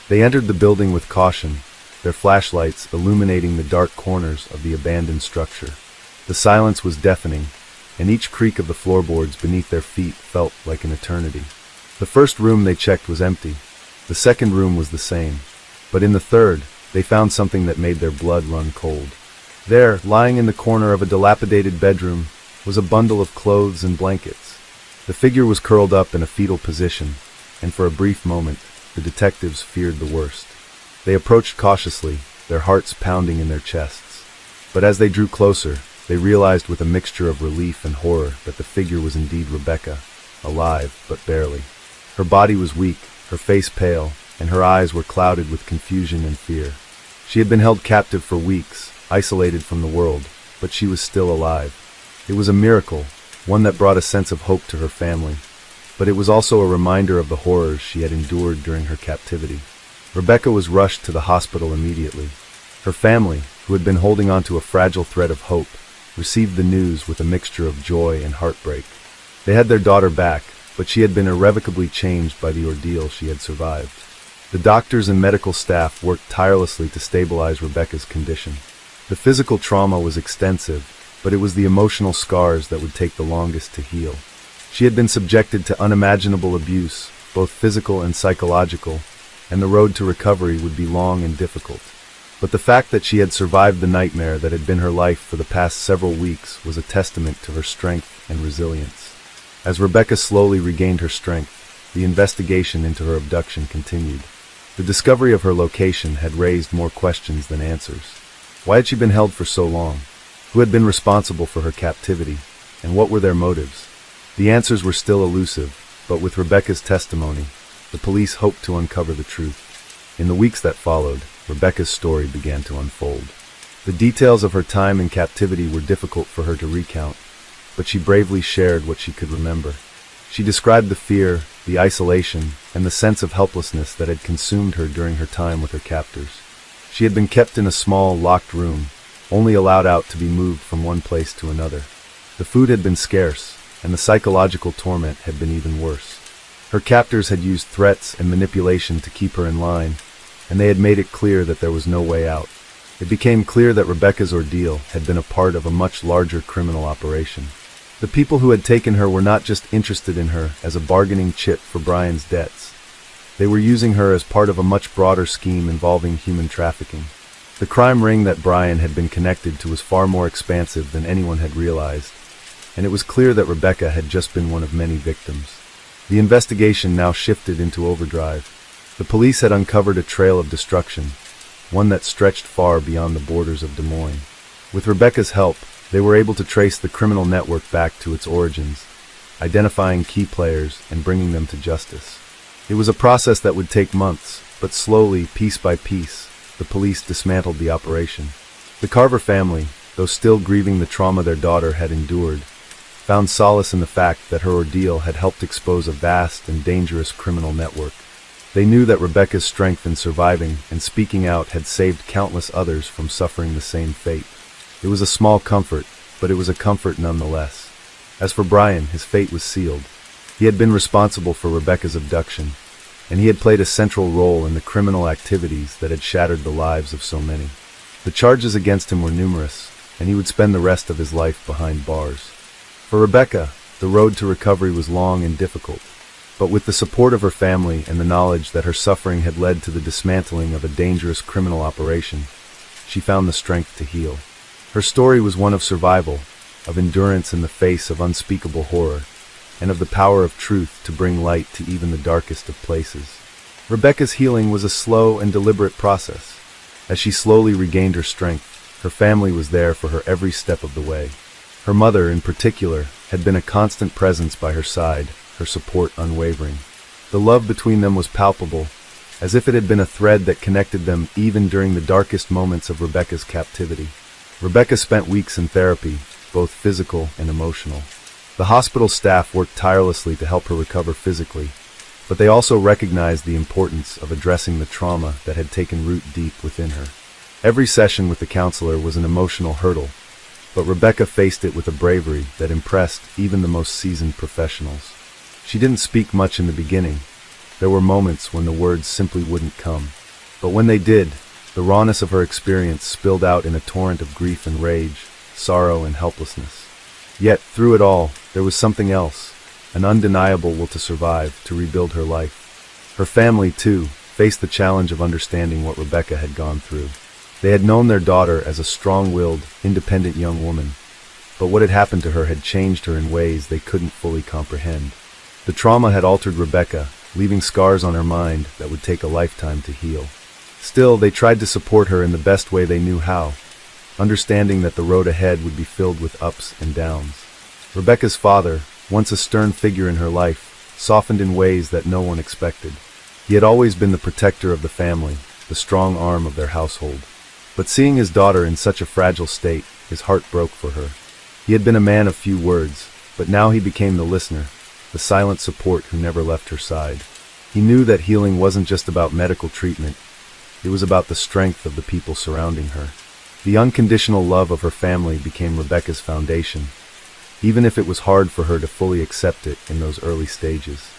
They entered the building with caution, their flashlights illuminating the dark corners of the abandoned structure. The silence was deafening, and each creak of the floorboards beneath their feet felt like an eternity. The first room they checked was empty. The second room was the same. But in the third, they found something that made their blood run cold. There, lying in the corner of a dilapidated bedroom, was a bundle of clothes and blankets. The figure was curled up in a fetal position, and for a brief moment, the detectives feared the worst. They approached cautiously, their hearts pounding in their chests. But as they drew closer, they realized with a mixture of relief and horror that the figure was indeed Rebecca, alive, but barely. Her body was weak, her face pale, and her eyes were clouded with confusion and fear. She had been held captive for weeks, isolated from the world, but she was still alive. It was a miracle, one that brought a sense of hope to her family, but it was also a reminder of the horrors she had endured during her captivity. Rebecca was rushed to the hospital immediately. Her family, who had been holding on to a fragile thread of hope, received the news with a mixture of joy and heartbreak. They had their daughter back, but she had been irrevocably changed by the ordeal she had survived. The doctors and medical staff worked tirelessly to stabilize Rebecca's condition. The physical trauma was extensive, but it was the emotional scars that would take the longest to heal. She had been subjected to unimaginable abuse, both physical and psychological, and the road to recovery would be long and difficult. But the fact that she had survived the nightmare that had been her life for the past several weeks was a testament to her strength and resilience. As Rebecca slowly regained her strength, the investigation into her abduction continued. The discovery of her location had raised more questions than answers. Why had she been held for so long? Who had been responsible for her captivity? And what were their motives? The answers were still elusive, but with Rebecca's testimony, the police hoped to uncover the truth. In the weeks that followed, Rebecca's story began to unfold. The details of her time in captivity were difficult for her to recount, but she bravely shared what she could remember. She described the fear, the isolation, and the sense of helplessness that had consumed her during her time with her captors. She had been kept in a small, locked room, only allowed out to be moved from one place to another. The food had been scarce, and the psychological torment had been even worse. Her captors had used threats and manipulation to keep her in line, and they had made it clear that there was no way out. It became clear that Rebecca's ordeal had been a part of a much larger criminal operation. The people who had taken her were not just interested in her as a bargaining chip for Brian's debts. They were using her as part of a much broader scheme involving human trafficking. The crime ring that Brian had been connected to was far more expansive than anyone had realized, and it was clear that Rebecca had just been one of many victims. The investigation now shifted into overdrive. The police had uncovered a trail of destruction, one that stretched far beyond the borders of Des Moines. With Rebecca's help, they were able to trace the criminal network back to its origins, identifying key players and bringing them to justice. It was a process that would take months, but slowly, piece by piece, the police dismantled the operation. The Carver family, though still grieving the trauma their daughter had endured, found solace in the fact that her ordeal had helped expose a vast and dangerous criminal network. They knew that Rebecca's strength in surviving and speaking out had saved countless others from suffering the same fate. It was a small comfort, but it was a comfort nonetheless. As for Brian, his fate was sealed. He had been responsible for Rebecca's abduction, and he had played a central role in the criminal activities that had shattered the lives of so many. The charges against him were numerous, and he would spend the rest of his life behind bars. For Rebecca, the road to recovery was long and difficult, but with the support of her family and the knowledge that her suffering had led to the dismantling of a dangerous criminal operation, she found the strength to heal. Her story was one of survival, of endurance in the face of unspeakable horror, and of the power of truth to bring light to even the darkest of places. Rebecca's healing was a slow and deliberate process. As she slowly regained her strength, her family was there for her every step of the way. Her mother, in particular, had been a constant presence by her side, her support unwavering. The love between them was palpable, as if it had been a thread that connected them even during the darkest moments of Rebecca's captivity. Rebecca spent weeks in therapy, both physical and emotional. The hospital staff worked tirelessly to help her recover physically, but they also recognized the importance of addressing the trauma that had taken root deep within her. Every session with the counselor was an emotional hurdle, but Rebecca faced it with a bravery that impressed even the most seasoned professionals. She didn't speak much in the beginning. There were moments when the words simply wouldn't come. But when they did, the rawness of her experience spilled out in a torrent of grief and rage, sorrow and helplessness. Yet, through it all, there was something else, an undeniable will to survive, to rebuild her life. Her family, too, faced the challenge of understanding what Rebecca had gone through. They had known their daughter as a strong-willed, independent young woman, but what had happened to her had changed her in ways they couldn't fully comprehend. The trauma had altered Rebecca, leaving scars on her mind that would take a lifetime to heal. Still, they tried to support her in the best way they knew how, understanding that the road ahead would be filled with ups and downs. Rebecca's father, once a stern figure in her life, softened in ways that no one expected. He had always been the protector of the family, the strong arm of their household. But seeing his daughter in such a fragile state, his heart broke for her. He had been a man of few words, but now he became the listener, the silent support who never left her side. He knew that healing wasn't just about medical treatment. It was about the strength of the people surrounding her. The unconditional love of her family became Rebecca's foundation, even if it was hard for her to fully accept it in those early stages.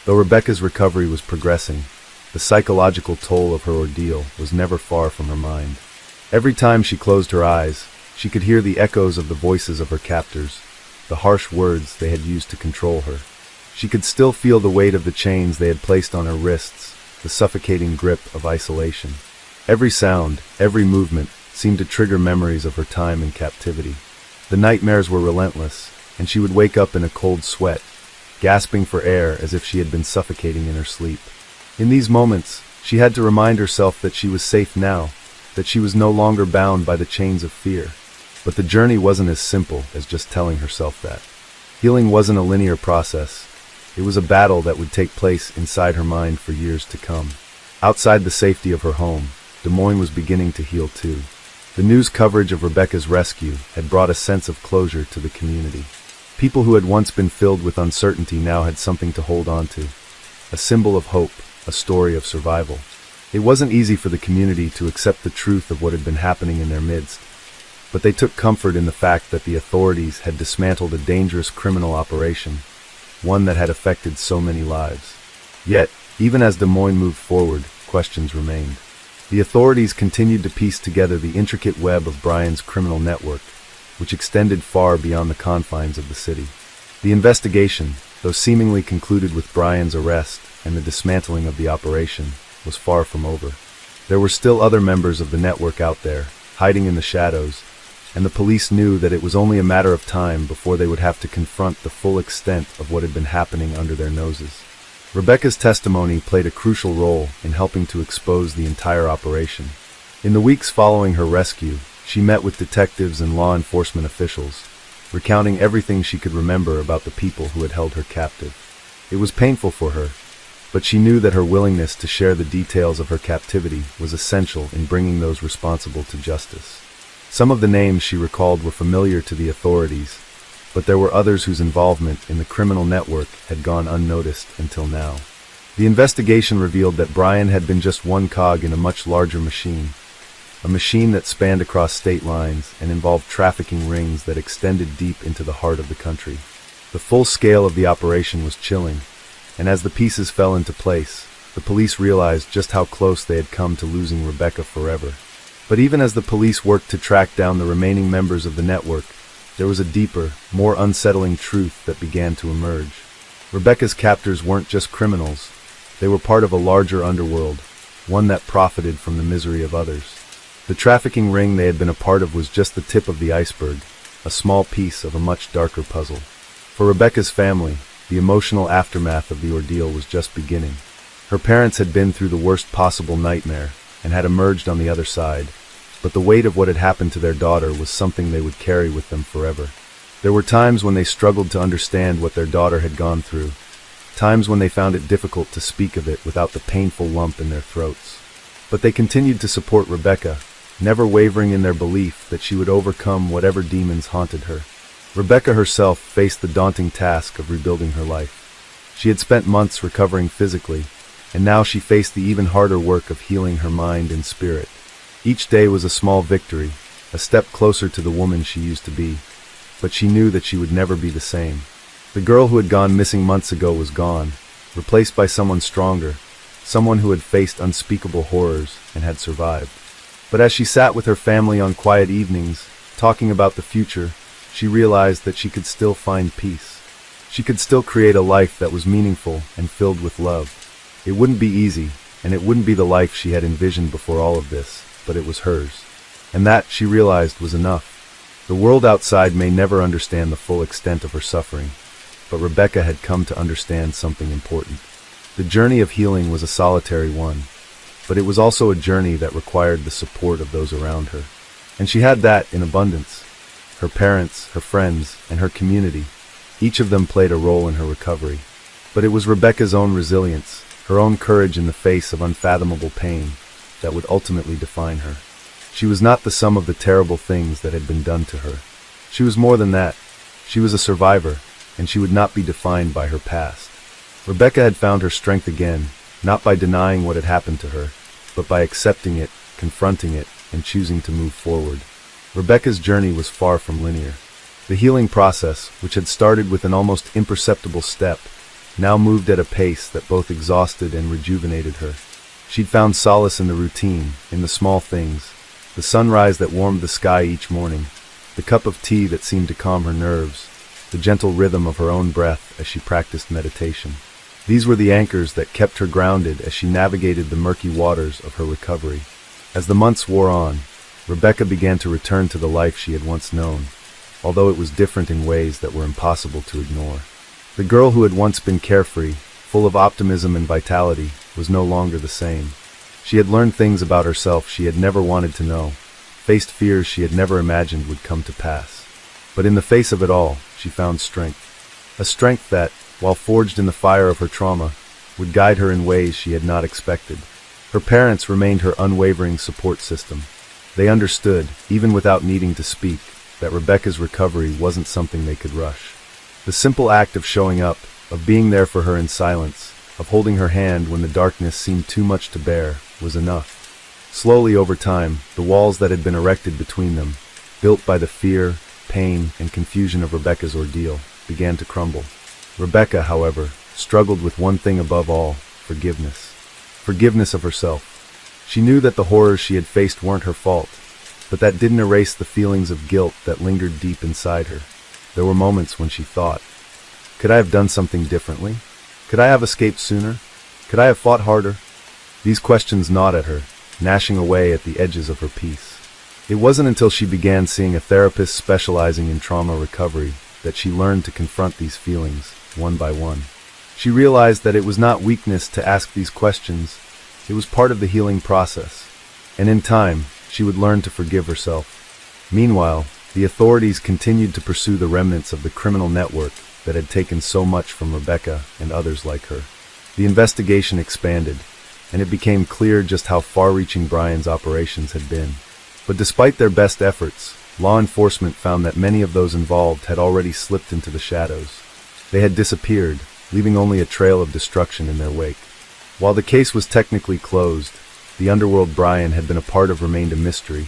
Though Rebecca's recovery was progressing, the psychological toll of her ordeal was never far from her mind. Every time she closed her eyes, She could hear the echoes of the voices of her captors, the harsh words they had used to control her. She could still feel the weight of the chains they had placed on her wrists, the suffocating grip of isolation. Every sound, every movement, seemed to trigger memories of her time in captivity. The nightmares were relentless, and she would wake up in a cold sweat, gasping for air as if she had been suffocating in her sleep. In these moments, she had to remind herself that she was safe now, that she was no longer bound by the chains of fear. But the journey wasn't as simple as just telling herself that. Healing wasn't a linear process. It was a battle that would take place inside her mind for years to come. Outside the safety of her home, Des Moines was beginning to heal too. The news coverage of Rebecca's rescue had brought a sense of closure to the community. People who had once been filled with uncertainty now had something to hold on to. A symbol of hope, a story of survival. It wasn't easy for the community to accept the truth of what had been happening in their midst, but they took comfort in the fact that the authorities had dismantled a dangerous criminal operation, one that had affected so many lives. Yet, even as Des Moines moved forward, questions remained. The authorities continued to piece together the intricate web of Brian's criminal network, which extended far beyond the confines of the city. The investigation, though seemingly concluded with Brian's arrest and the dismantling of the operation, was far from over. There were still other members of the network out there, hiding in the shadows, and the police knew that it was only a matter of time before they would have to confront the full extent of what had been happening under their noses. Rebecca's testimony played a crucial role in helping to expose the entire operation. In the weeks following her rescue, she met with detectives and law enforcement officials, recounting everything she could remember about the people who had held her captive. It was painful for her, but she knew that her willingness to share the details of her captivity was essential in bringing those responsible to justice. Some of the names she recalled were familiar to the authorities, but there were others whose involvement in the criminal network had gone unnoticed until now. The investigation revealed that Brian had been just one cog in a much larger machine, a machine that spanned across state lines and involved trafficking rings that extended deep into the heart of the country. The full scale of the operation was chilling, and as the pieces fell into place, the police realized just how close they had come to losing Rebecca forever. But even as the police worked to track down the remaining members of the network, there was a deeper, more unsettling truth that began to emerge. Rebecca's captors weren't just criminals. They were part of a larger underworld, one that profited from the misery of others. The trafficking ring they had been a part of was just the tip of the iceberg, a small piece of a much darker puzzle. For Rebecca's family, the emotional aftermath of the ordeal was just beginning. Her parents had been through the worst possible nightmare and had emerged on the other side, but the weight of what had happened to their daughter was something they would carry with them forever. There were times when they struggled to understand what their daughter had gone through, times when they found it difficult to speak of it without the painful lump in their throats. But they continued to support Rebecca, never wavering in their belief that she would overcome whatever demons haunted her. Rebecca herself faced the daunting task of rebuilding her life. She had spent months recovering physically, and now she faced the even harder work of healing her mind and spirit. Each day was a small victory, a step closer to the woman she used to be, but she knew that she would never be the same. The girl who had gone missing months ago was gone, replaced by someone stronger, someone who had faced unspeakable horrors and had survived. But as she sat with her family on quiet evenings, talking about the future, she realized that she could still find peace. She could still create a life that was meaningful and filled with love. It wouldn't be easy, and it wouldn't be the life she had envisioned before all of this, but it was hers. And that, she realized, was enough. The world outside may never understand the full extent of her suffering, but Rebecca had come to understand something important. The journey of healing was a solitary one, but it was also a journey that required the support of those around her. And she had that in abundance. Her parents, her friends, and her community, each of them played a role in her recovery. But it was Rebecca's own resilience, her own courage in the face of unfathomable pain, that would ultimately define her. She was not the sum of the terrible things that had been done to her. She was more than that. She was a survivor, and she would not be defined by her past. Rebecca had found her strength again, not by denying what had happened to her, but by accepting it, confronting it, and choosing to move forward. Rebecca's journey was far from linear. The healing process, which had started with an almost imperceptible step, now moved at a pace that both exhausted and rejuvenated her. She'd found solace in the routine, in the small things, the sunrise that warmed the sky each morning, the cup of tea that seemed to calm her nerves, the gentle rhythm of her own breath as she practiced meditation. These were the anchors that kept her grounded as she navigated the murky waters of her recovery. As the months wore on, Rebecca began to return to the life she had once known, although it was different in ways that were impossible to ignore. The girl who had once been carefree, full of optimism and vitality, was no longer the same. She had learned things about herself she had never wanted to know, faced fears she had never imagined would come to pass. But in the face of it all, she found strength. A strength that, while forged in the fire of her trauma, would guide her in ways she had not expected. Her parents remained her unwavering support system. They understood, even without needing to speak, that Rebecca's recovery wasn't something they could rush. The simple act of showing up, of being there for her in silence, of holding her hand when the darkness seemed too much to bear, was enough. Slowly over time, the walls that had been erected between them, built by the fear, pain, and confusion of Rebecca's ordeal, began to crumble. Rebecca, however, struggled with one thing above all: forgiveness. Forgiveness of herself. She knew that the horrors she had faced weren't her fault, but that didn't erase the feelings of guilt that lingered deep inside her. There were moments when she thought, could I have done something differently? Could I have escaped sooner? Could I have fought harder? These questions gnawed at her, gnashing away at the edges of her peace. It wasn't until she began seeing a therapist specializing in trauma recovery that she learned to confront these feelings, one by one. She realized that it was not weakness to ask these questions, it was part of the healing process. And in time, she would learn to forgive herself. Meanwhile, the authorities continued to pursue the remnants of the criminal network that had taken so much from Rebecca and others like her. The investigation expanded, and it became clear just how far-reaching Brian's operations had been. But despite their best efforts, law enforcement found that many of those involved had already slipped into the shadows. They had disappeared, leaving only a trail of destruction in their wake. While the case was technically closed, the underworld Brian had been a part of remained a mystery,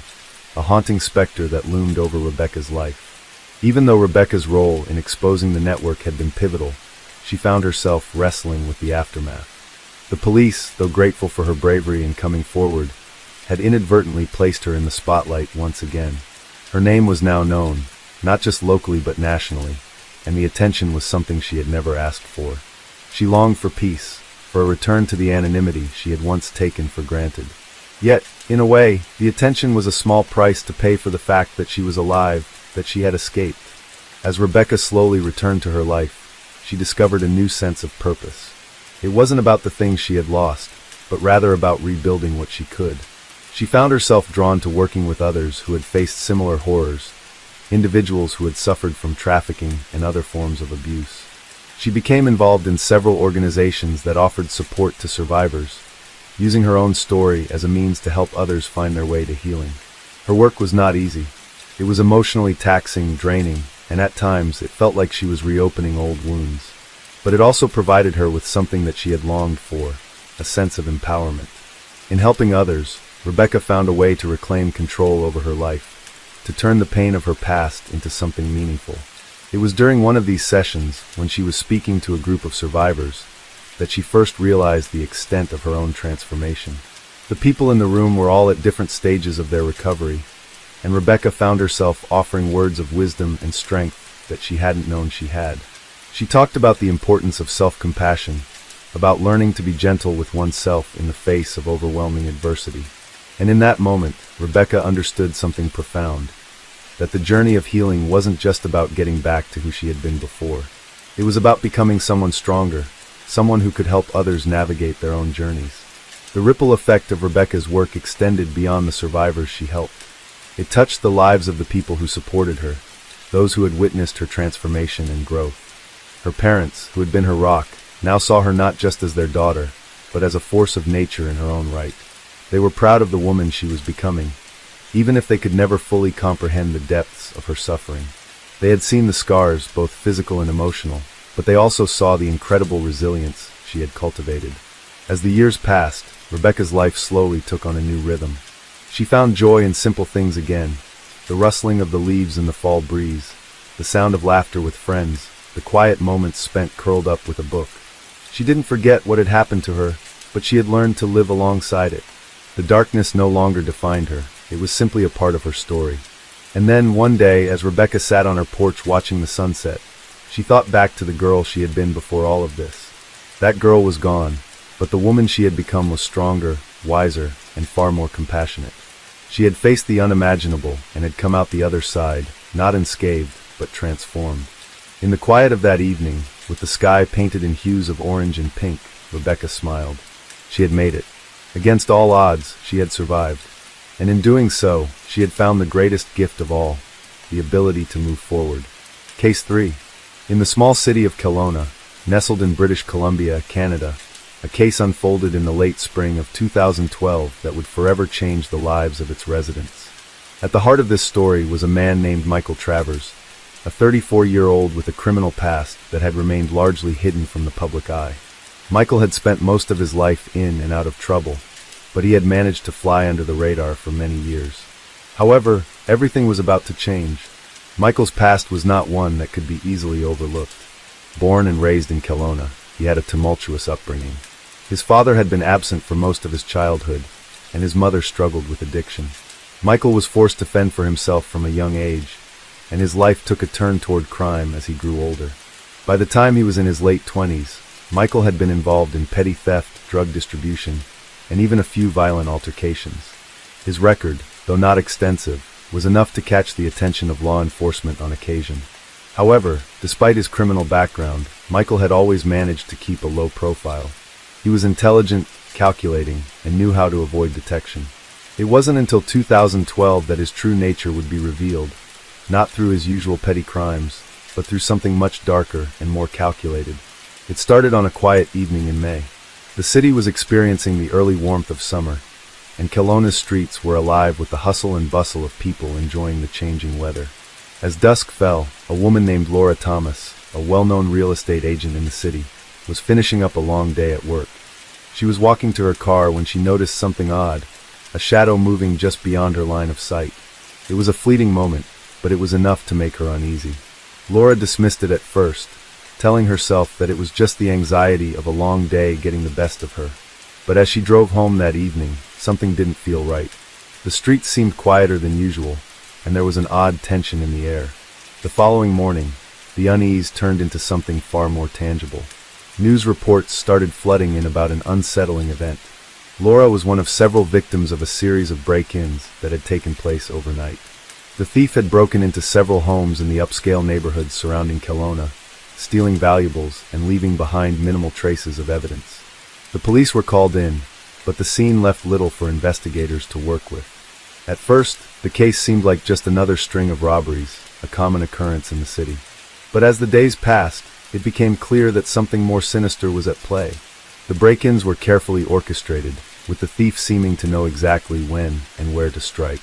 a haunting specter that loomed over Rebecca's life. Even though Rebecca's role in exposing the network had been pivotal, she found herself wrestling with the aftermath. The police, though grateful for her bravery in coming forward, had inadvertently placed her in the spotlight once again. Her name was now known, not just locally but nationally, and the attention was something she had never asked for. She longed for peace, for a return to the anonymity she had once taken for granted. Yet, in a way, the attention was a small price to pay for the fact that she was alive, that she had escaped. As Rebecca slowly returned to her life, she discovered a new sense of purpose. It wasn't about the things she had lost, but rather about rebuilding what she could. She found herself drawn to working with others who had faced similar horrors, individuals who had suffered from trafficking and other forms of abuse. She became involved in several organizations that offered support to survivors, using her own story as a means to help others find their way to healing. Her work was not easy. It was emotionally taxing, draining, and at times it felt like she was reopening old wounds. But it also provided her with something that she had longed for, a sense of empowerment. In helping others, Rebecca found a way to reclaim control over her life, to turn the pain of her past into something meaningful. It was during one of these sessions, when she was speaking to a group of survivors, that she first realized the extent of her own transformation. The people in the room were all at different stages of their recovery, and Rebecca found herself offering words of wisdom and strength that she hadn't known she had. She talked about the importance of self-compassion, about learning to be gentle with oneself in the face of overwhelming adversity. And in that moment, Rebecca understood something profound, that the journey of healing wasn't just about getting back to who she had been before. It was about becoming someone stronger, someone who could help others navigate their own journeys. The ripple effect of Rebecca's work extended beyond the survivors she helped. It touched the lives of the people who supported her, those who had witnessed her transformation and growth. Her parents, who had been her rock, now saw her not just as their daughter, but as a force of nature in her own right. They were proud of the woman she was becoming, even if they could never fully comprehend the depths of her suffering. They had seen the scars, both physical and emotional, but they also saw the incredible resilience she had cultivated. As the years passed, Rebecca's life slowly took on a new rhythm. She found joy in simple things again, the rustling of the leaves in the fall breeze, the sound of laughter with friends, the quiet moments spent curled up with a book. She didn't forget what had happened to her, but she had learned to live alongside it. The darkness no longer defined her, it was simply a part of her story. And then, one day, as Rebecca sat on her porch watching the sunset, she thought back to the girl she had been before all of this. That girl was gone, but the woman she had become was stronger, wiser, and far more compassionate. She had faced the unimaginable and had come out the other side, not unscathed, but transformed. In the quiet of that evening, with the sky painted in hues of orange and pink, Rebecca smiled. She had made it. Against all odds, she had survived. And in doing so, she had found the greatest gift of all, the ability to move forward. Case 3. In the small city of Kelowna, nestled in British Columbia, Canada, a case unfolded in the late spring of 2012 that would forever change the lives of its residents. At the heart of this story was a man named Michael Travers, a 34-year-old with a criminal past that had remained largely hidden from the public eye. Michael had spent most of his life in and out of trouble, but he had managed to fly under the radar for many years. However, everything was about to change. Michael's past was not one that could be easily overlooked. Born and raised in Kelowna, he had a tumultuous upbringing. His father had been absent for most of his childhood, and his mother struggled with addiction. Michael was forced to fend for himself from a young age, and his life took a turn toward crime as he grew older. By the time he was in his late 20s, Michael had been involved in petty theft, drug distribution, and even a few violent altercations. His record, though not extensive, was enough to catch the attention of law enforcement on occasion. However, despite his criminal background, Michael had always managed to keep a low profile. He was intelligent, calculating, and knew how to avoid detection. It wasn't until 2012 that his true nature would be revealed, not through his usual petty crimes, but through something much darker and more calculated. It started on a quiet evening in May. The city was experiencing the early warmth of summer, and Kelowna's streets were alive with the hustle and bustle of people enjoying the changing weather. As dusk fell, a woman named Laura Thomas, a well-known real estate agent in the city, was finishing up a long day at work. She was walking to her car when she noticed something odd, a shadow moving just beyond her line of sight. It was a fleeting moment, but it was enough to make her uneasy. Laura dismissed it at first, telling herself that it was just the anxiety of a long day getting the best of her. But as she drove home that evening, something didn't feel right. The streets seemed quieter than usual, and there was an odd tension in the air. The following morning, the unease turned into something far more tangible. News reports started flooding in about an unsettling event. Laura was one of several victims of a series of break-ins that had taken place overnight. The thief had broken into several homes in the upscale neighborhoods surrounding Kelowna, stealing valuables and leaving behind minimal traces of evidence. The police were called in, but the scene left little for investigators to work with. At first, the case seemed like just another string of robberies, a common occurrence in the city. But as the days passed, it became clear that something more sinister was at play. The break-ins were carefully orchestrated, with the thief seeming to know exactly when and where to strike.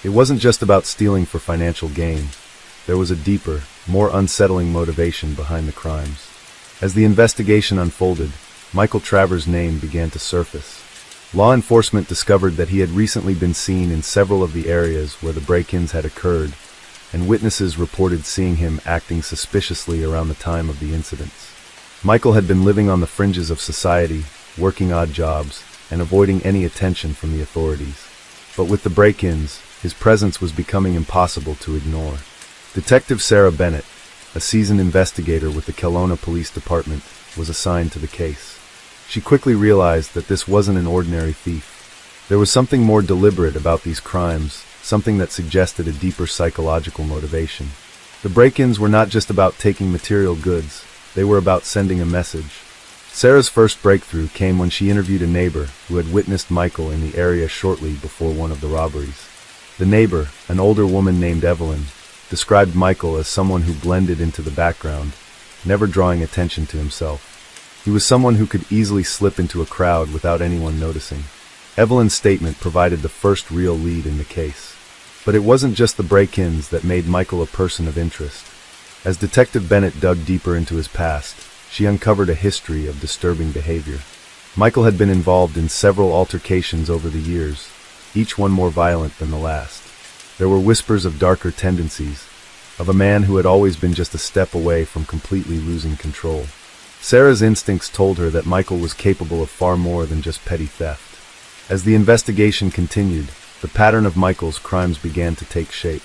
It wasn't just about stealing for financial gain. There was a deeper, more unsettling motivation behind the crimes. As the investigation unfolded, Michael Travers' name began to surface. Law enforcement discovered that he had recently been seen in several of the areas where the break-ins had occurred, and witnesses reported seeing him acting suspiciously around the time of the incidents. Michael had been living on the fringes of society, working odd jobs, and avoiding any attention from the authorities. But with the break-ins, his presence was becoming impossible to ignore. Detective Sarah Bennett, a seasoned investigator with the Kelowna Police Department, was assigned to the case. She quickly realized that this wasn't an ordinary thief. There was something more deliberate about these crimes, something that suggested a deeper psychological motivation. The break-ins were not just about taking material goods, they were about sending a message. Sarah's first breakthrough came when she interviewed a neighbor who had witnessed Michael in the area shortly before one of the robberies. The neighbor, an older woman named Evelyn, described Michael as someone who blended into the background, never drawing attention to himself. He was someone who could easily slip into a crowd without anyone noticing. Evelyn's statement provided the first real lead in the case. But it wasn't just the break-ins that made Michael a person of interest. As Detective Bennett dug deeper into his past, she uncovered a history of disturbing behavior. Michael had been involved in several altercations over the years, each one more violent than the last. There were whispers of darker tendencies, of a man who had always been just a step away from completely losing control. Sarah's instincts told her that Michael was capable of far more than just petty theft. As the investigation continued, the pattern of Michael's crimes began to take shape.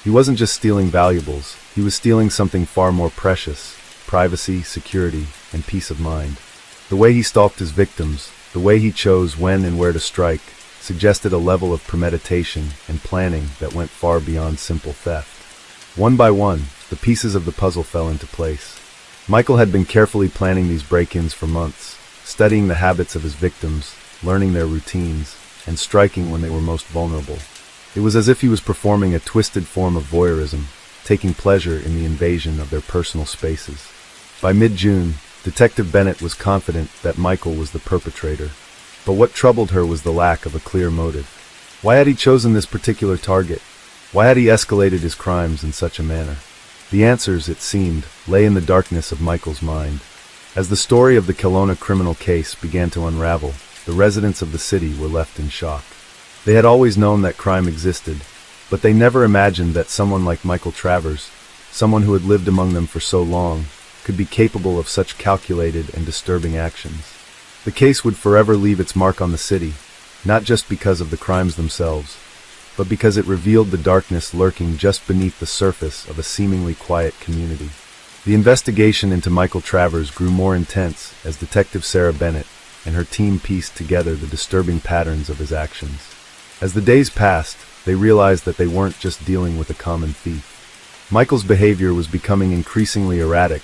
He wasn't just stealing valuables, he was stealing something far more precious: privacy, security, and peace of mind. The way he stalked his victims, the way he chose when and where to strike, suggested a level of premeditation and planning that went far beyond simple theft. One by one, the pieces of the puzzle fell into place. Michael had been carefully planning these break-ins for months, studying the habits of his victims, learning their routines, and striking when they were most vulnerable. It was as if he was performing a twisted form of voyeurism, taking pleasure in the invasion of their personal spaces. By mid-June, Detective Bennett was confident that Michael was the perpetrator. But what troubled her was the lack of a clear motive. Why had he chosen this particular target? Why had he escalated his crimes in such a manner? The answers, it seemed, lay in the darkness of Michael's mind. As the story of the Kelowna criminal case began to unravel, the residents of the city were left in shock. They had always known that crime existed, but they never imagined that someone like Michael Travers, someone who had lived among them for so long, could be capable of such calculated and disturbing actions. The case would forever leave its mark on the city, not just because of the crimes themselves, but because it revealed the darkness lurking just beneath the surface of a seemingly quiet community. The investigation into Michael Travers grew more intense as Detective Sarah Bennett and her team pieced together the disturbing patterns of his actions. As the days passed, they realized that they weren't just dealing with a common thief. Michael's behavior was becoming increasingly erratic,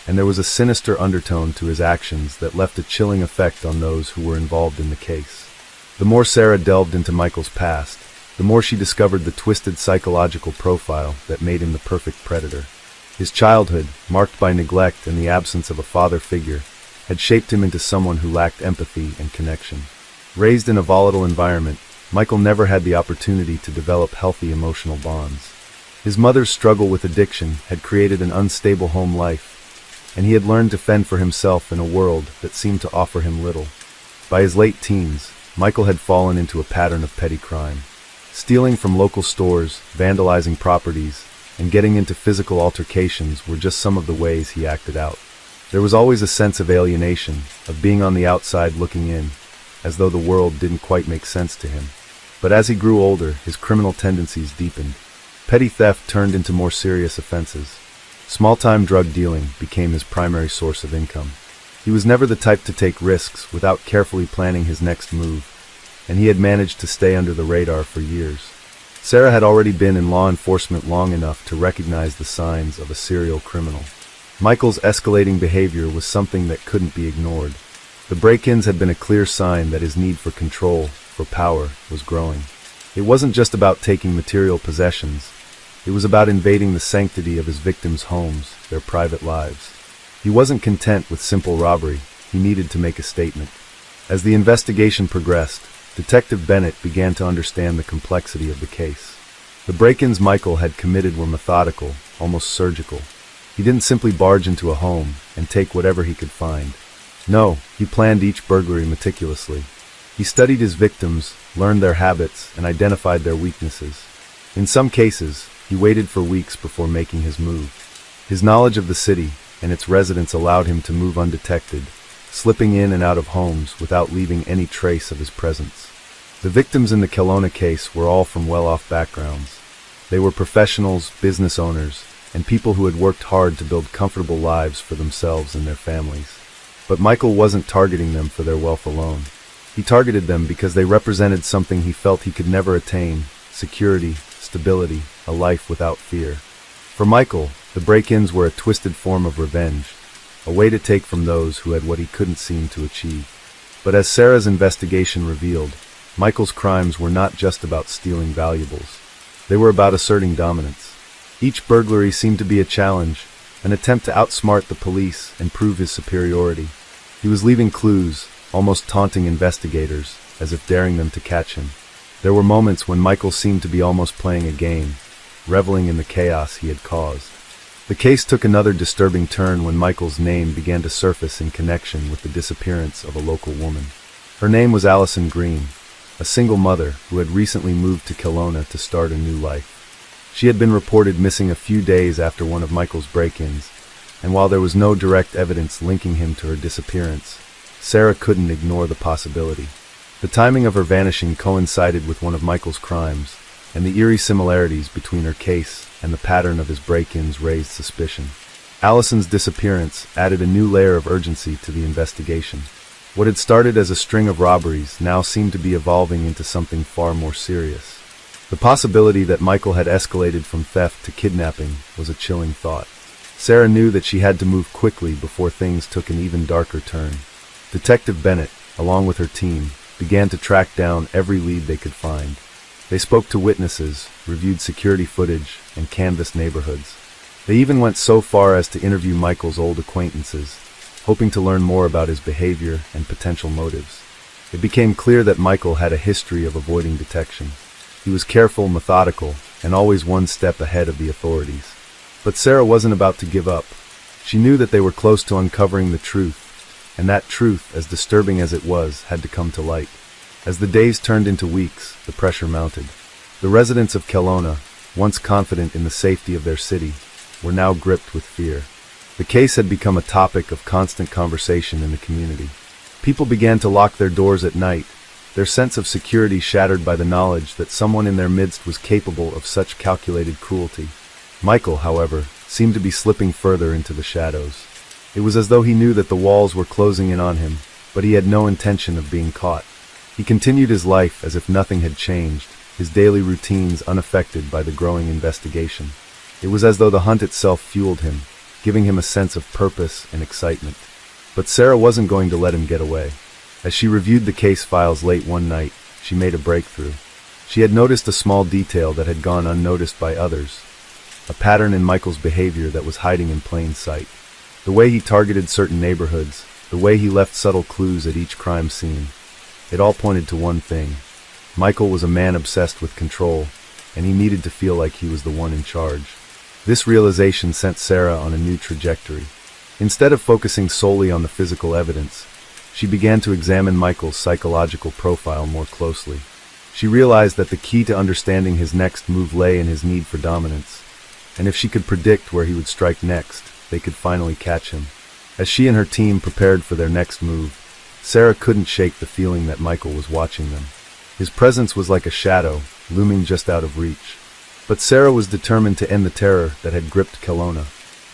and there was a sinister undertone to his actions that left a chilling effect on those who were involved in the case. The more Sarah delved into Michael's past, the more she discovered the twisted psychological profile that made him the perfect predator. His childhood, marked by neglect and the absence of a father figure, had shaped him into someone who lacked empathy and connection. Raised in a volatile environment, Michael never had the opportunity to develop healthy emotional bonds. His mother's struggle with addiction had created an unstable home life, and he had learned to fend for himself in a world that seemed to offer him little. By his late teens, Michael had fallen into a pattern of petty crime. Stealing from local stores, vandalizing properties, and getting into physical altercations were just some of the ways he acted out. There was always a sense of alienation, of being on the outside looking in, as though the world didn't quite make sense to him. But as he grew older, his criminal tendencies deepened. Petty theft turned into more serious offenses. Small-time drug dealing became his primary source of income. He was never the type to take risks without carefully planning his next move, and he had managed to stay under the radar for years. Sarah had already been in law enforcement long enough to recognize the signs of a serial criminal. Michael's escalating behavior was something that couldn't be ignored. The break-ins had been a clear sign that his need for control, for power, was growing. It wasn't just about taking material possessions. It was about invading the sanctity of his victims' homes, their private lives. He wasn't content with simple robbery. He needed to make a statement. As the investigation progressed, Detective Bennett began to understand the complexity of the case. The break-ins Michael had committed were methodical, almost surgical. He didn't simply barge into a home and take whatever he could find. No, he planned each burglary meticulously. He studied his victims, learned their habits, and identified their weaknesses. In some cases, he waited for weeks before making his move. His knowledge of the city and its residents allowed him to move undetected, slipping in and out of homes without leaving any trace of his presence. The victims in the Kelowna case were all from well-off backgrounds. They were professionals, business owners, and people who had worked hard to build comfortable lives for themselves and their families. But Michael wasn't targeting them for their wealth alone. He targeted them because they represented something he felt he could never attain: security, stability, a life without fear. For Michael, the break-ins were a twisted form of revenge, a way to take from those who had what he couldn't seem to achieve. But as Sarah's investigation revealed, Michael's crimes were not just about stealing valuables. They were about asserting dominance. Each burglary seemed to be a challenge, an attempt to outsmart the police and prove his superiority. He was leaving clues, almost taunting investigators, as if daring them to catch him. There were moments when Michael seemed to be almost playing a game, reveling in the chaos he had caused. The case took another disturbing turn when Michael's name began to surface in connection with the disappearance of a local woman. Her name was Allison Green, a single mother who had recently moved to Kelowna to start a new life. She had been reported missing a few days after one of Michael's break-ins, and while there was no direct evidence linking him to her disappearance, Sarah couldn't ignore the possibility. The timing of her vanishing coincided with one of Michael's crimes, and the eerie similarities between her case and the pattern of his break-ins raised suspicion. Allison's disappearance added a new layer of urgency to the investigation. What had started as a string of robberies now seemed to be evolving into something far more serious. The possibility that Michael had escalated from theft to kidnapping was a chilling thought. Sarah knew that she had to move quickly before things took an even darker turn. Detective Bennett, along with her team, began to track down every lead they could find. They spoke to witnesses, reviewed security footage, and canvassed neighborhoods. They even went so far as to interview Michael's old acquaintances, hoping to learn more about his behavior and potential motives. It became clear that Michael had a history of avoiding detection. He was careful, methodical, and always one step ahead of the authorities. But Sarah wasn't about to give up. She knew that they were close to uncovering the truth, and that truth, as disturbing as it was, had to come to light. As the days turned into weeks, the pressure mounted. The residents of Kelowna, once confident in the safety of their city, were now gripped with fear. The case had become a topic of constant conversation in the community. People began to lock their doors at night, their sense of security shattered by the knowledge that someone in their midst was capable of such calculated cruelty. Michael, however, seemed to be slipping further into the shadows. It was as though he knew that the walls were closing in on him, but he had no intention of being caught. He continued his life as if nothing had changed, his daily routines unaffected by the growing investigation. It was as though the hunt itself fueled him, giving him a sense of purpose and excitement. But Sarah wasn't going to let him get away. As she reviewed the case files late one night, she made a breakthrough. She had noticed a small detail that had gone unnoticed by others, a pattern in Michael's behavior that was hiding in plain sight. The way he targeted certain neighborhoods, the way he left subtle clues at each crime scene, it all pointed to one thing. Michael was a man obsessed with control, and he needed to feel like he was the one in charge. This realization sent Sarah on a new trajectory. Instead of focusing solely on the physical evidence, she began to examine Michael's psychological profile more closely. She realized that the key to understanding his next move lay in his need for dominance, and if she could predict where he would strike next, they could finally catch him. As she and her team prepared for their next move, Sarah couldn't shake the feeling that Michael was watching them. His presence was like a shadow, looming just out of reach. But Sarah was determined to end the terror that had gripped Kelowna.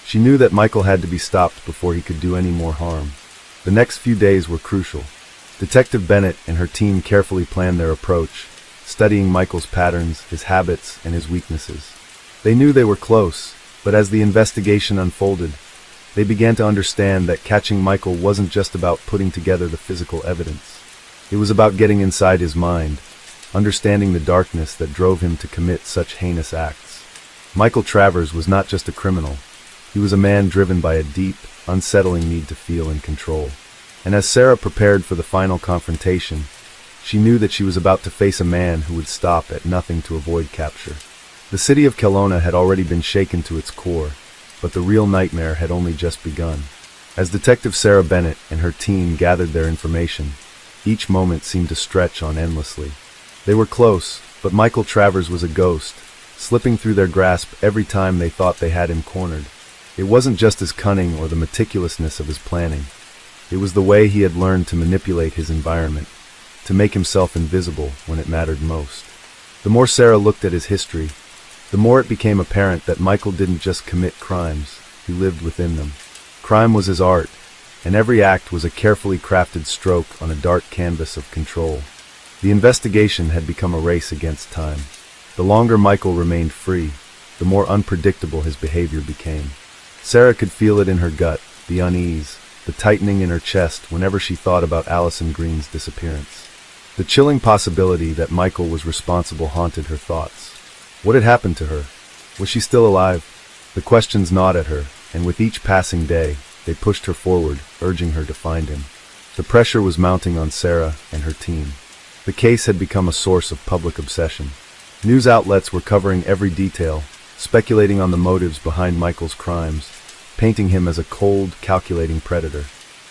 She knew that Michael had to be stopped before he could do any more harm. The next few days were crucial. Detective Bennett and her team carefully planned their approach, studying Michael's patterns, his habits, and his weaknesses. They knew they were close, but as the investigation unfolded, they began to understand that catching Michael wasn't just about putting together the physical evidence. It was about getting inside his mind, understanding the darkness that drove him to commit such heinous acts. Michael Travers was not just a criminal. He was a man driven by a deep, unsettling need to feel in control. And as Sarah prepared for the final confrontation, she knew that she was about to face a man who would stop at nothing to avoid capture. The city of Kelowna had already been shaken to its core, but the real nightmare had only just begun. As Detective Sarah Bennett and her team gathered their information, each moment seemed to stretch on endlessly. They were close, but Michael Travers was a ghost, slipping through their grasp every time they thought they had him cornered. It wasn't just his cunning or the meticulousness of his planning. It was the way he had learned to manipulate his environment, to make himself invisible when it mattered most. The more Sarah looked at his history, the more it became apparent that Michael didn't just commit crimes, he lived within them. Crime was his art, and every act was a carefully crafted stroke on a dark canvas of control. The investigation had become a race against time. The longer Michael remained free, the more unpredictable his behavior became. Sarah could feel it in her gut, the unease, the tightening in her chest whenever she thought about Allison Green's disappearance. The chilling possibility that Michael was responsible haunted her thoughts. What had happened to her? Was she still alive? The questions gnawed at her, and with each passing day, they pushed her forward, urging her to find him. The pressure was mounting on Sarah and her team. The case had become a source of public obsession. News outlets were covering every detail, speculating on the motives behind Michael's crimes, painting him as a cold, calculating predator.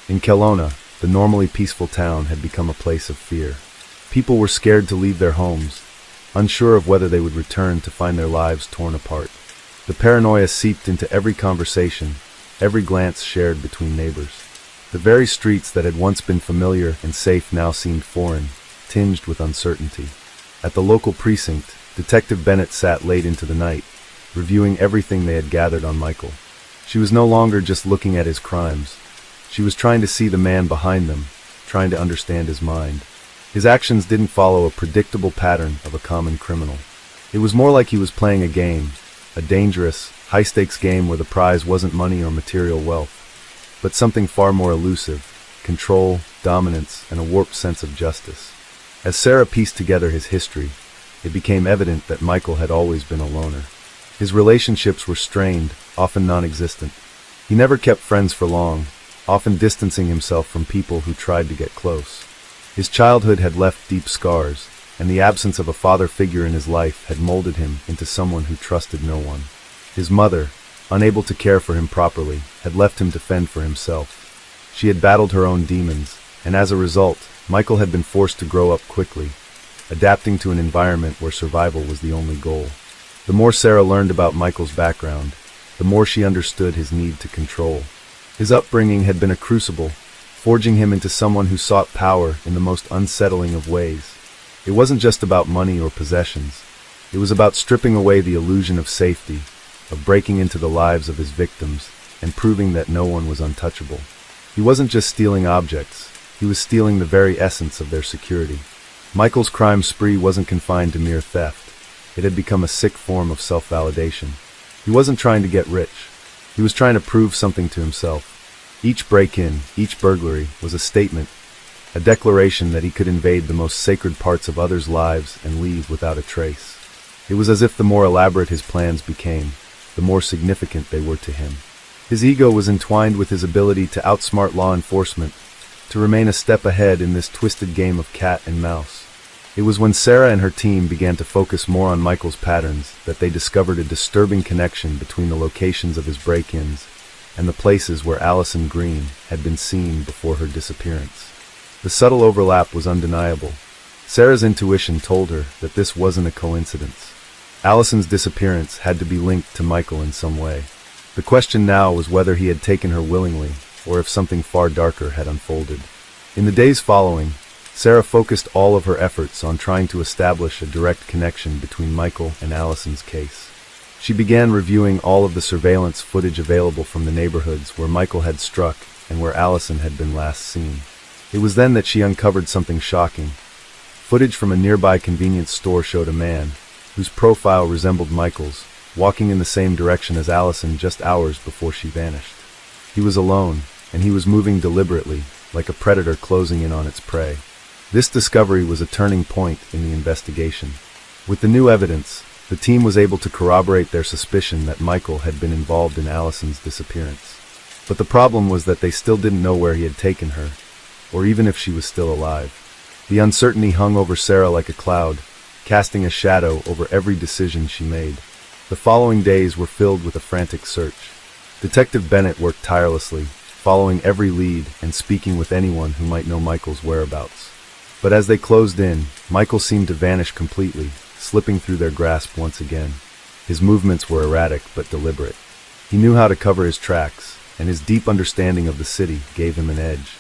In Kelowna, the normally peaceful town had become a place of fear. People were scared to leave their homes, unsure of whether they would return to find their lives torn apart. The paranoia seeped into every conversation, every glance shared between neighbors. The very streets that had once been familiar and safe now seemed foreign, tinged with uncertainty. At the local precinct, Detective Bennett sat late into the night, reviewing everything they had gathered on Michael. She was no longer just looking at his crimes. She was trying to see the man behind them, trying to understand his mind. His actions didn't follow a predictable pattern of a common criminal. It was more like he was playing a game, a dangerous, high-stakes game where the prize wasn't money or material wealth, but something far more elusive: control, dominance, and a warped sense of justice. As Sarah pieced together his history, it became evident that Michael had always been a loner. His relationships were strained, often non-existent. He never kept friends for long, often distancing himself from people who tried to get close. His childhood had left deep scars, and the absence of a father figure in his life had molded him into someone who trusted no one. His mother, unable to care for him properly, had left him to fend for himself. She had battled her own demons, and as a result, Michael had been forced to grow up quickly, adapting to an environment where survival was the only goal. The more Sarah learned about Michael's background, the more she understood his need to control. His upbringing had been a crucible, forging him into someone who sought power in the most unsettling of ways. It wasn't just about money or possessions. It was about stripping away the illusion of safety, of breaking into the lives of his victims, and proving that no one was untouchable. He wasn't just stealing objects, he was stealing the very essence of their security. Michael's crime spree wasn't confined to mere theft. It had become a sick form of self-validation. He wasn't trying to get rich. He was trying to prove something to himself. Each break-in, each burglary, was a statement, a declaration that he could invade the most sacred parts of others' lives and leave without a trace. It was as if the more elaborate his plans became, the more significant they were to him. His ego was entwined with his ability to outsmart law enforcement, to remain a step ahead in this twisted game of cat and mouse. It was when Sarah and her team began to focus more on Michael's patterns that they discovered a disturbing connection between the locations of his break-ins and the places where Allison Green had been seen before her disappearance. The subtle overlap was undeniable. Sarah's intuition told her that this wasn't a coincidence. Allison's disappearance had to be linked to Michael in some way. The question now was whether he had taken her willingly, or if something far darker had unfolded. In the days following, Sarah focused all of her efforts on trying to establish a direct connection between Michael and Allison's case. She began reviewing all of the surveillance footage available from the neighborhoods where Michael had struck and where Allison had been last seen. It was then that she uncovered something shocking. Footage from a nearby convenience store showed a man, whose profile resembled Michael's, walking in the same direction as Allison just hours before she vanished. He was alone, and he was moving deliberately, like a predator closing in on its prey. This discovery was a turning point in the investigation. With the new evidence, the team was able to corroborate their suspicion that Michael had been involved in Allison's disappearance. But the problem was that they still didn't know where he had taken her, or even if she was still alive. The uncertainty hung over Sarah like a cloud, casting a shadow over every decision she made. The following days were filled with a frantic search. Detective Bennett worked tirelessly, following every lead and speaking with anyone who might know Michael's whereabouts. But as they closed in, Michael seemed to vanish completely, slipping through their grasp once again. His movements were erratic but deliberate. He knew how to cover his tracks, and his deep understanding of the city gave him an edge.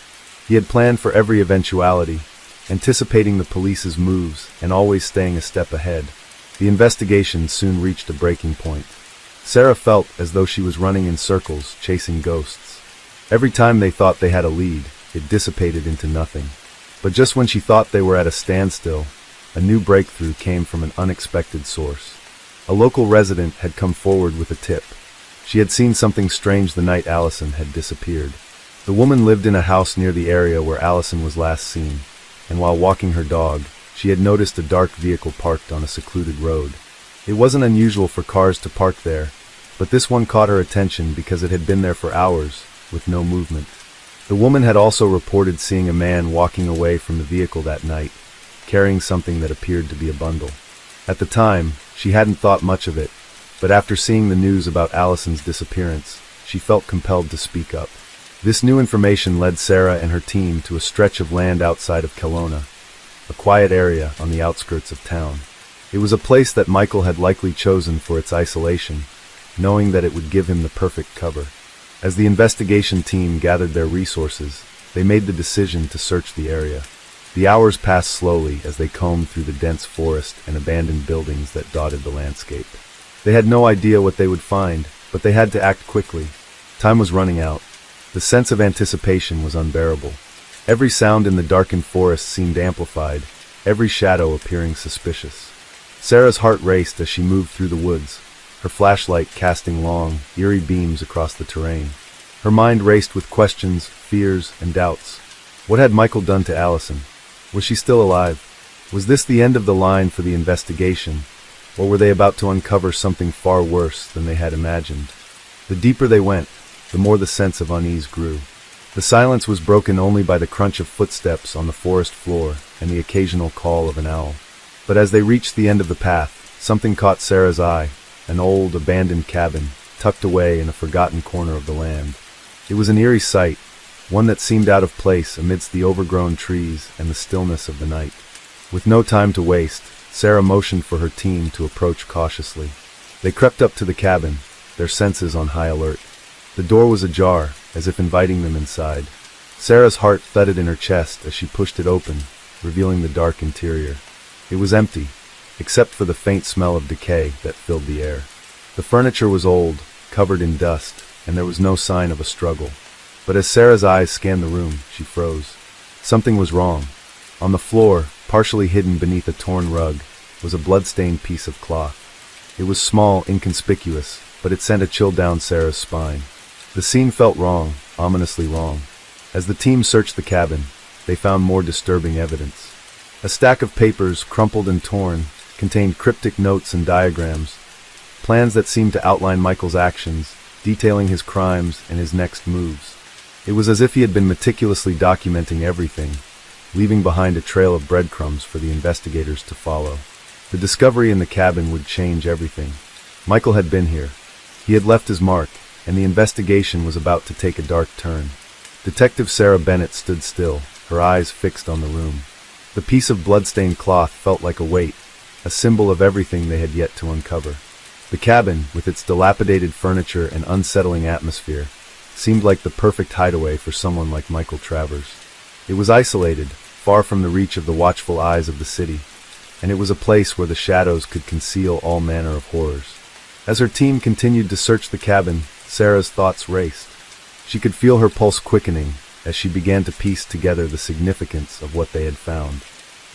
He had planned for every eventuality, anticipating the police's moves and always staying a step ahead. The investigation soon reached a breaking point. Sarah felt as though she was running in circles, chasing ghosts. Every time they thought they had a lead, it dissipated into nothing. But just when she thought they were at a standstill, a new breakthrough came from an unexpected source. A local resident had come forward with a tip. She had seen something strange the night Allison had disappeared. The woman lived in a house near the area where Allison was last seen, and while walking her dog, she had noticed a dark vehicle parked on a secluded road. It wasn't unusual for cars to park there, but this one caught her attention because it had been there for hours, with no movement. The woman had also reported seeing a man walking away from the vehicle that night, carrying something that appeared to be a bundle. At the time, she hadn't thought much of it, but after seeing the news about Allison's disappearance, she felt compelled to speak up. This new information led Sarah and her team to a stretch of land outside of Kelowna, a quiet area on the outskirts of town. It was a place that Michael had likely chosen for its isolation, knowing that it would give him the perfect cover. As the investigation team gathered their resources, they made the decision to search the area. The hours passed slowly as they combed through the dense forest and abandoned buildings that dotted the landscape. They had no idea what they would find, but they had to act quickly. Time was running out. The sense of anticipation was unbearable. Every sound in the darkened forest seemed amplified, every shadow appearing suspicious. Sarah's heart raced as she moved through the woods, her flashlight casting long, eerie beams across the terrain. Her mind raced with questions, fears, and doubts. What had Michael done to Allison? Was she still alive? Was this the end of the line for the investigation, or were they about to uncover something far worse than they had imagined? The deeper they went, the more the sense of unease grew. The silence was broken only by the crunch of footsteps on the forest floor and the occasional call of an owl. But as they reached the end of the path, something caught Sarah's eye, an old, abandoned cabin, tucked away in a forgotten corner of the land. It was an eerie sight, one that seemed out of place amidst the overgrown trees and the stillness of the night. With no time to waste, Sarah motioned for her team to approach cautiously. They crept up to the cabin, their senses on high alert. The door was ajar, as if inviting them inside. Sarah's heart thudded in her chest as she pushed it open, revealing the dark interior. It was empty, except for the faint smell of decay that filled the air. The furniture was old, covered in dust, and there was no sign of a struggle. But as Sarah's eyes scanned the room, she froze. Something was wrong. On the floor, partially hidden beneath a torn rug, was a blood-stained piece of cloth. It was small, inconspicuous, but it sent a chill down Sarah's spine. The scene felt wrong, ominously wrong. As the team searched the cabin, they found more disturbing evidence. A stack of papers, crumpled and torn, contained cryptic notes and diagrams, plans that seemed to outline Michael's actions, detailing his crimes and his next moves. It was as if he had been meticulously documenting everything, leaving behind a trail of breadcrumbs for the investigators to follow. The discovery in the cabin would change everything. Michael had been here. He had left his mark, and the investigation was about to take a dark turn. Detective Sarah Bennett stood still, her eyes fixed on the room. The piece of blood-stained cloth felt like a weight, a symbol of everything they had yet to uncover. The cabin, with its dilapidated furniture and unsettling atmosphere, seemed like the perfect hideaway for someone like Michael Travers. It was isolated, far from the reach of the watchful eyes of the city, and it was a place where the shadows could conceal all manner of horrors. As her team continued to search the cabin, Sarah's thoughts raced. She could feel her pulse quickening as she began to piece together the significance of what they had found.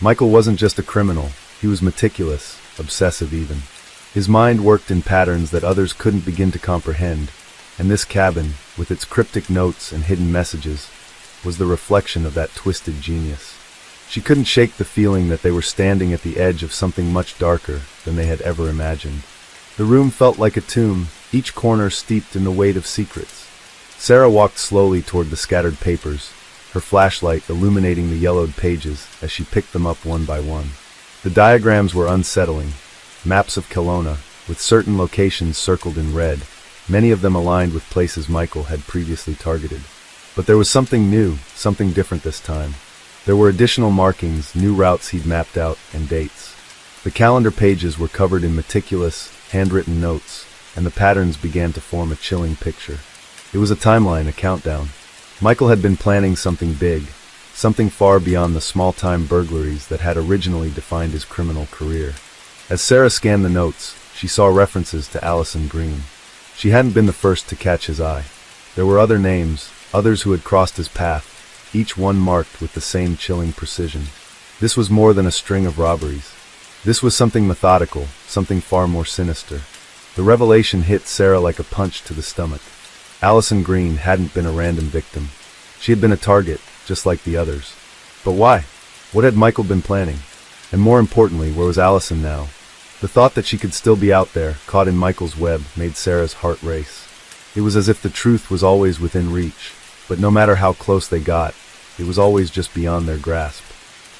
Michael wasn't just a criminal, he was meticulous, obsessive even. His mind worked in patterns that others couldn't begin to comprehend, and this cabin, with its cryptic notes and hidden messages, was the reflection of that twisted genius. She couldn't shake the feeling that they were standing at the edge of something much darker than they had ever imagined. The room felt like a tomb, each corner steeped in the weight of secrets. Sarah walked slowly toward the scattered papers, her flashlight illuminating the yellowed pages as she picked them up one by one. The diagrams were unsettling, maps of Kelowna, with certain locations circled in red, many of them aligned with places Michael had previously targeted. But there was something new, something different this time. There were additional markings, new routes he'd mapped out, and dates. The calendar pages were covered in meticulous, handwritten notes, and the patterns began to form a chilling picture. It was a timeline, a countdown. Michael had been planning something big, something far beyond the small-time burglaries that had originally defined his criminal career. As Sarah scanned the notes, she saw references to Allison Green. She hadn't been the first to catch his eye. There were other names, others who had crossed his path, each one marked with the same chilling precision. This was more than a string of robberies. This was something methodical, something far more sinister. The revelation hit Sarah like a punch to the stomach. Allison Green hadn't been a random victim. She had been a target, just like the others. But why? What had Michael been planning? And more importantly, where was Allison now? The thought that she could still be out there, caught in Michael's web, made Sarah's heart race. It was as if the truth was always within reach, but no matter how close they got, it was always just beyond their grasp.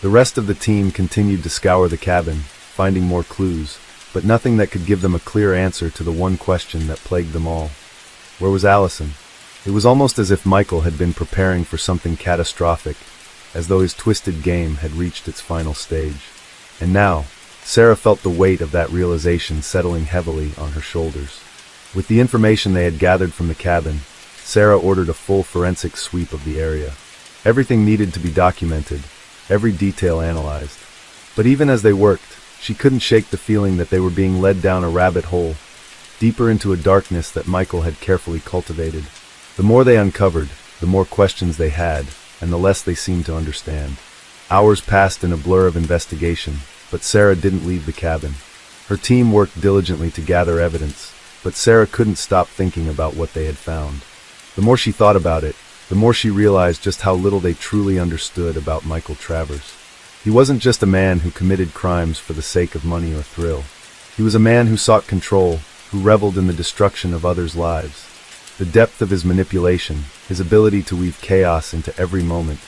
The rest of the team continued to scour the cabin, finding more clues, but nothing that could give them a clear answer to the one question that plagued them all. Where was Allison? It was almost as if Michael had been preparing for something catastrophic, as though his twisted game had reached its final stage. And now, Sarah felt the weight of that realization settling heavily on her shoulders. With the information they had gathered from the cabin, Sarah ordered a full forensic sweep of the area. Everything needed to be documented, every detail analyzed. But even as they worked, she couldn't shake the feeling that they were being led down a rabbit hole, deeper into a darkness that Michael had carefully cultivated. The more they uncovered, the more questions they had, and the less they seemed to understand. Hours passed in a blur of investigation, but Sarah didn't leave the cabin. Her team worked diligently to gather evidence, but Sarah couldn't stop thinking about what they had found. The more she thought about it, the more she realized just how little they truly understood about Michael Travers. He wasn't just a man who committed crimes for the sake of money or thrill. He was a man who sought control, who reveled in the destruction of others' lives. The depth of his manipulation, his ability to weave chaos into every moment,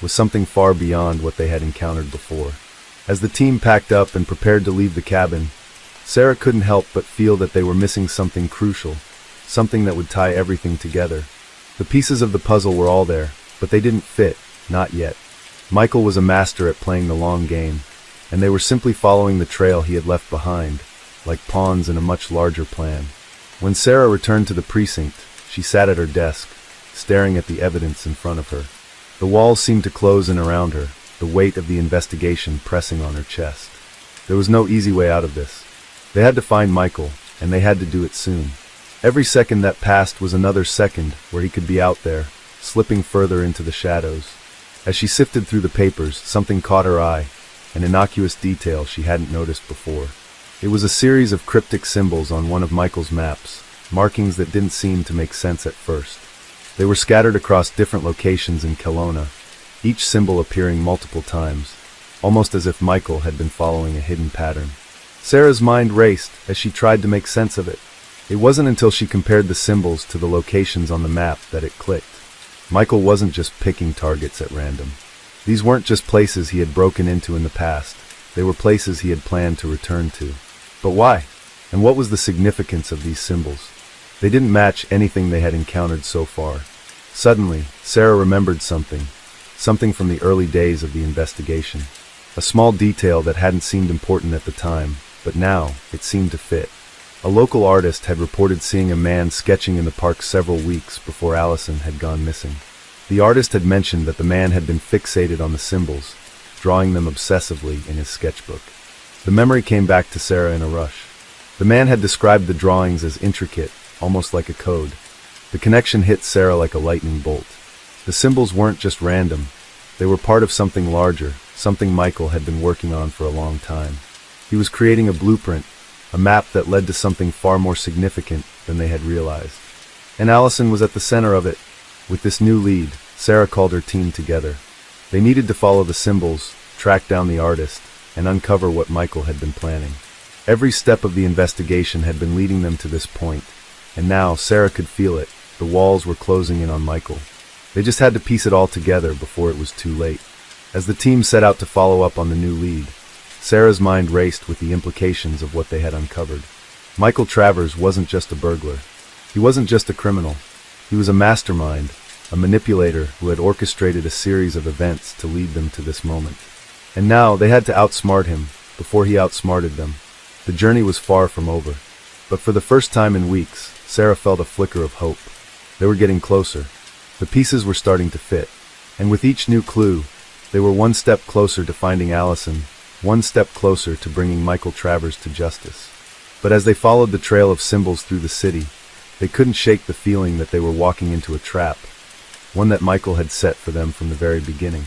was something far beyond what they had encountered before. As the team packed up and prepared to leave the cabin, Sarah couldn't help but feel that they were missing something crucial, something that would tie everything together. The pieces of the puzzle were all there, but they didn't fit, not yet. Michael was a master at playing the long game, and they were simply following the trail he had left behind, like pawns in a much larger plan. When Sarah returned to the precinct, she sat at her desk, staring at the evidence in front of her. The walls seemed to close in around her, the weight of the investigation pressing on her chest. There was no easy way out of this. They had to find Michael, and they had to do it soon. Every second that passed was another second where he could be out there, slipping further into the shadows. As she sifted through the papers, something caught her eye, an innocuous detail she hadn't noticed before. It was a series of cryptic symbols on one of Michael's maps, markings that didn't seem to make sense at first. They were scattered across different locations in Kelowna, each symbol appearing multiple times, almost as if Michael had been following a hidden pattern. Sarah's mind raced as she tried to make sense of it. It wasn't until she compared the symbols to the locations on the map that it clicked. Michael wasn't just picking targets at random. These weren't just places he had broken into in the past. They were places he had planned to return to. But why? And what was the significance of these symbols? They didn't match anything they had encountered so far. Suddenly, Sarah remembered something from the early days of the investigation. A small detail that hadn't seemed important at the time, but now it seemed to fit. A local artist had reported seeing a man sketching in the park several weeks before Allison had gone missing. The artist had mentioned that the man had been fixated on the symbols, drawing them obsessively in his sketchbook. The memory came back to Sarah in a rush. The man had described the drawings as intricate, almost like a code. The connection hit Sarah like a lightning bolt. The symbols weren't just random. They were part of something larger, something Michael had been working on for a long time. He was creating a blueprint, a map that led to something far more significant than they had realized. And Allison was at the center of it. With this new lead, Sarah called her team together. They needed to follow the symbols, track down the artist, and uncover what Michael had been planning. Every step of the investigation had been leading them to this point, and now Sarah could feel it. The walls were closing in on Michael. They just had to piece it all together before it was too late. As the team set out to follow up on the new lead, Sarah's mind raced with the implications of what they had uncovered. Michael Travers wasn't just a burglar. He wasn't just a criminal. He was a mastermind, a manipulator who had orchestrated a series of events to lead them to this moment. And now they had to outsmart him before he outsmarted them. The journey was far from over. But for the first time in weeks, Sarah felt a flicker of hope. They were getting closer. The pieces were starting to fit. And with each new clue, they were one step closer to finding Allison, one step closer to bringing Michael Travers to justice. But as they followed the trail of symbols through the city, they couldn't shake the feeling that they were walking into a trap, one that Michael had set for them from the very beginning.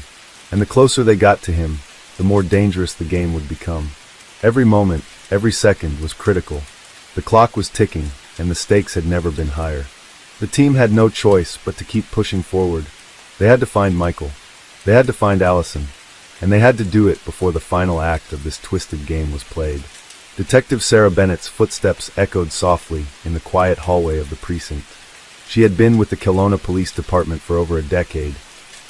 And the closer they got to him, the more dangerous the game would become. Every moment, every second was critical. The clock was ticking, and the stakes had never been higher. The team had no choice but to keep pushing forward. They had to find Michael. They had to find Allison. And they had to do it before the final act of this twisted game was played. Detective Sarah Bennett's footsteps echoed softly in the quiet hallway of the precinct. She had been with the Kelowna Police Department for over a decade,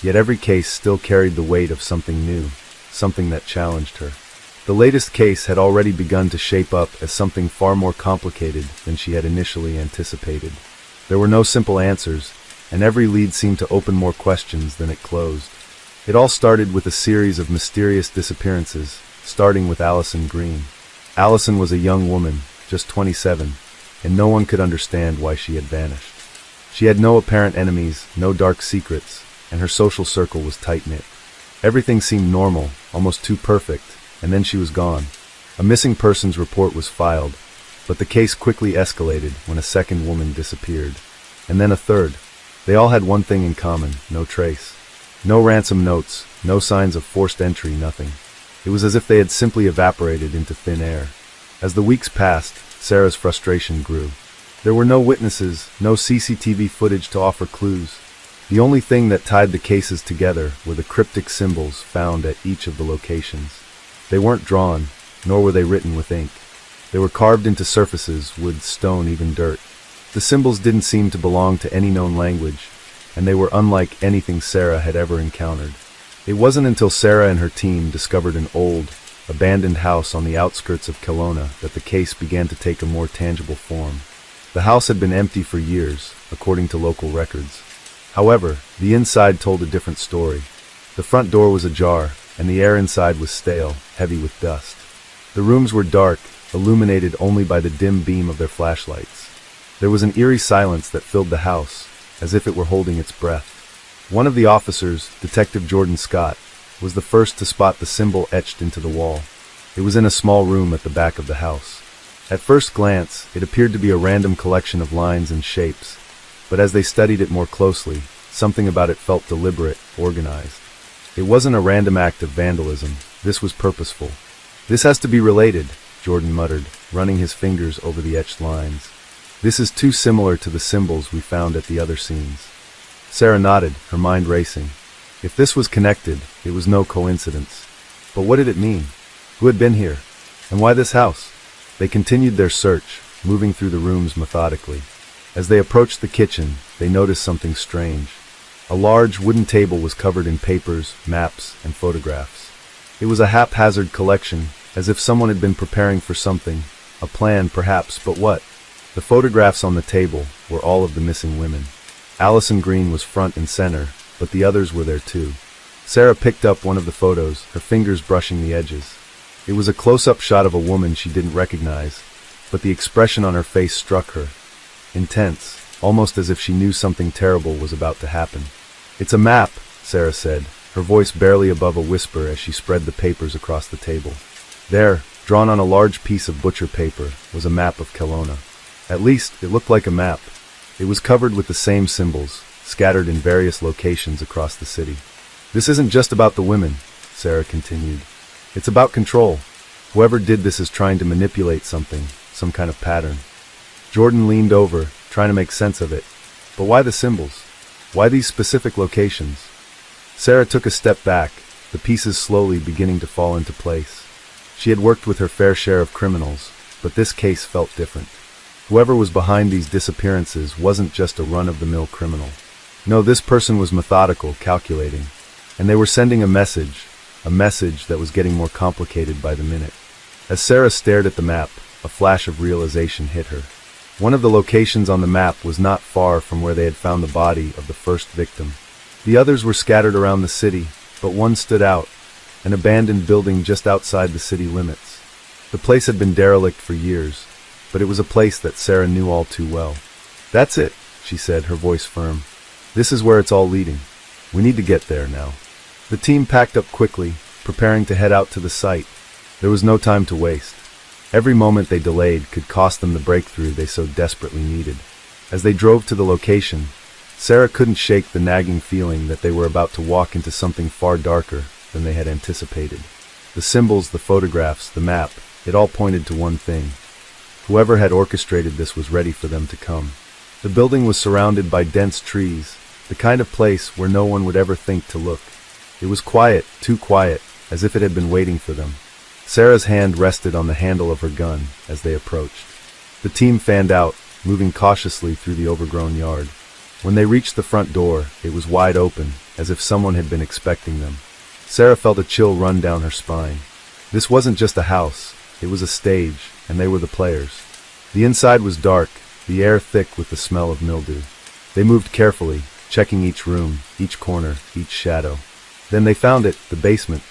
yet every case still carried the weight of something new, something that challenged her. The latest case had already begun to shape up as something far more complicated than she had initially anticipated. There were no simple answers, and every lead seemed to open more questions than it closed. It all started with a series of mysterious disappearances, starting with Allison Green. Allison was a young woman, just 27, and no one could understand why she had vanished. She had no apparent enemies, no dark secrets, and her social circle was tight-knit. Everything seemed normal, almost too perfect, and then she was gone. A missing persons report was filed, but the case quickly escalated when a second woman disappeared. And then a third. They all had one thing in common: no trace. No ransom notes, no signs of forced entry, nothing. It was as if they had simply evaporated into thin air. As the weeks passed, Sarah's frustration grew. There were no witnesses, no CCTV footage to offer clues. The only thing that tied the cases together were the cryptic symbols found at each of the locations. They weren't drawn, nor were they written with ink. They were carved into surfaces, wood, stone, even dirt. The symbols didn't seem to belong to any known language, and they were unlike anything Sarah had ever encountered. It wasn't until Sarah and her team discovered an old, abandoned house on the outskirts of Kelowna that the case began to take a more tangible form. The house had been empty for years, according to local records. However, the inside told a different story. The front door was ajar, and the air inside was stale, heavy with dust. The rooms were dark, illuminated only by the dim beam of their flashlights. There was an eerie silence that filled the house, as if it were holding its breath. One of the officers, Detective Jordan Scott, was the first to spot the symbol etched into the wall. It was in a small room at the back of the house. At first glance, it appeared to be a random collection of lines and shapes, but as they studied it more closely, something about it felt deliberate, organized. It wasn't a random act of vandalism. This was purposeful. "This has to be related," Jordan muttered, running his fingers over the etched lines. "This is too similar to the symbols we found at the other scenes." Sarah nodded, her mind racing. If this was connected, it was no coincidence. But what did it mean? Who had been here? And why this house? They continued their search, moving through the rooms methodically. As they approached the kitchen, they noticed something strange. A large wooden table was covered in papers, maps, and photographs. It was a haphazard collection, as if someone had been preparing for something, a plan perhaps, but what? The photographs on the table were all of the missing women. Allison Green was front and center, but the others were there too. Sarah picked up one of the photos, her fingers brushing the edges. It was a close-up shot of a woman she didn't recognize, but the expression on her face struck her. Intense, almost as if she knew something terrible was about to happen. "It's a map," Sarah said, her voice barely above a whisper as she spread the papers across the table. There, drawn on a large piece of butcher paper, was a map of Kelowna. At least, it looked like a map. It was covered with the same symbols, scattered in various locations across the city. "This isn't just about the women," Sarah continued. "It's about control. Whoever did this is trying to manipulate something, some kind of pattern." Jordan leaned over, trying to make sense of it. But why the symbols? Why these specific locations? Sarah took a step back, the pieces slowly beginning to fall into place. She had worked with her fair share of criminals, but this case felt different. Whoever was behind these disappearances wasn't just a run-of-the-mill criminal. No, this person was methodical, calculating. And they were sending a message that was getting more complicated by the minute. As Sarah stared at the map, a flash of realization hit her. One of the locations on the map was not far from where they had found the body of the first victim. The others were scattered around the city, but one stood out, an abandoned building just outside the city limits. The place had been derelict for years, but it was a place that Sarah knew all too well. "That's it," she said, her voice firm. "This is where it's all leading. We need to get there now." The team packed up quickly, preparing to head out to the site. There was no time to waste. Every moment they delayed could cost them the breakthrough they so desperately needed. As they drove to the location, Sarah couldn't shake the nagging feeling that they were about to walk into something far darker than they had anticipated. The symbols, the photographs, the map, it all pointed to one thing. Whoever had orchestrated this was ready for them to come. The building was surrounded by dense trees, the kind of place where no one would ever think to look. It was quiet, too quiet, as if it had been waiting for them. Sarah's hand rested on the handle of her gun as they approached. The team fanned out, moving cautiously through the overgrown yard. When they reached the front door, it was wide open, as if someone had been expecting them. Sarah felt a chill run down her spine. This wasn't just a house, it was a stage, and they were the players. The inside was dark, the air thick with the smell of mildew. They moved carefully, checking each room, each corner, each shadow. Then they found it, the basement.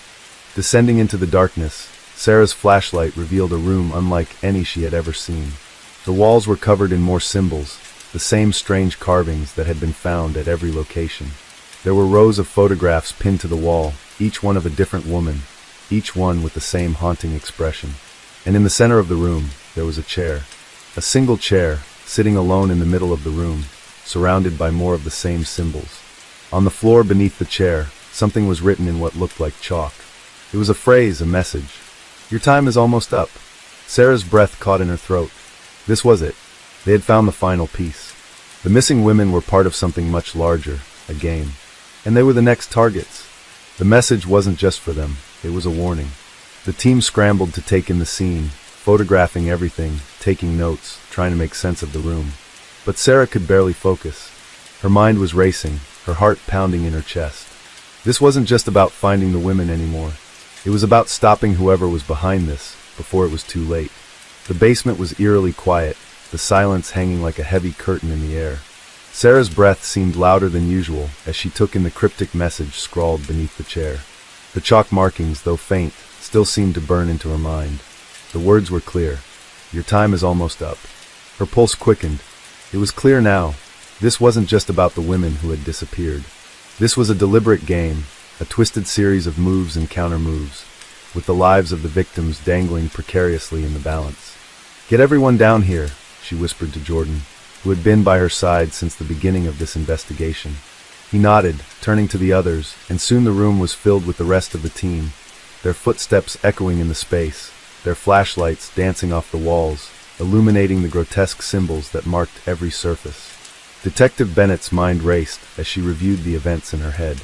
Descending into the darkness, Sarah's flashlight revealed a room unlike any she had ever seen. The walls were covered in more symbols, the same strange carvings that had been found at every location. There were rows of photographs pinned to the wall, each one of a different woman, each one with the same haunting expression. And in the center of the room, there was a chair. A single chair, sitting alone in the middle of the room, surrounded by more of the same symbols. On the floor beneath the chair, something was written in what looked like chalk. It was a phrase, a message. "Your time is almost up." Sarah's breath caught in her throat. This was it. They had found the final piece. The missing women were part of something much larger, a game. And they were the next targets. The message wasn't just for them, it was a warning. The team scrambled to take in the scene, photographing everything, taking notes, trying to make sense of the room. But Sarah could barely focus. Her mind was racing, her heart pounding in her chest. This wasn't just about finding the women anymore. It was about stopping whoever was behind this, before it was too late. The basement was eerily quiet, the silence hanging like a heavy curtain in the air. Sarah's breath seemed louder than usual as she took in the cryptic message scrawled beneath the chair. The chalk markings, though faint, still seemed to burn into her mind. The words were clear. "Your time is almost up." Her pulse quickened. It was clear now. This wasn't just about the women who had disappeared. This was a deliberate game, a twisted series of moves and counter-moves, with the lives of the victims dangling precariously in the balance. "Get everyone down here," she whispered to Jordan, who had been by her side since the beginning of this investigation. He nodded, turning to the others, and soon the room was filled with the rest of the team, their footsteps echoing in the space, their flashlights dancing off the walls, illuminating the grotesque symbols that marked every surface. Detective Bennett's mind raced as she reviewed the events in her head.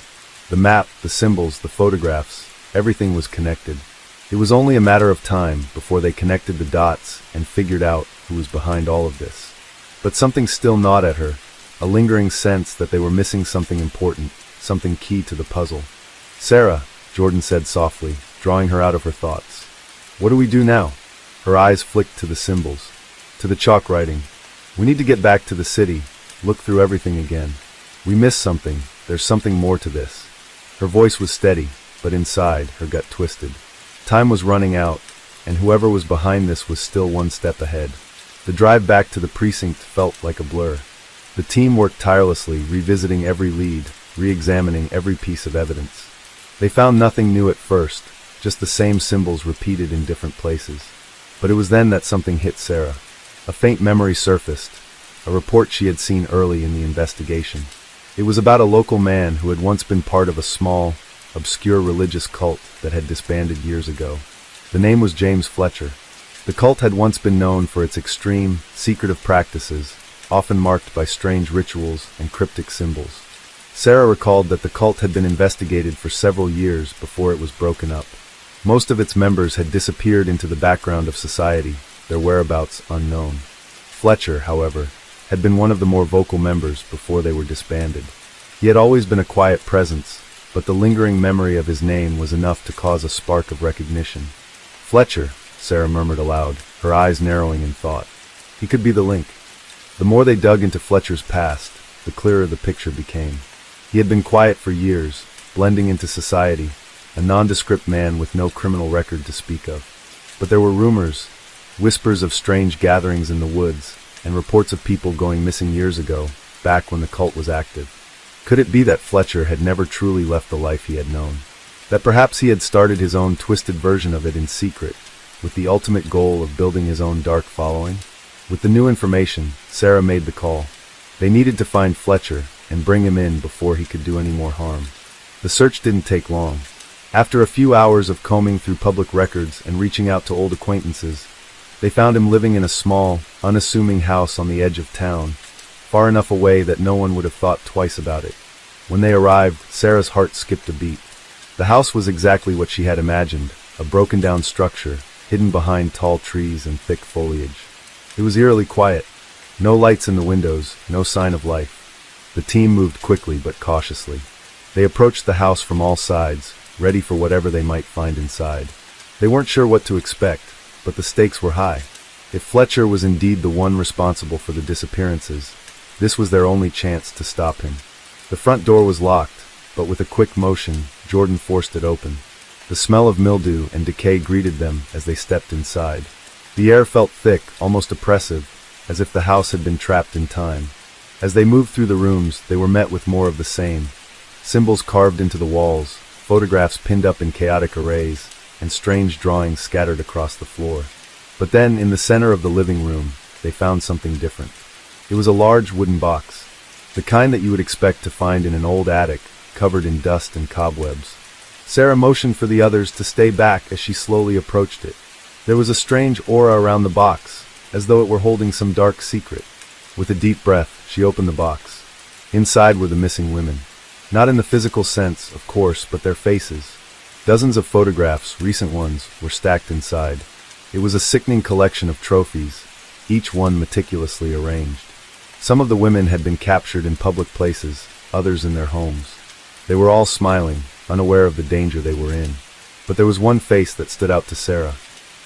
The map, the symbols, the photographs, everything was connected. It was only a matter of time before they connected the dots and figured out who was behind all of this. But something still gnawed at her, a lingering sense that they were missing something important, something key to the puzzle. "Sarah," Jordan said softly, drawing her out of her thoughts. "What do we do now?" Her eyes flicked to the symbols, to the chalk writing. "We need to get back to the city, look through everything again. We missed something, there's something more to this." Her voice was steady, but inside, her gut twisted. Time was running out, and whoever was behind this was still one step ahead. The drive back to the precinct felt like a blur. The team worked tirelessly, revisiting every lead, re-examining every piece of evidence. They found nothing new at first, just the same symbols repeated in different places. But it was then that something hit Sarah. A faint memory surfaced, a report she had seen early in the investigation. It was about a local man who had once been part of a small, obscure religious cult that had disbanded years ago. The name was James Fletcher. The cult had once been known for its extreme, secretive practices, often marked by strange rituals and cryptic symbols. Sarah recalled that the cult had been investigated for several years before it was broken up. Most of its members had disappeared into the background of society, their whereabouts unknown. Fletcher, however, had been one of the more vocal members before they were disbanded. He had always been a quiet presence, but the lingering memory of his name was enough to cause a spark of recognition. "Fletcher," Sarah murmured aloud, her eyes narrowing in thought. He could be the link. The more they dug into Fletcher's past, the clearer the picture became. He had been quiet for years, blending into society, a nondescript man with no criminal record to speak of. But there were rumors, whispers of strange gatherings in the woods, and reports of people going missing years ago, back when the cult was active. Could it be that Fletcher had never truly left the life he had known? That perhaps he had started his own twisted version of it in secret, with the ultimate goal of building his own dark following? With the new information, Sarah made the call. They needed to find Fletcher and bring him in before he could do any more harm. The search didn't take long. After a few hours of combing through public records and reaching out to old acquaintances, they found him living in a small, unassuming house on the edge of town, far enough away that no one would have thought twice about it. When they arrived, Sarah's heart skipped a beat. The house was exactly what she had imagined, a broken-down structure, hidden behind tall trees and thick foliage. It was eerily quiet. No lights in the windows, no sign of life. The team moved quickly but cautiously. They approached the house from all sides, ready for whatever they might find inside. They weren't sure what to expect, but the stakes were high. If Fletcher was indeed the one responsible for the disappearances, this was their only chance to stop him. The front door was locked, but with a quick motion, Jordan forced it open. The smell of mildew and decay greeted them as they stepped inside. The air felt thick, almost oppressive, as if the house had been trapped in time. As they moved through the rooms, they were met with more of the same. symbols carved into the walls, photographs pinned up in chaotic arrays, and strange drawings scattered across the floor. But then, in the center of the living room, they found something different. It was a large wooden box, the kind that you would expect to find in an old attic, covered in dust and cobwebs. Sarah motioned for the others to stay back as she slowly approached it. There was a strange aura around the box, as though it were holding some dark secret. With a deep breath, she opened the box. Inside were the missing women. Not in the physical sense, of course, but their faces. Dozens of photographs, recent ones, were stacked inside. It was a sickening collection of trophies, each one meticulously arranged. Some of the women had been captured in public places, others in their homes. They were all smiling, unaware of the danger they were in. But there was one face that stood out to Sarah.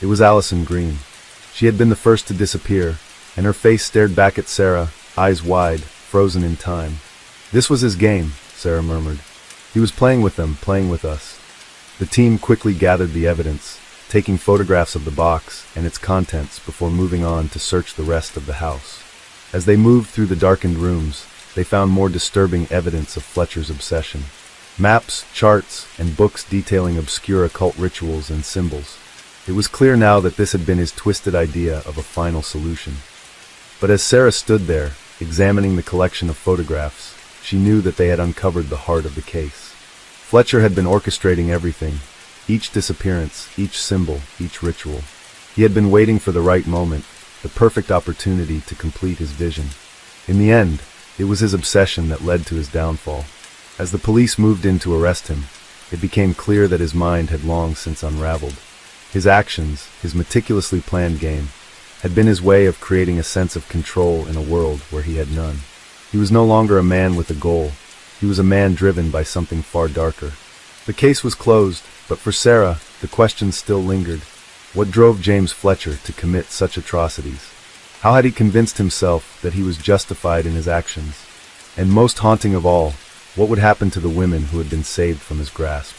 It was Allison Green. She had been the first to disappear, and her face stared back at Sarah, eyes wide, frozen in time. "This was his game," Sarah murmured. "He was playing with them, playing with us." The team quickly gathered the evidence, taking photographs of the box and its contents before moving on to search the rest of the house. As they moved through the darkened rooms, they found more disturbing evidence of Fletcher's obsession. Maps, charts, and books detailing obscure occult rituals and symbols. It was clear now that this had been his twisted idea of a final solution. But as Sarah stood there, examining the collection of photographs, she knew that they had uncovered the heart of the case. Fletcher had been orchestrating everything, each disappearance, each symbol, each ritual. He had been waiting for the right moment, the perfect opportunity to complete his vision. In the end, it was his obsession that led to his downfall. As the police moved in to arrest him, it became clear that his mind had long since unraveled. His actions, his meticulously planned game, had been his way of creating a sense of control in a world where he had none. He was no longer a man with a goal. He was a man driven by something far darker. The case was closed, but for Sarah, the questions still lingered. What drove James Fletcher to commit such atrocities? How had he convinced himself that he was justified in his actions? And most haunting of all, what would happen to the women who had been saved from his grasp?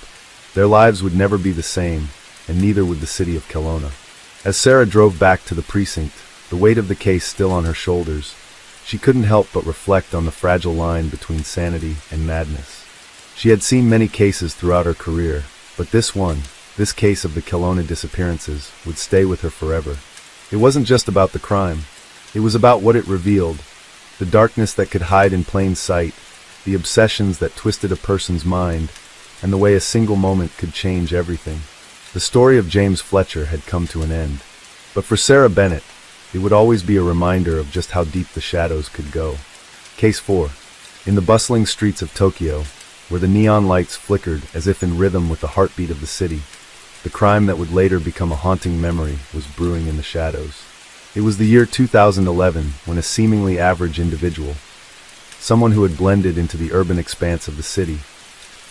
Their lives would never be the same, and neither would the city of Kelowna. As Sarah drove back to the precinct, the weight of the case still on her shoulders, she couldn't help but reflect on the fragile line between sanity and madness. She had seen many cases throughout her career, but this case of the Kelowna disappearances, would stay with her forever. It wasn't just about the crime. It was about what it revealed, the darkness that could hide in plain sight, the obsessions that twisted a person's mind, and the way a single moment could change everything. The story of James Fletcher had come to an end. But for Sarah Bennett, it would always be a reminder of just how deep the shadows could go. Case 4. In the bustling streets of Tokyo, where the neon lights flickered as if in rhythm with the heartbeat of the city, the crime that would later become a haunting memory was brewing in the shadows. It was the year 2011 when a seemingly average individual, someone who had blended into the urban expanse of the city,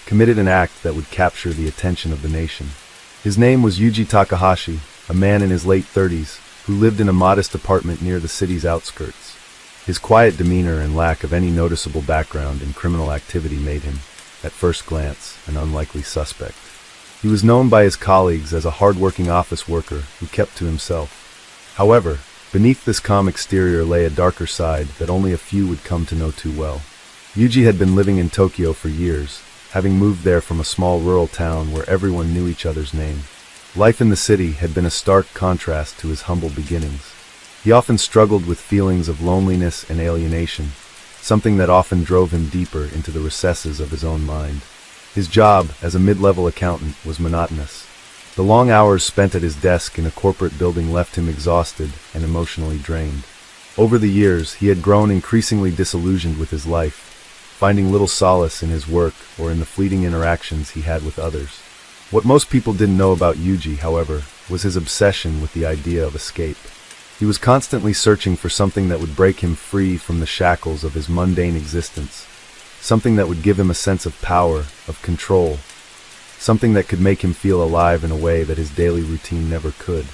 committed an act that would capture the attention of the nation. His name was Yuji Takahashi, a man in his late 30s, who lived in a modest apartment near the city's outskirts. His quiet demeanor and lack of any noticeable background in criminal activity made him, at first glance, an unlikely suspect. He was known by his colleagues as a hard-working office worker who kept to himself. However, beneath this calm exterior lay a darker side that only a few would come to know too well. Yuji had been living in Tokyo for years, having moved there from a small rural town where everyone knew each other's name. Life in the city had been a stark contrast to his humble beginnings. He often struggled with feelings of loneliness and alienation, something that often drove him deeper into the recesses of his own mind. His job as a mid-level accountant was monotonous. The long hours spent at his desk in a corporate building left him exhausted and emotionally drained. Over the years, he had grown increasingly disillusioned with his life, finding little solace in his work or in the fleeting interactions he had with others. What most people didn't know about Yuji, however, was his obsession with the idea of escape. He was constantly searching for something that would break him free from the shackles of his mundane existence, something that would give him a sense of power, of control, something that could make him feel alive in a way that his daily routine never could.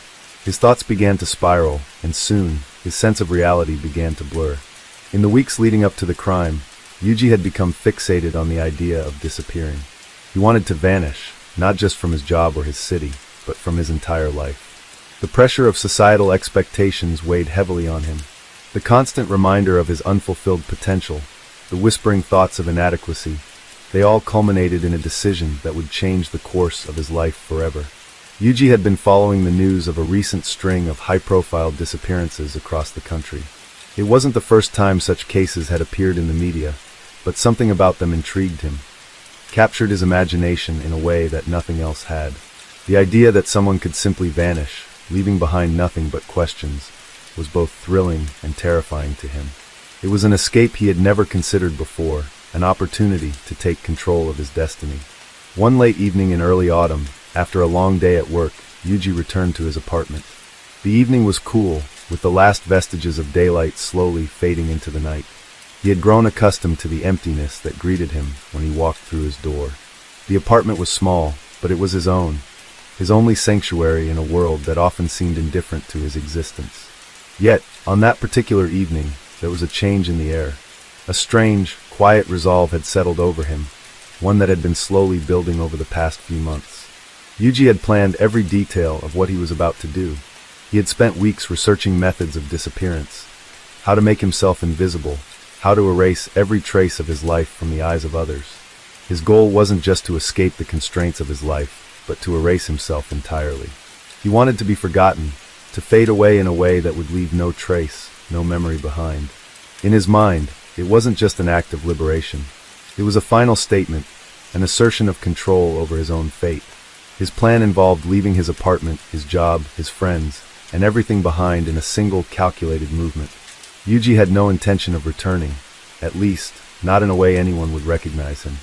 His thoughts began to spiral, and soon, his sense of reality began to blur. In the weeks leading up to the crime, Yuji had become fixated on the idea of disappearing. He wanted to vanish, not just from his job or his city, but from his entire life. The pressure of societal expectations weighed heavily on him. The constant reminder of his unfulfilled potential, the whispering thoughts of inadequacy, They all culminated in a decision that would change the course of his life forever. Yuji had been following the news of a recent string of high-profile disappearances across the country. It wasn't the first time such cases had appeared in the media, but something about them intrigued him, captured his imagination in a way that nothing else had. The idea that someone could simply vanish, leaving behind nothing but questions, was both thrilling and terrifying to him. It was an escape he had never considered before, an opportunity to take control of his destiny. One late evening in early autumn, after a long day at work, Yuji returned to his apartment. The evening was cool, with the last vestiges of daylight slowly fading into the night. He had grown accustomed to the emptiness that greeted him when he walked through his door. The apartment was small, but it was his own, his only sanctuary in a world that often seemed indifferent to his existence. Yet, on that particular evening, there was a change in the air. A strange, quiet resolve had settled over him, one that had been slowly building over the past few months. Yuji had planned every detail of what he was about to do. He had spent weeks researching methods of disappearance, how to make himself invisible, how to erase every trace of his life from the eyes of others. His goal wasn't just to escape the constraints of his life, but to erase himself entirely. He wanted to be forgotten, to fade away in a way that would leave no trace, no memory behind. In his mind, it wasn't just an act of liberation. It was a final statement, an assertion of control over his own fate. His plan involved leaving his apartment, his job, his friends, and everything behind in a single calculated movement. Yuji had no intention of returning, at least, not in a way anyone would recognize him.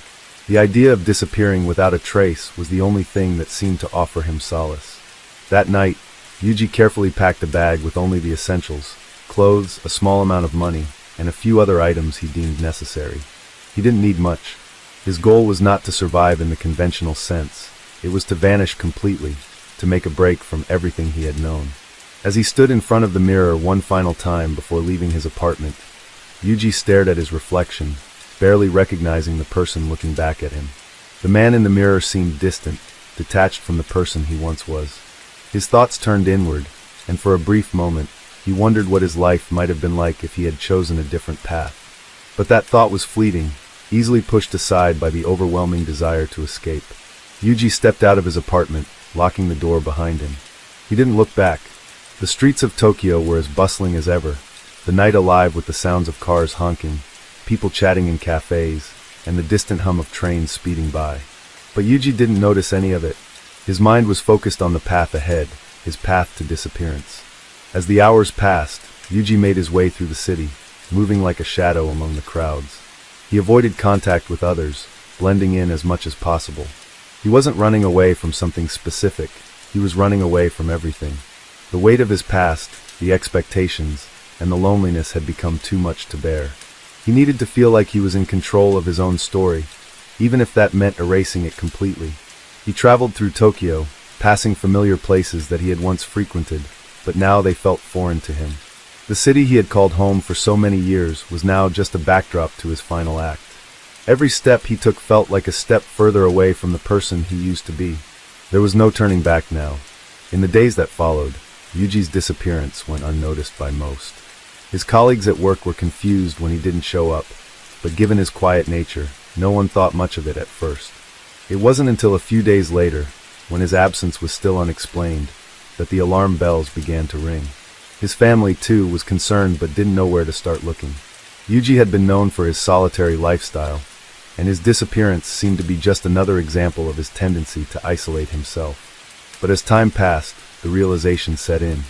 The idea of disappearing without a trace was the only thing that seemed to offer him solace. That night, Yuji carefully packed a bag with only the essentials, clothes, a small amount of money, and a few other items he deemed necessary. He didn't need much. His goal was not to survive in the conventional sense. It was to vanish completely, to make a break from everything he had known. As he stood in front of the mirror one final time before leaving his apartment, Yuji stared at his reflection, barely recognizing the person looking back at him. The man in the mirror seemed distant, detached from the person he once was. His thoughts turned inward, and for a brief moment, he wondered what his life might have been like if he had chosen a different path. But that thought was fleeting, easily pushed aside by the overwhelming desire to escape. Yuji stepped out of his apartment, locking the door behind him. He didn't look back. The streets of Tokyo were as bustling as ever, the night alive with the sounds of cars honking, people chatting in cafes, and the distant hum of trains speeding by. But Yuji didn't notice any of it. His mind was focused on the path ahead, his path to disappearance. As the hours passed, Yuji made his way through the city, moving like a shadow among the crowds. He avoided contact with others, blending in as much as possible. He wasn't running away from something specific, he was running away from everything. The weight of his past, the expectations, and the loneliness had become too much to bear. He needed to feel like he was in control of his own story, even if that meant erasing it completely. He traveled through Tokyo, passing familiar places that he had once frequented, but now they felt foreign to him. The city he had called home for so many years was now just a backdrop to his final act. Every step he took felt like a step further away from the person he used to be. There was no turning back now. In the days that followed, Yuji's disappearance went unnoticed by most. His colleagues at work were confused when he didn't show up, but given his quiet nature, no one thought much of it at first. It wasn't until a few days later, when his absence was still unexplained, that the alarm bells began to ring. His family, too, was concerned but didn't know where to start looking. Yuji had been known for his solitary lifestyle, and his disappearance seemed to be just another example of his tendency to isolate himself. But as time passed, the realization set in.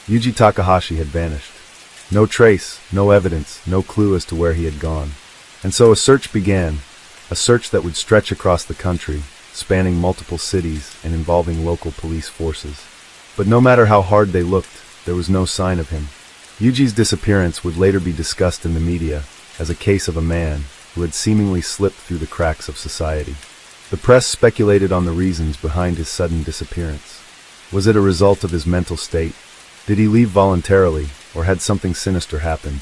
Yuji Takahashi had vanished. No trace, no evidence, no clue as to where he had gone. And so a search began, a search that would stretch across the country, spanning multiple cities and involving local police forces. But no matter how hard they looked, there was no sign of him. Yuji's disappearance would later be discussed in the media as a case of a man who had seemingly slipped through the cracks of society. The press speculated on the reasons behind his sudden disappearance. Was it a result of his mental state? Did he leave voluntarily, or had something sinister happened?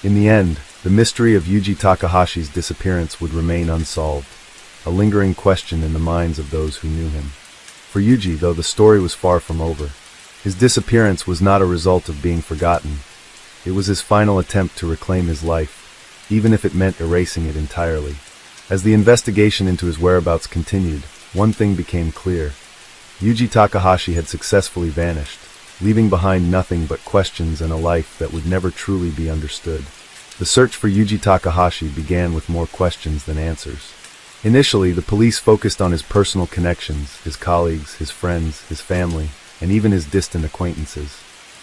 In the end, the mystery of Yuji Takahashi's disappearance would remain unsolved, a lingering question in the minds of those who knew him. For Yuji, though, the story was far from over. His disappearance was not a result of being forgotten. It was his final attempt to reclaim his life, even if it meant erasing it entirely. As the investigation into his whereabouts continued, one thing became clear. Yuji Takahashi had successfully vanished, leaving behind nothing but questions and a life that would never truly be understood. The search for Yuji Takahashi began with more questions than answers. Initially, the police focused on his personal connections, his colleagues, his friends, his family, and even his distant acquaintances.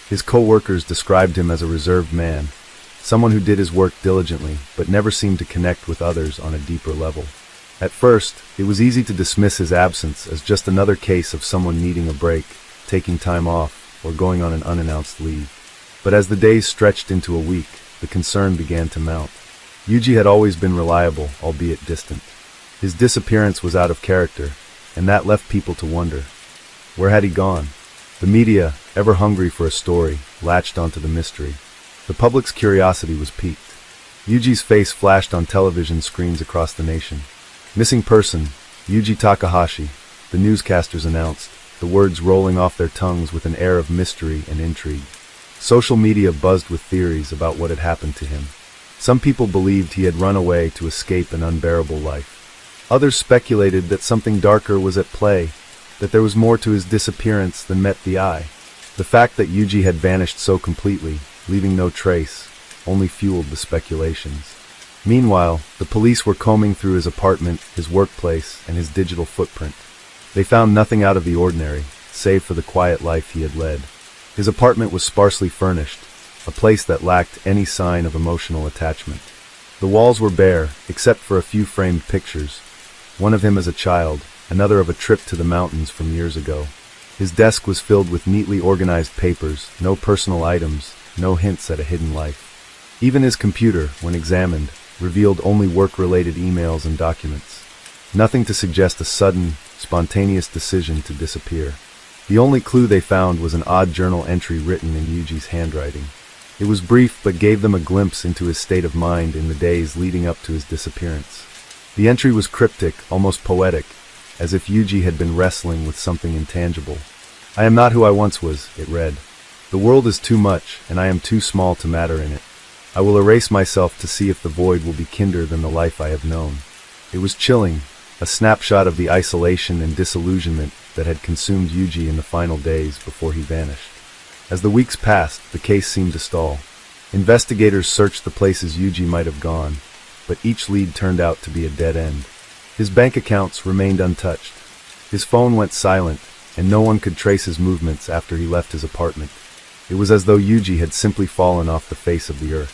His co-workers described him as a reserved man, someone who did his work diligently, but never seemed to connect with others on a deeper level. At first, it was easy to dismiss his absence as just another case of someone needing a break, taking time off, or going on an unannounced leave. But as the days stretched into a week, the concern began to mount. Yuji had always been reliable, albeit distant. His disappearance was out of character, and that left people to wonder. Where had he gone? The media, ever hungry for a story, latched onto the mystery. The public's curiosity was piqued. Yuji's face flashed on television screens across the nation. Missing person, Yuji Takahashi, the newscasters announced, the words rolling off their tongues with an air of mystery and intrigue. Social media buzzed with theories about what had happened to him. Some people believed he had run away to escape an unbearable life. Others speculated that something darker was at play, that there was more to his disappearance than met the eye. The fact that Yuji had vanished so completely, leaving no trace, only fueled the speculations. Meanwhile, the police were combing through his apartment, his workplace, and his digital footprint. They found nothing out of the ordinary, save for the quiet life he had led. His apartment was sparsely furnished, a place that lacked any sign of emotional attachment. The walls were bare, except for a few framed pictures, one of him as a child, another of a trip to the mountains from years ago. His desk was filled with neatly organized papers, no personal items, no hints at a hidden life. Even his computer, when examined, revealed only work-related emails and documents. Nothing to suggest a sudden, spontaneous decision to disappear. The only clue they found was an odd journal entry written in Yuji's handwriting. It was brief but gave them a glimpse into his state of mind in the days leading up to his disappearance. The entry was cryptic, almost poetic, as if Yuji had been wrestling with something intangible. "I am not who I once was," it read. "The world is too much, and I am too small to matter in it. I will erase myself to see if the void will be kinder than the life I have known." It was chilling, a snapshot of the isolation and disillusionment that had consumed Yuji in the final days before he vanished. As the weeks passed, the case seemed to stall. Investigators searched the places Yuji might have gone, but each lead turned out to be a dead end. His bank accounts remained untouched. His phone went silent, and no one could trace his movements after he left his apartment. It was as though Yuji had simply fallen off the face of the earth.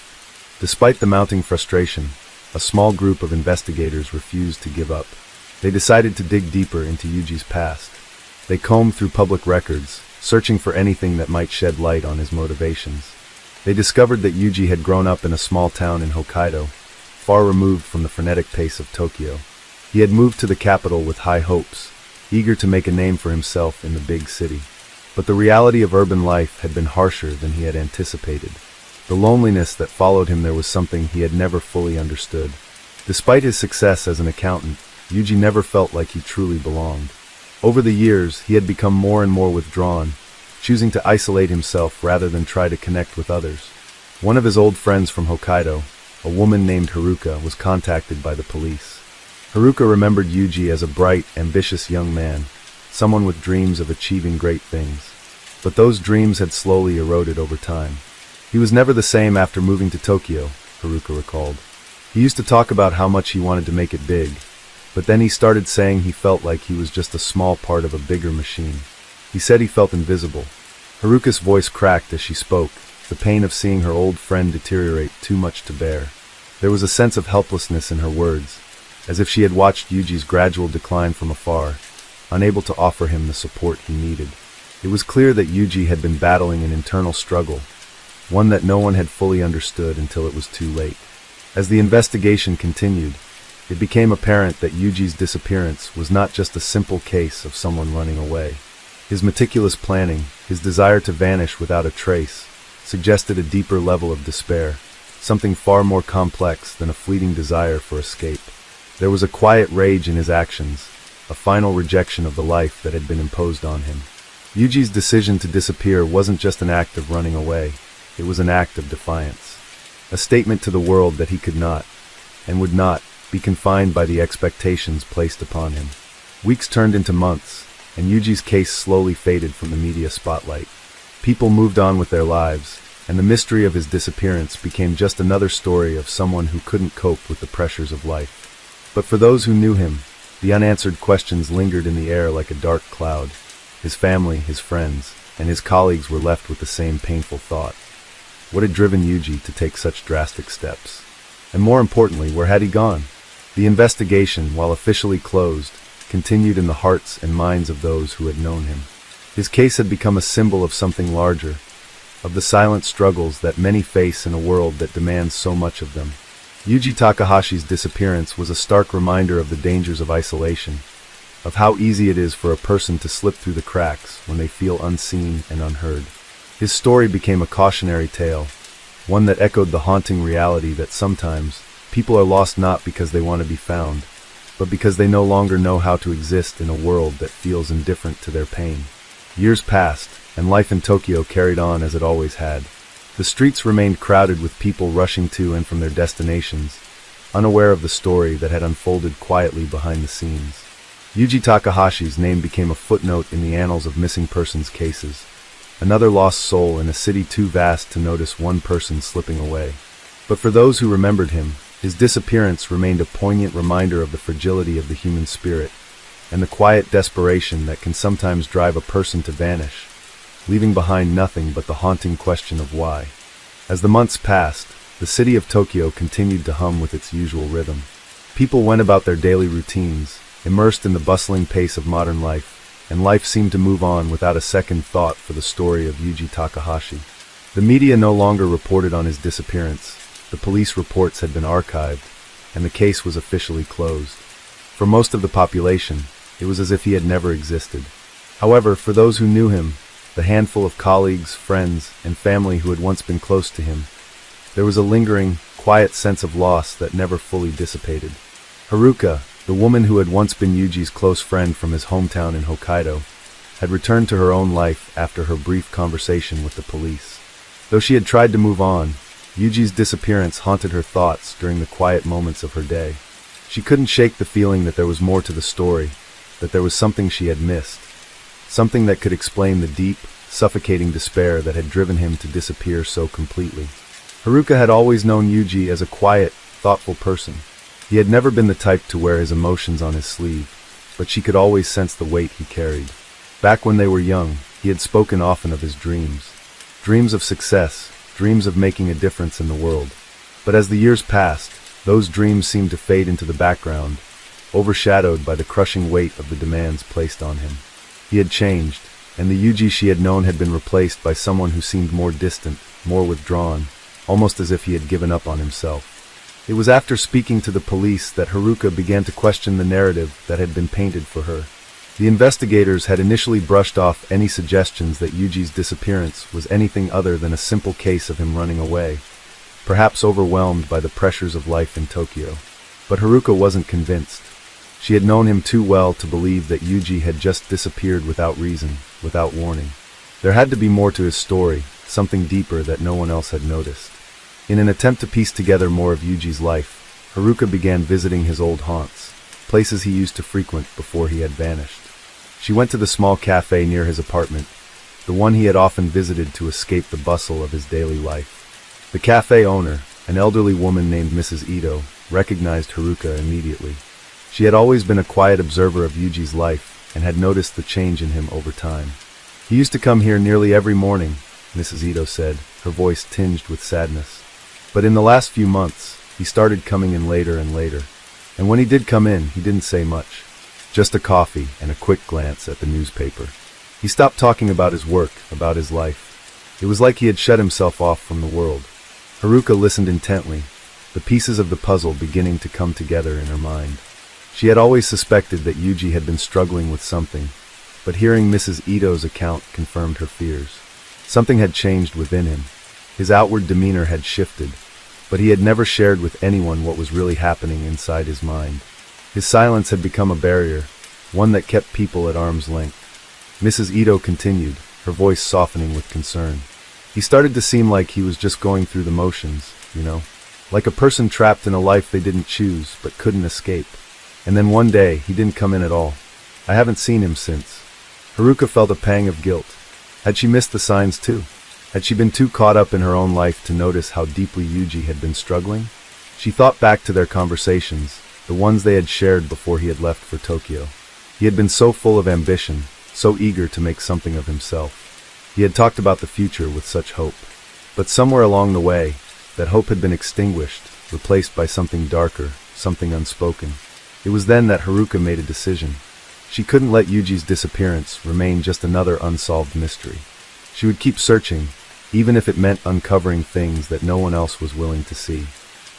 Despite the mounting frustration, a small group of investigators refused to give up. They decided to dig deeper into Yuji's past. They combed through public records, searching for anything that might shed light on his motivations. They discovered that Yuji had grown up in a small town in Hokkaido, far removed from the frenetic pace of Tokyo. He had moved to the capital with high hopes, eager to make a name for himself in the big city. But the reality of urban life had been harsher than he had anticipated. The loneliness that followed him there was something he had never fully understood. Despite his success as an accountant, Yuji never felt like he truly belonged. Over the years, he had become more and more withdrawn, choosing to isolate himself rather than try to connect with others. One of his old friends from Hokkaido, a woman named Haruka, was contacted by the police. Haruka remembered Yuji as a bright, ambitious young man, someone with dreams of achieving great things. But those dreams had slowly eroded over time. He was never the same after moving to Tokyo, Haruka recalled. He used to talk about how much he wanted to make it big, but then he started saying he felt like he was just a small part of a bigger machine. He said he felt invisible. Haruka's voice cracked as she spoke, the pain of seeing her old friend deteriorate too much to bear. There was a sense of helplessness in her words, as if she had watched Yuji's gradual decline from afar, unable to offer him the support he needed. It was clear that Yuji had been battling an internal struggle, one that no one had fully understood until it was too late. As the investigation continued, it became apparent that Yuji's disappearance was not just a simple case of someone running away. His meticulous planning, his desire to vanish without a trace, suggested a deeper level of despair, something far more complex than a fleeting desire for escape. There was a quiet rage in his actions, a final rejection of the life that had been imposed on him. Yuji's decision to disappear wasn't just an act of running away, it was an act of defiance. A statement to the world that he could not, and would not, be confined by the expectations placed upon him. Weeks turned into months, and Yuji's case slowly faded from the media spotlight. People moved on with their lives, and the mystery of his disappearance became just another story of someone who couldn't cope with the pressures of life. But for those who knew him, the unanswered questions lingered in the air like a dark cloud. His family, his friends, and his colleagues were left with the same painful thought. What had driven Yuji to take such drastic steps? And more importantly, where had he gone? The investigation, while officially closed, continued in the hearts and minds of those who had known him. His case had become a symbol of something larger, of the silent struggles that many face in a world that demands so much of them. Yuji Takahashi's disappearance was a stark reminder of the dangers of isolation, of how easy it is for a person to slip through the cracks when they feel unseen and unheard. His story became a cautionary tale, one that echoed the haunting reality that sometimes people are lost not because they want to be found, but because they no longer know how to exist in a world that feels indifferent to their pain. Years passed, and life in Tokyo carried on as it always had. The streets remained crowded with people rushing to and from their destinations, unaware of the story that had unfolded quietly behind the scenes. Yuji Takahashi's name became a footnote in the annals of missing persons cases, another lost soul in a city too vast to notice one person slipping away. But for those who remembered him, his disappearance remained a poignant reminder of the fragility of the human spirit, and the quiet desperation that can sometimes drive a person to vanish, leaving behind nothing but the haunting question of why. As the months passed, the city of Tokyo continued to hum with its usual rhythm. People went about their daily routines, immersed in the bustling pace of modern life, and life seemed to move on without a second thought for the story of Yuji Takahashi. The media no longer reported on his disappearance, the police reports had been archived, and the case was officially closed. For most of the population, it was as if he had never existed. However, for those who knew him, the handful of colleagues, friends, and family who had once been close to him, there was a lingering, quiet sense of loss that never fully dissipated. Haruka, the woman who had once been Yuji's close friend from his hometown in Hokkaido, had returned to her own life after her brief conversation with the police. Though she had tried to move on, Yuji's disappearance haunted her thoughts during the quiet moments of her day. She couldn't shake the feeling that there was more to the story, that there was something she had missed, something that could explain the deep, suffocating despair that had driven him to disappear so completely. Haruka had always known Yuji as a quiet, thoughtful person. He had never been the type to wear his emotions on his sleeve, but she could always sense the weight he carried. Back when they were young, he had spoken often of his dreams. Dreams of success, dreams of making a difference in the world. But as the years passed, those dreams seemed to fade into the background, overshadowed by the crushing weight of the demands placed on him. He had changed, and the Yuji she had known had been replaced by someone who seemed more distant, more withdrawn, almost as if he had given up on himself. It was after speaking to the police that Haruka began to question the narrative that had been painted for her. The investigators had initially brushed off any suggestions that Yuji's disappearance was anything other than a simple case of him running away, perhaps overwhelmed by the pressures of life in Tokyo. But Haruka wasn't convinced. She had known him too well to believe that Yuji had just disappeared without reason, without warning. There had to be more to his story, something deeper that no one else had noticed. In an attempt to piece together more of Yuji's life, Haruka began visiting his old haunts, places he used to frequent before he had vanished. She went to the small cafe near his apartment, the one he had often visited to escape the bustle of his daily life. The cafe owner, an elderly woman named Mrs. Ito, recognized Haruka immediately. She had always been a quiet observer of Yuji's life and had noticed the change in him over time. He used to come here nearly every morning, Mrs. Ito said, her voice tinged with sadness. But in the last few months, he started coming in later and later. And when he did come in, he didn't say much. Just a coffee and a quick glance at the newspaper. He stopped talking about his work, about his life. It was like he had shut himself off from the world. Haruka listened intently, the pieces of the puzzle beginning to come together in her mind. She had always suspected that Yuji had been struggling with something, but hearing Mrs. Ito's account confirmed her fears. Something had changed within him. His outward demeanor had shifted, but he had never shared with anyone what was really happening inside his mind. His silence had become a barrier, one that kept people at arm's length. Mrs. Ito continued, her voice softening with concern. He started to seem like he was just going through the motions, you know. like a person trapped in a life they didn't choose but couldn't escape. And then one day, he didn't come in at all. I haven't seen him since. Haruka felt a pang of guilt. Had she missed the signs too? Had she been too caught up in her own life to notice how deeply Yuji had been struggling? She thought back to their conversations, the ones they had shared before he had left for Tokyo. He had been so full of ambition, so eager to make something of himself. He had talked about the future with such hope. But somewhere along the way, that hope had been extinguished, replaced by something darker, something unspoken. It was then that Haruka made a decision. She couldn't let Yuji's disappearance remain just another unsolved mystery. She would keep searching, even if it meant uncovering things that no one else was willing to see.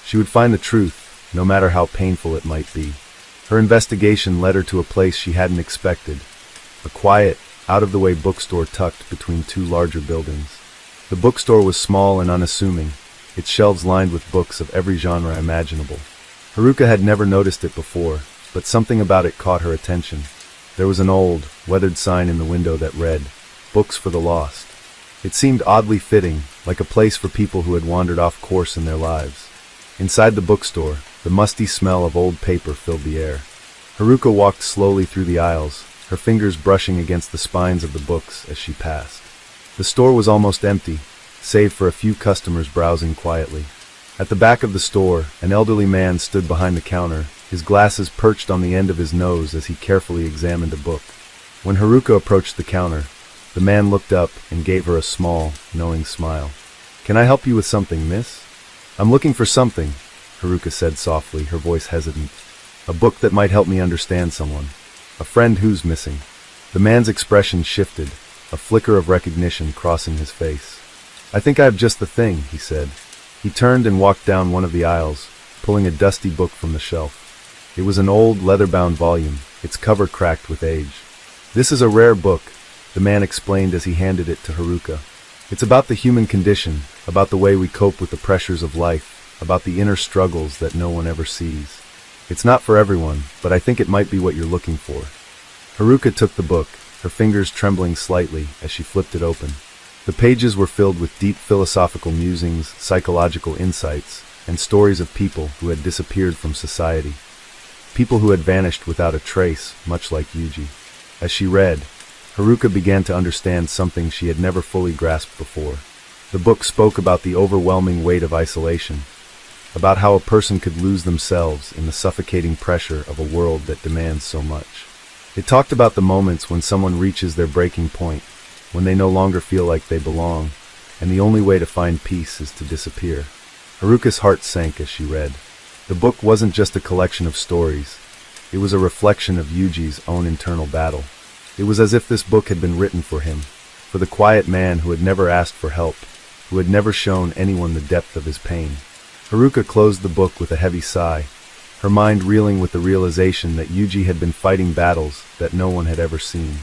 She would find the truth, no matter how painful it might be. Her investigation led her to a place she hadn't expected, a quiet, out-of-the-way bookstore tucked between two larger buildings. The bookstore was small and unassuming, its shelves lined with books of every genre imaginable. Haruka had never noticed it before, but something about it caught her attention. There was an old, weathered sign in the window that read, "Books for the Lost." It seemed oddly fitting, like a place for people who had wandered off course in their lives. Inside the bookstore, the musty smell of old paper filled the air. Haruka walked slowly through the aisles, her fingers brushing against the spines of the books as she passed. The store was almost empty, save for a few customers browsing quietly. At the back of the store, an elderly man stood behind the counter, his glasses perched on the end of his nose as he carefully examined a book. When Haruka approached the counter, the man looked up and gave her a small, knowing smile. "Can I help you with something, miss?" "I'm looking for something," Haruka said softly, her voice hesitant. "A book that might help me understand someone. A friend who's missing." The man's expression shifted, a flicker of recognition crossing his face. "I think I have just the thing," he said. He turned and walked down one of the aisles, pulling a dusty book from the shelf. It was an old, leather-bound volume, its cover cracked with age. "This is a rare book," the man explained as he handed it to Haruka. "It's about the human condition, about the way we cope with the pressures of life, about the inner struggles that no one ever sees. It's not for everyone, but I think it might be what you're looking for." Haruka took the book, her fingers trembling slightly as she flipped it open. The pages were filled with deep philosophical musings, psychological insights, and stories of people who had disappeared from society. People who had vanished without a trace, much like Yuji. As she read, Haruka began to understand something she had never fully grasped before. The book spoke about the overwhelming weight of isolation, about how a person could lose themselves in the suffocating pressure of a world that demands so much. It talked about the moments when someone reaches their breaking point, when they no longer feel like they belong, and the only way to find peace is to disappear. Haruka's heart sank as she read. The book wasn't just a collection of stories. It was a reflection of Yuji's own internal battle. It was as if this book had been written for him, for the quiet man who had never asked for help, who had never shown anyone the depth of his pain. Haruka closed the book with a heavy sigh, her mind reeling with the realization that Yuji had been fighting battles that no one had ever seen.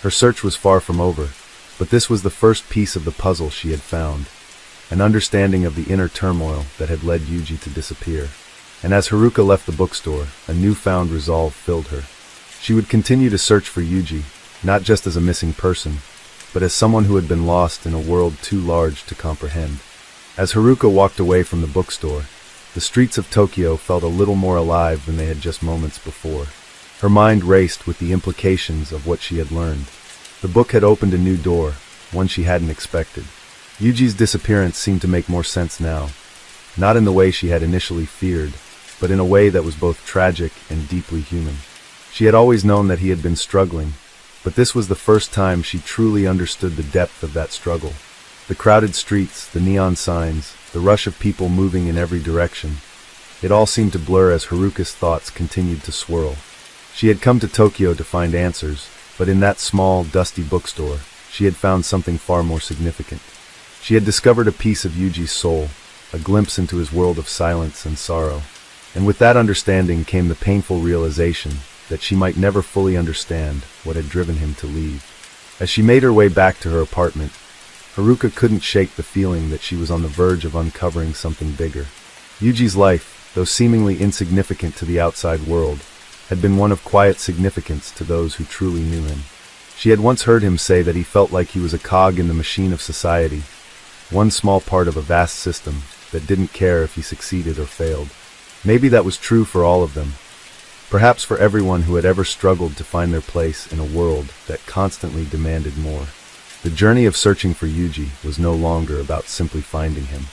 Her search was far from over, but this was the first piece of the puzzle she had found, an understanding of the inner turmoil that had led Yuji to disappear. And as Haruka left the bookstore, a newfound resolve filled her. She would continue to search for Yuji, not just as a missing person, but as someone who had been lost in a world too large to comprehend. As Haruka walked away from the bookstore, the streets of Tokyo felt a little more alive than they had just moments before. Her mind raced with the implications of what she had learned. The book had opened a new door, one she hadn't expected. Yuji's disappearance seemed to make more sense now, not in the way she had initially feared, but in a way that was both tragic and deeply human. She had always known that he had been struggling, but this was the first time she truly understood the depth of that struggle. The crowded streets, the neon signs, the rush of people moving in every direction, it all seemed to blur as Haruka's thoughts continued to swirl. She had come to Tokyo to find answers, but in that small, dusty bookstore, she had found something far more significant. She had discovered a piece of Yuji's soul, a glimpse into his world of silence and sorrow. And with that understanding came the painful realization that she might never fully understand what had driven him to leave. As she made her way back to her apartment, Haruka couldn't shake the feeling that she was on the verge of uncovering something bigger. Yuji's life, though seemingly insignificant to the outside world, had been one of quiet significance to those who truly knew him. She had once heard him say that he felt like he was a cog in the machine of society, one small part of a vast system, that didn't care if he succeeded or failed. Maybe that was true for all of them. Perhaps for everyone who had ever struggled to find their place in a world that constantly demanded more. The journey of searching for Yuji was no longer about simply finding him.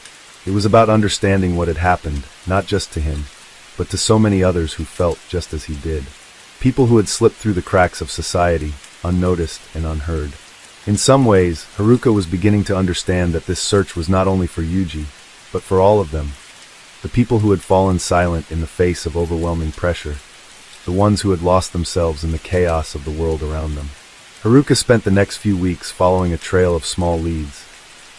It was about understanding what had happened, not just to him, but to so many others who felt just as he did. People who had slipped through the cracks of society, unnoticed and unheard. In some ways, Haruka was beginning to understand that this search was not only for Yuji, but for all of them. The people who had fallen silent in the face of overwhelming pressure. The ones who had lost themselves in the chaos of the world around them. Haruka spent the next few weeks following a trail of small leads,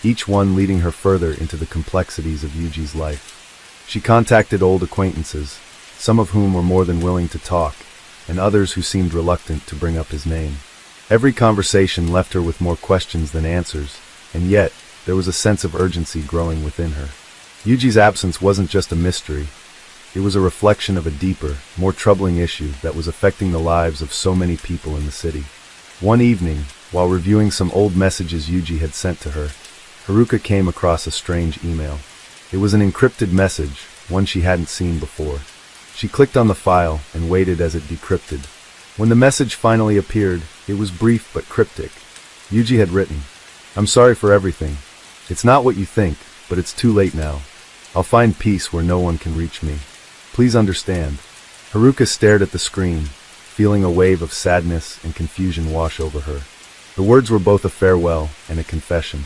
each one leading her further into the complexities of Yuji's life. She contacted old acquaintances, some of whom were more than willing to talk, and others who seemed reluctant to bring up his name. Every conversation left her with more questions than answers, and yet, there was a sense of urgency growing within her. Yuji's absence wasn't just a mystery. It was a reflection of a deeper, more troubling issue that was affecting the lives of so many people in the city. One evening, while reviewing some old messages Yuji had sent to her, Haruka came across a strange email. It was an encrypted message, one she hadn't seen before. She clicked on the file and waited as it decrypted. When the message finally appeared, it was brief but cryptic. Yuji had written, "I'm sorry for everything. It's not what you think, but it's too late now. I'll find peace where no one can reach me. Please understand." Haruka stared at the screen, feeling a wave of sadness and confusion wash over her. The words were both a farewell and a confession.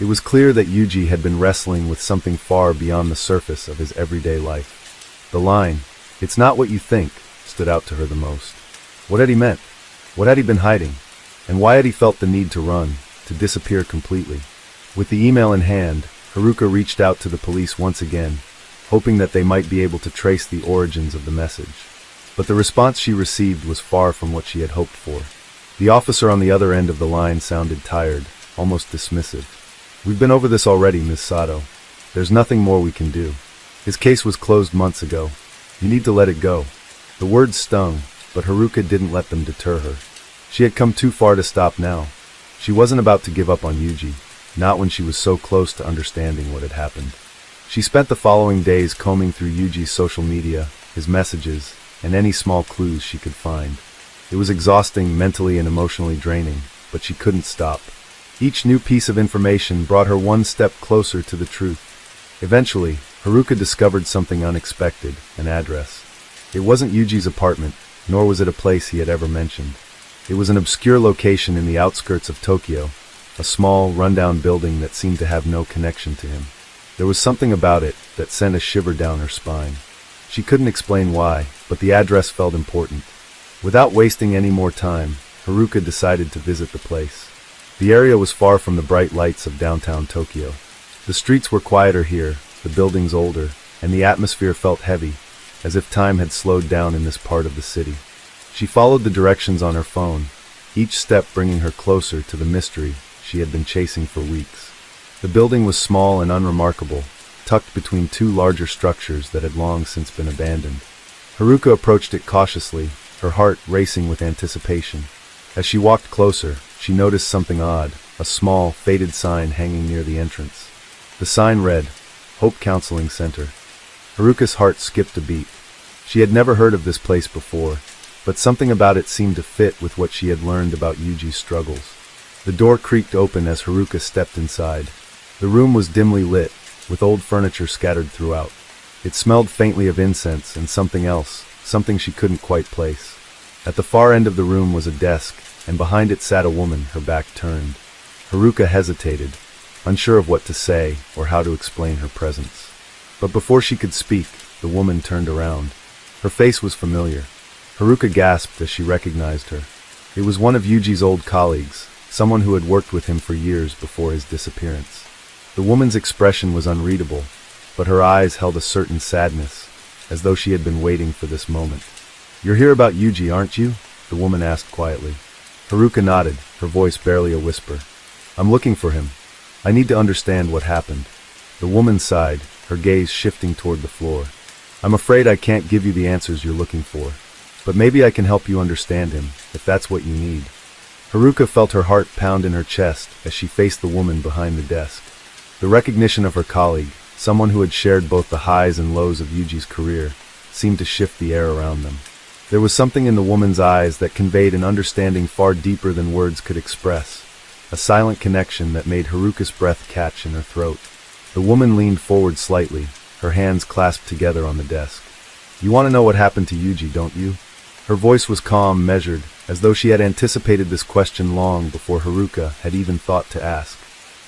It was clear that Yuji had been wrestling with something far beyond the surface of his everyday life. The line, "It's not what you think," stood out to her the most. What had he meant? What had he been hiding? And why had he felt the need to run, to disappear completely? With the email in hand, Haruka reached out to the police once again, hoping that they might be able to trace the origins of the message. But the response she received was far from what she had hoped for. The officer on the other end of the line sounded tired, almost dismissive. "We've been over this already, Ms. Sato. There's nothing more we can do. His case was closed months ago. You need to let it go." The words stung, but Haruka didn't let them deter her. She had come too far to stop now. She wasn't about to give up on Yuji, not when she was so close to understanding what had happened. She spent the following days combing through Yuji's social media, his messages, and any small clues she could find. It was exhausting, mentally and emotionally draining, but she couldn't stop. Each new piece of information brought her one step closer to the truth. Eventually, Haruka discovered something unexpected, an address. It wasn't Yuji's apartment, nor was it a place he had ever mentioned. It was an obscure location in the outskirts of Tokyo, a small, rundown building that seemed to have no connection to him. There was something about it that sent a shiver down her spine. She couldn't explain why, but the address felt important. Without wasting any more time, Haruka decided to visit the place. The area was far from the bright lights of downtown Tokyo. The streets were quieter here, the buildings older, and the atmosphere felt heavy, as if time had slowed down in this part of the city. She followed the directions on her phone, each step bringing her closer to the mystery she had been chasing for weeks. The building was small and unremarkable, tucked between two larger structures that had long since been abandoned. Haruka approached it cautiously, her heart racing with anticipation. As she walked closer, she noticed something odd, a small, faded sign hanging near the entrance. The sign read, "Hope Counseling Center." Haruka's heart skipped a beat. She had never heard of this place before, but something about it seemed to fit with what she had learned about Yuji's struggles. The door creaked open as Haruka stepped inside. The room was dimly lit, with old furniture scattered throughout. It smelled faintly of incense and something else, something she couldn't quite place. At the far end of the room was a desk, and behind it sat a woman, her back turned. Haruka hesitated, unsure of what to say or how to explain her presence. But before she could speak, the woman turned around. Her face was familiar. Haruka gasped as she recognized her. It was one of Yuji's old colleagues, someone who had worked with him for years before his disappearance. The woman's expression was unreadable, but her eyes held a certain sadness, as though she had been waiting for this moment. "You're here about Yuji, aren't you?" the woman asked quietly. Haruka nodded, her voice barely a whisper. "I'm looking for him. I need to understand what happened." The woman sighed, her gaze shifting toward the floor. "I'm afraid I can't give you the answers you're looking for, but maybe I can help you understand him, if that's what you need." Haruka felt her heart pound in her chest as she faced the woman behind the desk. The recognition of her colleague, someone who had shared both the highs and lows of Yuji's career, seemed to shift the air around them. There was something in the woman's eyes that conveyed an understanding far deeper than words could express, a silent connection that made Haruka's breath catch in her throat. The woman leaned forward slightly, her hands clasped together on the desk. "You want to know what happened to Yuji, don't you?" Her voice was calm, measured, as though she had anticipated this question long before Haruka had even thought to ask.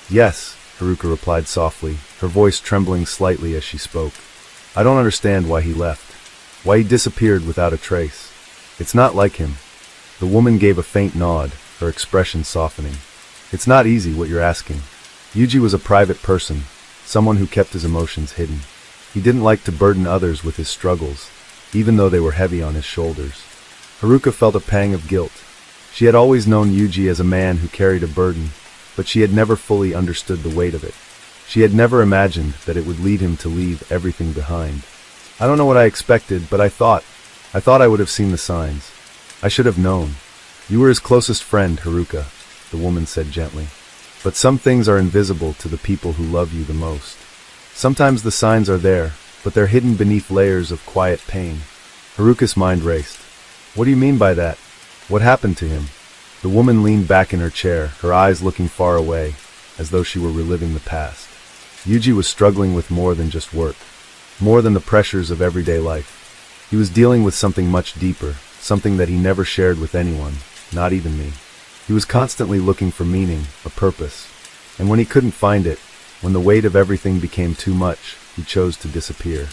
"Yes," Haruka replied softly, her voice trembling slightly as she spoke. "I don't understand why he left. Why he disappeared without a trace. It's not like him." The woman gave a faint nod, her expression softening. "It's not easy what you're asking. Yuji was a private person, someone who kept his emotions hidden. He didn't like to burden others with his struggles, even though they were heavy on his shoulders." Haruka felt a pang of guilt. She had always known Yuji as a man who carried a burden, but she had never fully understood the weight of it. She had never imagined that it would lead him to leave everything behind. "I don't know what I expected, but I thought I would have seen the signs. I should have known. You were his closest friend, Haruka," the woman said gently. "But some things are invisible to the people who love you the most. Sometimes the signs are there, but they're hidden beneath layers of quiet pain." Haruka's mind raced. "What do you mean by that? What happened to him?" The woman leaned back in her chair, her eyes looking far away, as though she were reliving the past. Yuji was struggling with more than just work, more than the pressures of everyday life. He was dealing with something much deeper, something that he never shared with anyone, not even me. He was constantly looking for meaning, a purpose. And when he couldn't find it, when the weight of everything became too much, he chose to disappear.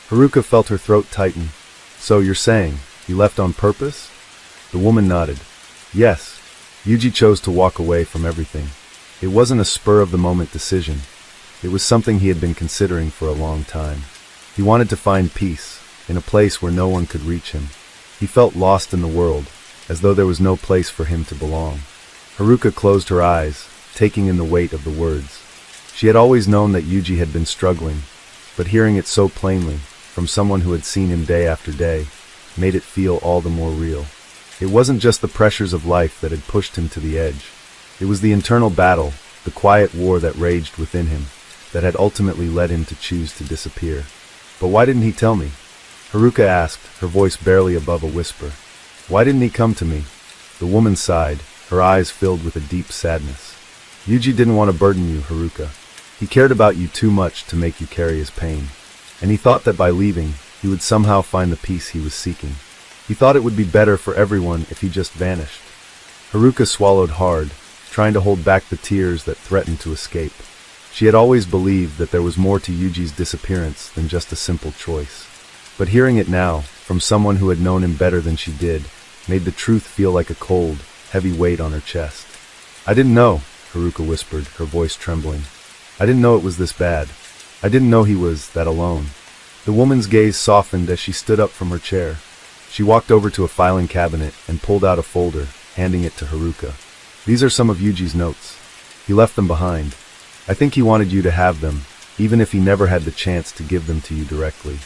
Haruka felt her throat tighten. "So you're saying, he left on purpose?" The woman nodded. "Yes. Yuji chose to walk away from everything. It wasn't a spur-of-the-moment decision. It was something he had been considering for a long time. He wanted to find peace, in a place where no one could reach him. He felt lost in the world, as though there was no place for him to belong." Haruka closed her eyes, taking in the weight of the words. She had always known that Yuji had been struggling, but hearing it so plainly, from someone who had seen him day after day, made it feel all the more real. It wasn't just the pressures of life that had pushed him to the edge. It was the internal battle, the quiet war that raged within him, that had ultimately led him to choose to disappear. "But why didn't he tell me?" Haruka asked, her voice barely above a whisper. "Why didn't he come to me?" The woman sighed, her eyes filled with a deep sadness. "Yuji didn't want to burden you, Haruka. He cared about you too much to make you carry his pain. And he thought that by leaving, he would somehow find the peace he was seeking. He thought it would be better for everyone if he just vanished." Haruka swallowed hard, trying to hold back the tears that threatened to escape. She had always believed that there was more to Yuji's disappearance than just a simple choice. But hearing it now, from someone who had known him better than she did, made the truth feel like a cold, heavy weight on her chest. "I didn't know," Haruka whispered, her voice trembling. "I didn't know it was this bad. I didn't know he was that alone." The woman's gaze softened as she stood up from her chair. She walked over to a filing cabinet and pulled out a folder, handing it to Haruka. "These are some of Yuji's notes. He left them behind. I think he wanted you to have them, even if he never had the chance to give them to you directly."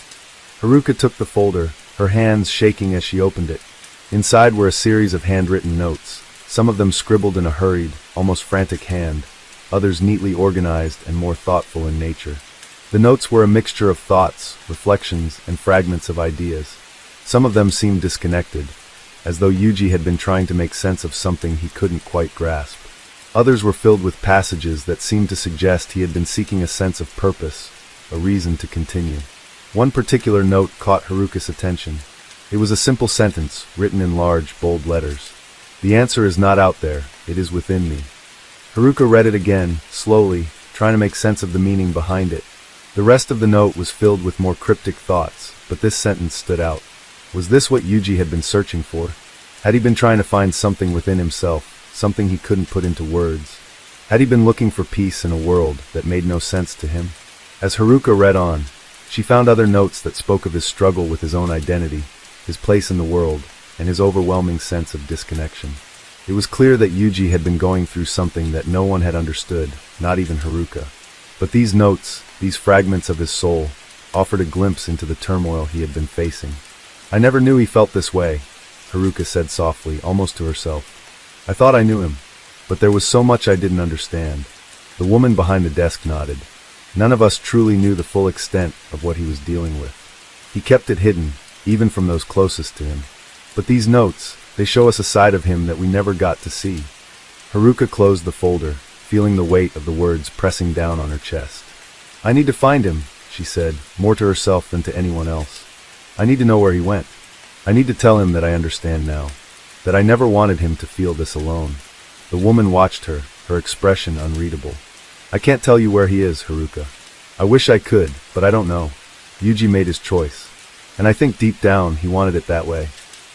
Haruka took the folder, her hands shaking as she opened it. Inside were a series of handwritten notes, some of them scribbled in a hurried, almost frantic hand, others neatly organized and more thoughtful in nature. The notes were a mixture of thoughts, reflections, and fragments of ideas. Some of them seemed disconnected, as though Yuji had been trying to make sense of something he couldn't quite grasp. Others were filled with passages that seemed to suggest he had been seeking a sense of purpose, a reason to continue. One particular note caught Haruka's attention. It was a simple sentence, written in large, bold letters. "The answer is not out there, it is within me." Haruka read it again, slowly, trying to make sense of the meaning behind it. The rest of the note was filled with more cryptic thoughts, but this sentence stood out. Was this what Yuji had been searching for? Had he been trying to find something within himself, something he couldn't put into words? Had he been looking for peace in a world that made no sense to him? As Haruka read on, she found other notes that spoke of his struggle with his own identity, his place in the world, and his overwhelming sense of disconnection. It was clear that Yuji had been going through something that no one had understood, not even Haruka. But these notes, these fragments of his soul, offered a glimpse into the turmoil he had been facing. "I never knew he felt this way," Haruka said softly, almost to herself. "I thought I knew him, but there was so much I didn't understand." The woman behind the desk nodded. None of us truly knew the full extent of what he was dealing with. He kept it hidden, even from those closest to him. But these notes, they show us a side of him that we never got to see. Haruka closed the folder, feeling the weight of the words pressing down on her chest. "I need to find him," she said, more to herself than to anyone else. "I need to know where he went. I need to tell him that I understand now, that I never wanted him to feel this alone." The woman watched her, her expression unreadable. "I can't tell you where he is, Haruka. I wish I could, but I don't know. Yuji made his choice. And I think deep down he wanted it that way.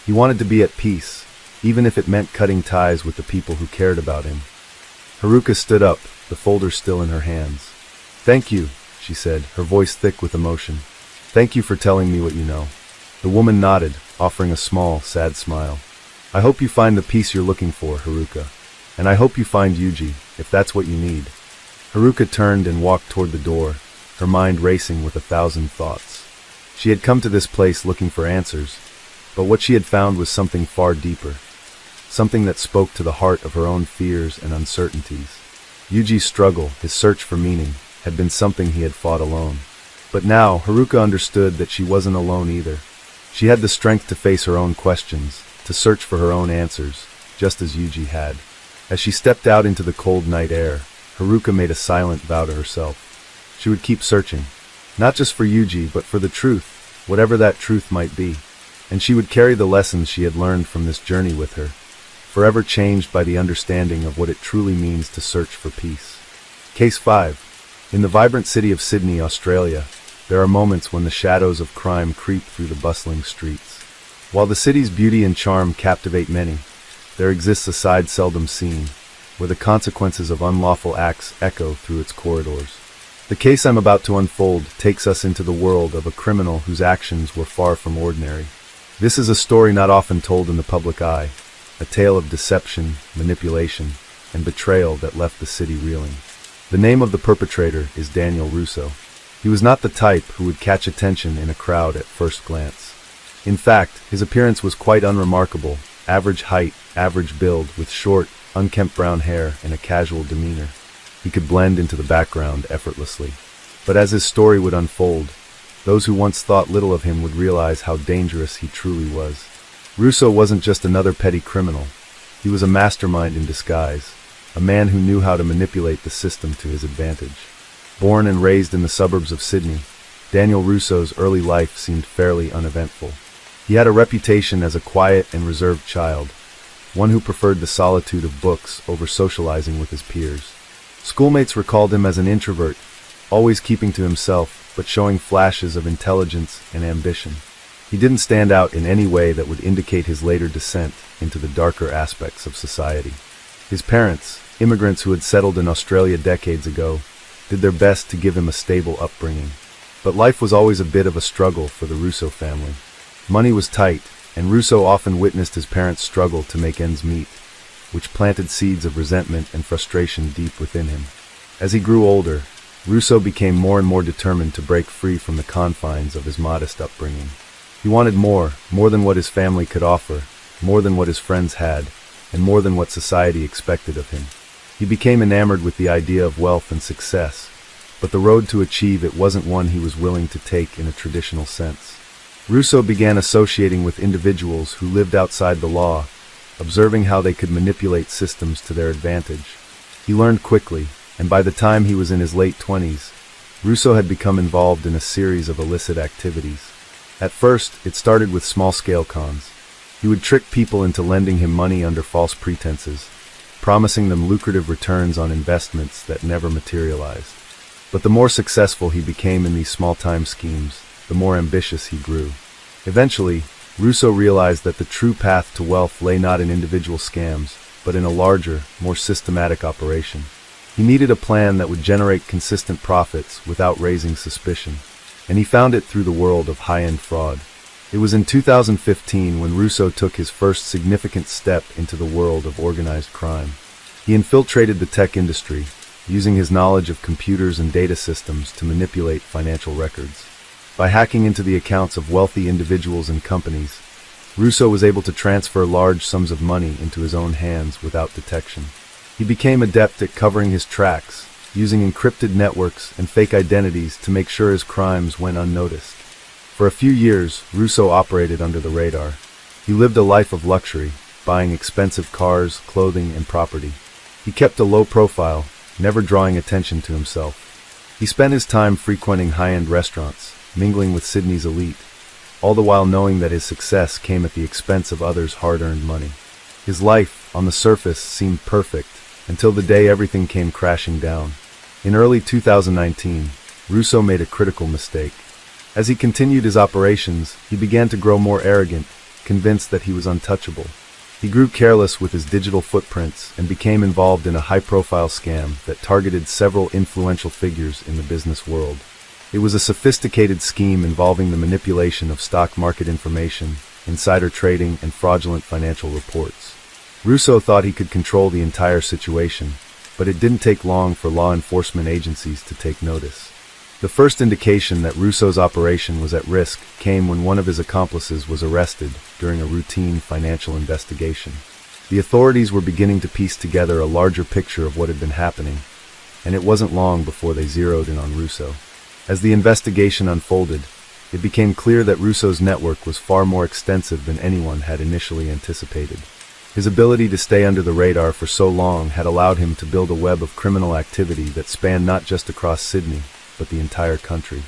He wanted to be at peace, even if it meant cutting ties with the people who cared about him." Haruka stood up, the folder still in her hands. "Thank you," she said, her voice thick with emotion. "Thank you for telling me what you know." The woman nodded, offering a small, sad smile. "I hope you find the peace you're looking for, Haruka. And I hope you find Yuji, if that's what you need." Haruka turned and walked toward the door, her mind racing with 1,000 thoughts. She had come to this place looking for answers, but what she had found was something far deeper. Something that spoke to the heart of her own fears and uncertainties. Yuji's struggle, his search for meaning, had been something he had fought alone. But now, Haruka understood that she wasn't alone either. She had the strength to face her own questions, to search for her own answers, just as Yuji had. As she stepped out into the cold night air, Haruka made a silent vow to herself. She would keep searching, not just for Yuji, but for the truth, whatever that truth might be. And she would carry the lessons she had learned from this journey with her, forever changed by the understanding of what it truly means to search for peace. Case 5. In the vibrant city of Sydney, Australia, there are moments when the shadows of crime creep through the bustling streets. While the city's beauty and charm captivate many, there exists a side seldom seen, where the consequences of unlawful acts echo through its corridors. The case I'm about to unfold takes us into the world of a criminal whose actions were far from ordinary. This is a story not often told in the public eye, a tale of deception, manipulation, and betrayal that left the city reeling. The name of the perpetrator is Daniel Russo. He was not the type who would catch attention in a crowd at first glance. In fact, his appearance was quite unremarkable, average height, average build, with short, unkempt brown hair and a casual demeanor. He could blend into the background effortlessly. But as his story would unfold, those who once thought little of him would realize how dangerous he truly was. Russo wasn't just another petty criminal. He was a mastermind in disguise, a man who knew how to manipulate the system to his advantage. Born and raised in the suburbs of Sydney, Daniel Russo's early life seemed fairly uneventful. He had a reputation as a quiet and reserved child, one who preferred the solitude of books over socializing with his peers. Schoolmates recalled him as an introvert, always keeping to himself, but showing flashes of intelligence and ambition. He didn't stand out in any way that would indicate his later descent into the darker aspects of society. His parents, immigrants who had settled in Australia decades ago, did their best to give him a stable upbringing. But life was always a bit of a struggle for the Russo family. Money was tight, and Russo often witnessed his parents struggle to make ends meet, which planted seeds of resentment and frustration deep within him. As he grew older, Russo became more and more determined to break free from the confines of his modest upbringing. He wanted more than what his family could offer, more than what his friends had, and more than what society expected of him. He became enamored with the idea of wealth and success, but the road to achieve it wasn't one he was willing to take in a traditional sense. Russo began associating with individuals who lived outside the law, observing how they could manipulate systems to their advantage. He learned quickly, and by the time he was in his late 20s, Russo had become involved in a series of illicit activities. At first, it started with small-scale cons. He would trick people into lending him money under false pretenses, promising them lucrative returns on investments that never materialized. But the more successful he became in these small-time schemes, the more ambitious he grew. Eventually, Russo realized that the true path to wealth lay not in individual scams, but in a larger, more systematic operation. He needed a plan that would generate consistent profits without raising suspicion, and he found it through the world of high-end fraud. It was in 2015 when Russo took his first significant step into the world of organized crime. He infiltrated the tech industry, using his knowledge of computers and data systems to manipulate financial records. By hacking into the accounts of wealthy individuals and companies, Russo was able to transfer large sums of money into his own hands without detection. He became adept at covering his tracks, using encrypted networks and fake identities to make sure his crimes went unnoticed. For a few years, Russo operated under the radar. He lived a life of luxury, buying expensive cars, clothing, and property. He kept a low profile, never drawing attention to himself. He spent his time frequenting high-end restaurants, mingling with Sydney's elite, all the while knowing that his success came at the expense of others' hard-earned money. His life, on the surface, seemed perfect, until the day everything came crashing down. In early 2019, Russo made a critical mistake. As he continued his operations, he began to grow more arrogant, convinced that he was untouchable. He grew careless with his digital footprints and became involved in a high-profile scam that targeted several influential figures in the business world. It was a sophisticated scheme involving the manipulation of stock market information, insider trading, and fraudulent financial reports. Russo thought he could control the entire situation, but it didn't take long for law enforcement agencies to take notice. The first indication that Russo's operation was at risk came when one of his accomplices was arrested during a routine financial investigation. The authorities were beginning to piece together a larger picture of what had been happening, and it wasn't long before they zeroed in on Russo. As the investigation unfolded, it became clear that Russo's network was far more extensive than anyone had initially anticipated. His ability to stay under the radar for so long had allowed him to build a web of criminal activity that spanned not just across Sydney, but the entire country.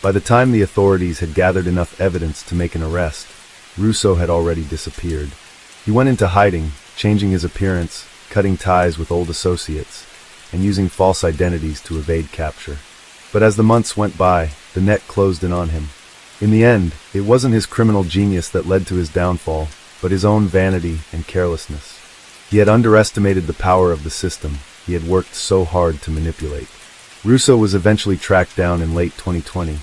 By the time the authorities had gathered enough evidence to make an arrest, Russo had already disappeared. He went into hiding, changing his appearance, cutting ties with old associates, and using false identities to evade capture. But as the months went by, the net closed in on him. In the end, it wasn't his criminal genius that led to his downfall, but his own vanity and carelessness. He had underestimated the power of the system he had worked so hard to manipulate. Russo was eventually tracked down in late 2020,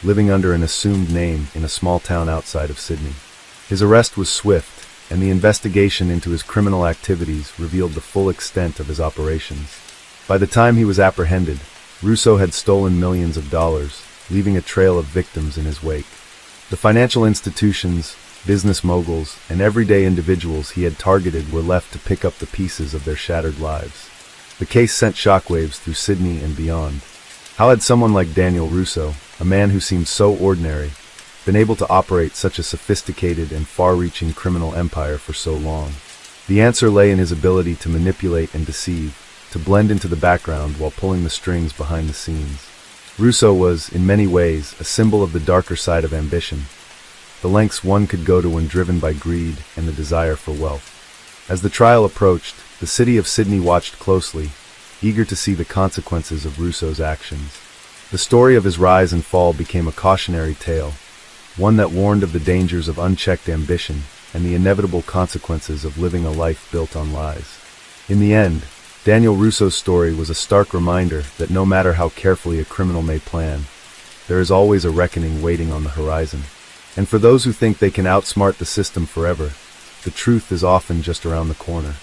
living under an assumed name in a small town outside of Sydney. His arrest was swift, and the investigation into his criminal activities revealed the full extent of his operations. By the time he was apprehended, Russo had stolen millions of dollars, leaving a trail of victims in his wake. The financial institutions, business moguls, and everyday individuals he had targeted were left to pick up the pieces of their shattered lives. The case sent shockwaves through Sydney and beyond. How had someone like Daniel Russo, a man who seemed so ordinary, been able to operate such a sophisticated and far-reaching criminal empire for so long? The answer lay in his ability to manipulate and deceive, to blend into the background while pulling the strings behind the scenes. Russo was, in many ways, a symbol of the darker side of ambition, the lengths one could go to when driven by greed and the desire for wealth. As the trial approached, the city of Sydney watched closely, eager to see the consequences of Russo's actions. The story of his rise and fall became a cautionary tale, one that warned of the dangers of unchecked ambition and the inevitable consequences of living a life built on lies. In the end, Daniel Russo's story was a stark reminder that no matter how carefully a criminal may plan, there is always a reckoning waiting on the horizon. And for those who think they can outsmart the system forever, the truth is often just around the corner.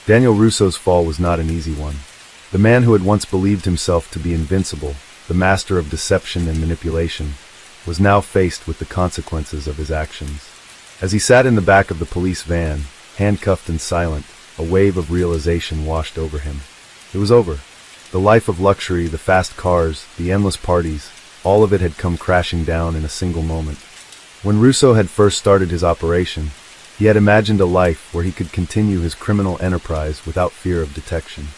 Daniel Russo's fall was not an easy one. The man who had once believed himself to be invincible, the master of deception and manipulation, was now faced with the consequences of his actions. As he sat in the back of the police van, handcuffed and silent, a wave of realization washed over him. It was over. The life of luxury, the fast cars, the endless parties, all of it had come crashing down in a single moment. When Russo had first started his operation, he had imagined a life where he could continue his criminal enterprise without fear of detection.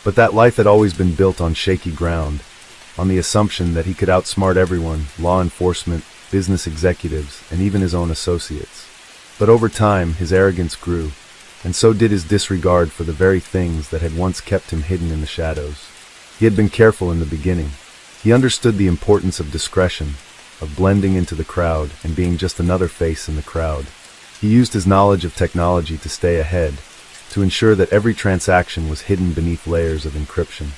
But that life had always been built on shaky ground, on the assumption that he could outsmart everyone, law enforcement, business executives, and even his own associates. But over time, his arrogance grew, and so did his disregard for the very things that had once kept him hidden in the shadows. He had been careful in the beginning. He understood the importance of discretion, of blending into the crowd and being just another face in the crowd. He used his knowledge of technology to stay ahead, to ensure that every transaction was hidden beneath layers of encryption.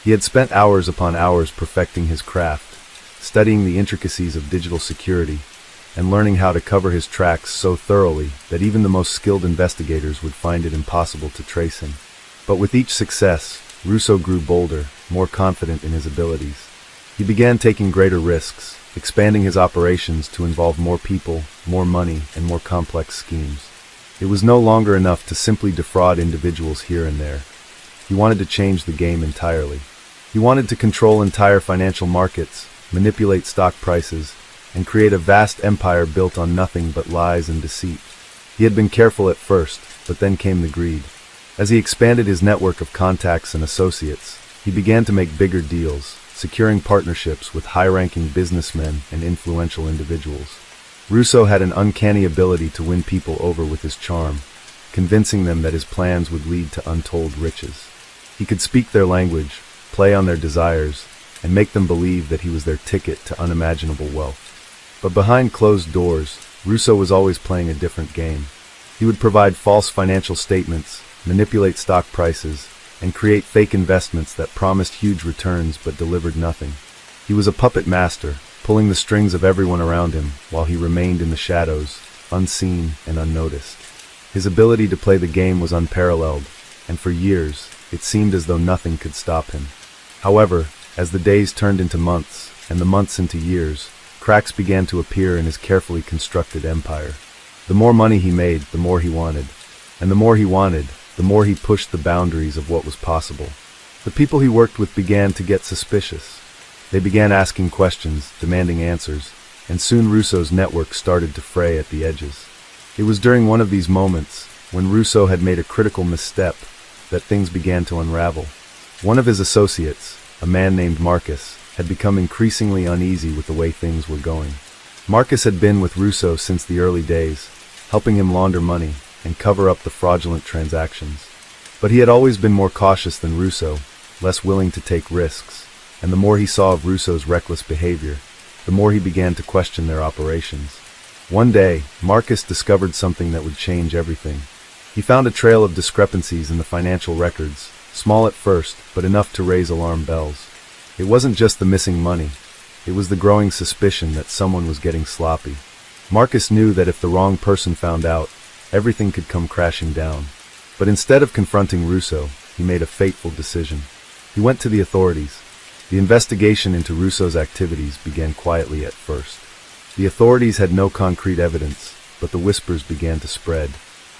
He had spent hours upon hours perfecting his craft, studying the intricacies of digital security, and learning how to cover his tracks so thoroughly that even the most skilled investigators would find it impossible to trace him. But with each success, Russo grew bolder, more confident in his abilities. He began taking greater risks, expanding his operations to involve more people, more money, and more complex schemes. It was no longer enough to simply defraud individuals here and there. He wanted to change the game entirely. He wanted to control entire financial markets, manipulate stock prices, and create a vast empire built on nothing but lies and deceit. He had been careful at first, but then came the greed. As he expanded his network of contacts and associates, he began to make bigger deals, securing partnerships with high-ranking businessmen and influential individuals. Russo had an uncanny ability to win people over with his charm, convincing them that his plans would lead to untold riches. He could speak their language, play on their desires, and make them believe that he was their ticket to unimaginable wealth. But behind closed doors, Russo was always playing a different game. He would provide false financial statements, manipulate stock prices, and create fake investments that promised huge returns but delivered nothing. He was a puppet master, pulling the strings of everyone around him while he remained in the shadows, unseen and unnoticed. His ability to play the game was unparalleled, and for years, it seemed as though nothing could stop him. However, as the days turned into months, and the months into years, cracks began to appear in his carefully constructed empire. The more money he made, the more he wanted. And the more he wanted, the more he pushed the boundaries of what was possible. The people he worked with began to get suspicious. They began asking questions, demanding answers, and soon Russo's network started to fray at the edges. It was during one of these moments, when Russo had made a critical misstep, that things began to unravel. One of his associates, a man named Marcus, had become increasingly uneasy with the way things were going. Marcus had been with Russo since the early days, helping him launder money and cover up the fraudulent transactions. But he had always been more cautious than Russo, less willing to take risks, and the more he saw of Russo's reckless behavior, the more he began to question their operations. One day, Marcus discovered something that would change everything. He found a trail of discrepancies in the financial records, small at first, but enough to raise alarm bells. It wasn't just the missing money. It was the growing suspicion that someone was getting sloppy. Marcus knew that if the wrong person found out, everything could come crashing down. But instead of confronting Russo, he made a fateful decision. He went to the authorities. The investigation into Russo's activities began quietly at first. The authorities had no concrete evidence, but the whispers began to spread.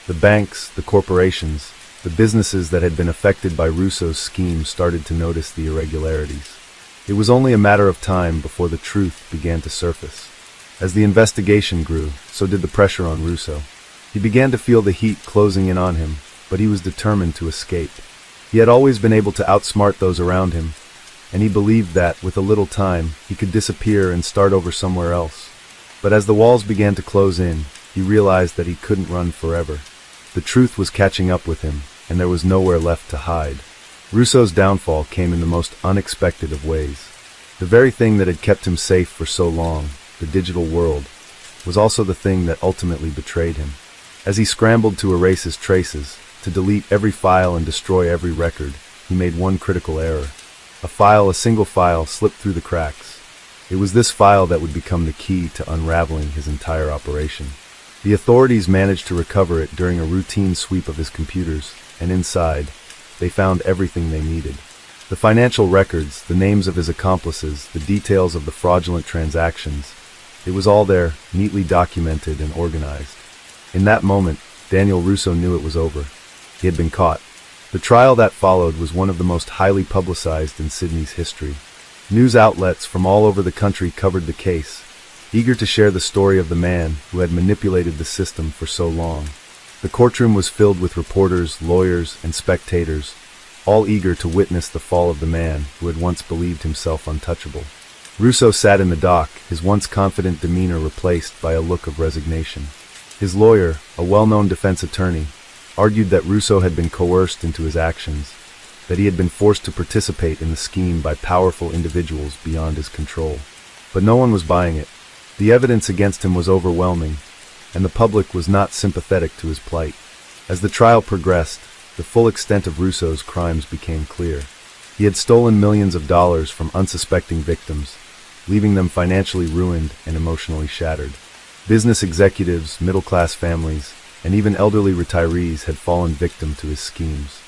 The banks, the corporations, the businesses that had been affected by Russo's scheme started to notice the irregularities. It was only a matter of time before the truth began to surface. As the investigation grew, so did the pressure on Russo. He began to feel the heat closing in on him, but he was determined to escape. He had always been able to outsmart those around him, and he believed that, with a little time, he could disappear and start over somewhere else. But as the walls began to close in, he realized that he couldn't run forever. The truth was catching up with him, and there was nowhere left to hide. Russo's downfall came in the most unexpected of ways. The very thing that had kept him safe for so long, the digital world, was also the thing that ultimately betrayed him. As he scrambled to erase his traces, to delete every file and destroy every record, he made one critical error. A single file, slipped through the cracks. It was this file that would become the key to unraveling his entire operation. The authorities managed to recover it during a routine sweep of his computers, and inside, they found everything they needed. The financial records, the names of his accomplices, the details of the fraudulent transactions. It was all there, neatly documented and organized. In that moment, Daniel Russo knew it was over. He had been caught. The trial that followed was one of the most highly publicized in Sydney's history. News outlets from all over the country covered the case, eager to share the story of the man who had manipulated the system for so long. The courtroom was filled with reporters, lawyers, and spectators, all eager to witness the fall of the man who had once believed himself untouchable. Russo sat in the dock, his once confident demeanor replaced by a look of resignation. His lawyer, a well-known defense attorney, argued that Russo had been coerced into his actions, that he had been forced to participate in the scheme by powerful individuals beyond his control. But no one was buying it. The evidence against him was overwhelming, and the public was not sympathetic to his plight. As the trial progressed, the full extent of Russo's crimes became clear. He had stolen millions of dollars from unsuspecting victims, leaving them financially ruined and emotionally shattered. Business executives, middle-class families, and even elderly retirees had fallen victim to his schemes.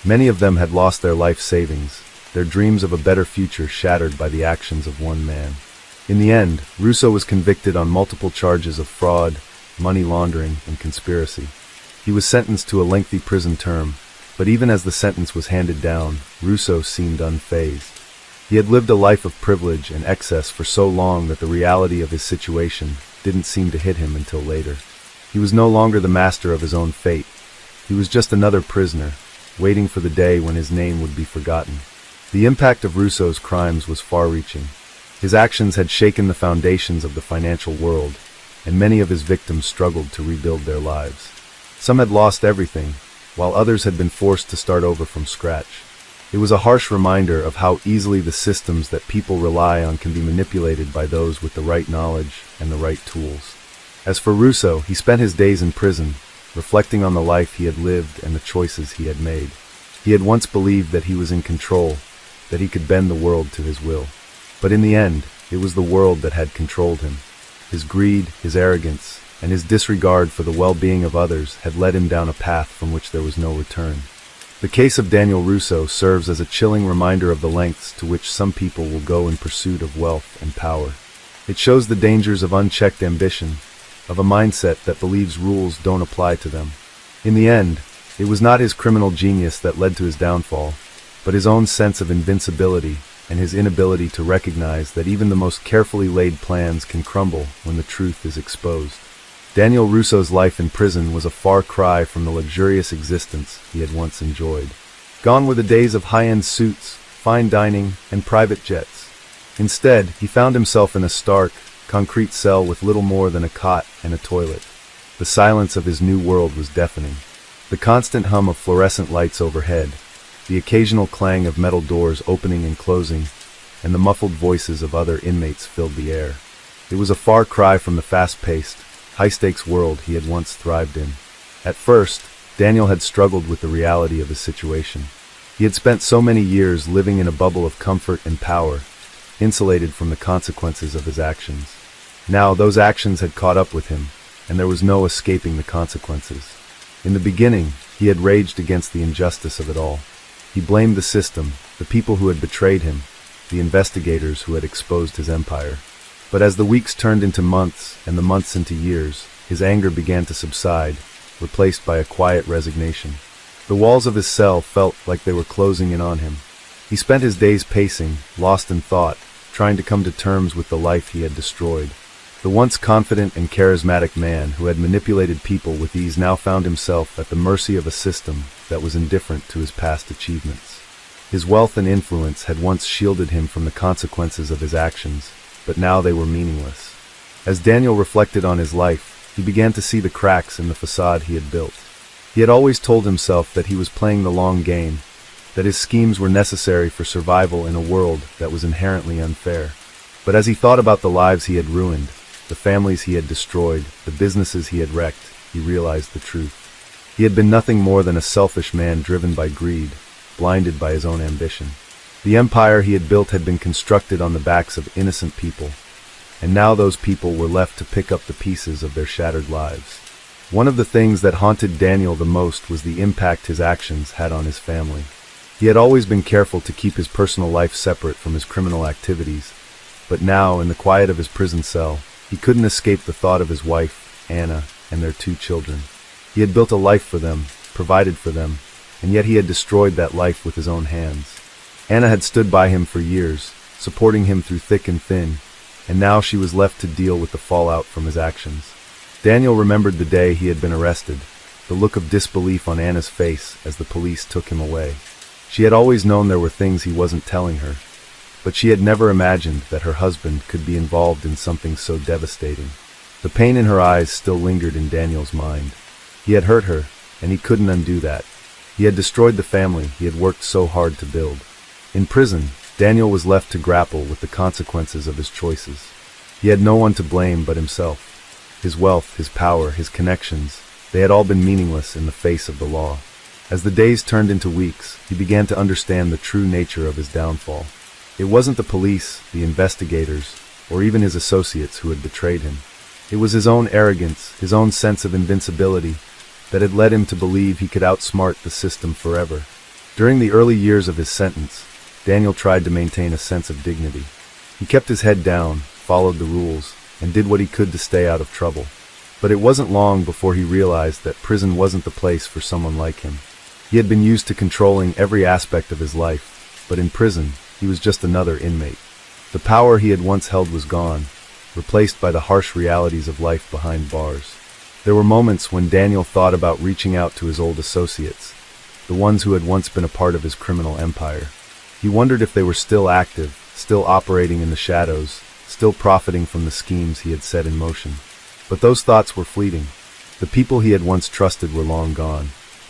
Many of them had lost their life savings, their dreams of a better future shattered by the actions of one man. In the end, Russo was convicted on multiple charges of fraud, money laundering, and conspiracy. He was sentenced to a lengthy prison term, but even as the sentence was handed down, Russo seemed unfazed. He had lived a life of privilege and excess for so long that the reality of his situation didn't seem to hit him until later. He was no longer the master of his own fate. He was just another prisoner, waiting for the day when his name would be forgotten. The impact of Russo's crimes was far-reaching. His actions had shaken the foundations of the financial world, and many of his victims struggled to rebuild their lives. Some had lost everything, while others had been forced to start over from scratch. It was a harsh reminder of how easily the systems that people rely on can be manipulated by those with the right knowledge and the right tools. As for Russo, he spent his days in prison, reflecting on the life he had lived and the choices he had made. He had once believed that he was in control, that he could bend the world to his will. But in the end, it was the world that had controlled him. His greed, his arrogance, and his disregard for the well-being of others had led him down a path from which there was no return. The case of Daniel Russo serves as a chilling reminder of the lengths to which some people will go in pursuit of wealth and power. It shows the dangers of unchecked ambition, of a mindset that believes rules don't apply to them. In the end, it was not his criminal genius that led to his downfall, but his own sense of invincibility and his inability to recognize that even the most carefully laid plans can crumble when the truth is exposed. Daniel Russo's life in prison was a far cry from the luxurious existence he had once enjoyed. Gone were the days of high-end suits, fine dining, and private jets. Instead, he found himself in a stark, concrete cell with little more than a cot and a toilet. The silence of his new world was deafening. The constant hum of fluorescent lights overhead, the occasional clang of metal doors opening and closing, and the muffled voices of other inmates filled the air. It was a far cry from the fast-paced, high-stakes world he had once thrived in. At first, Daniel had struggled with the reality of his situation. He had spent so many years living in a bubble of comfort and power, insulated from the consequences of his actions. Now those actions had caught up with him, and there was no escaping the consequences. In the beginning, he had raged against the injustice of it all. He blamed the system, the people who had betrayed him, the investigators who had exposed his empire. But as the weeks turned into months and the months into years, his anger began to subside, replaced by a quiet resignation. The walls of his cell felt like they were closing in on him. He spent his days pacing, lost in thought, trying to come to terms with the life he had destroyed. The once confident and charismatic man who had manipulated people with ease now found himself at the mercy of a system that was indifferent to his past achievements. His wealth and influence had once shielded him from the consequences of his actions, but now they were meaningless. As Daniel reflected on his life, he began to see the cracks in the facade he had built. He had always told himself that he was playing the long game, that his schemes were necessary for survival in a world that was inherently unfair. But as he thought about the lives he had ruined, the families he had destroyed, the businesses he had wrecked, he realized the truth. He had been nothing more than a selfish man driven by greed, blinded by his own ambition. The empire he had built had been constructed on the backs of innocent people, and now those people were left to pick up the pieces of their shattered lives. One of the things that haunted Daniel the most was the impact his actions had on his family. He had always been careful to keep his personal life separate from his criminal activities, but now, in the quiet of his prison cell, he couldn't escape the thought of his wife, Anna, and their 2 children. He had built a life for them, provided for them, and yet he had destroyed that life with his own hands. Anna had stood by him for years, supporting him through thick and thin, and now she was left to deal with the fallout from his actions. Daniel remembered the day he had been arrested, the look of disbelief on Anna's face as the police took him away. She had always known there were things he wasn't telling her, but she had never imagined that her husband could be involved in something so devastating. The pain in her eyes still lingered in Daniel's mind. He had hurt her, and he couldn't undo that. He had destroyed the family he had worked so hard to build. In prison, Daniel was left to grapple with the consequences of his choices. He had no one to blame but himself. His wealth, his power, his connections, they had all been meaningless in the face of the law. As the days turned into weeks, he began to understand the true nature of his downfall. It wasn't the police, the investigators, or even his associates who had betrayed him. It was his own arrogance, his own sense of invincibility, that had led him to believe he could outsmart the system forever. During the early years of his sentence, Daniel tried to maintain a sense of dignity. He kept his head down, followed the rules, and did what he could to stay out of trouble. But it wasn't long before he realized that prison wasn't the place for someone like him. He had been used to controlling every aspect of his life, but in prison, he was just another inmate. The power he had once held was gone, replaced by the harsh realities of life behind bars. There were moments when Daniel thought about reaching out to his old associates, the ones who had once been a part of his criminal empire. He wondered if they were still active, still operating in the shadows, still profiting from the schemes he had set in motion. But those thoughts were fleeting. The people he had once trusted were long gone,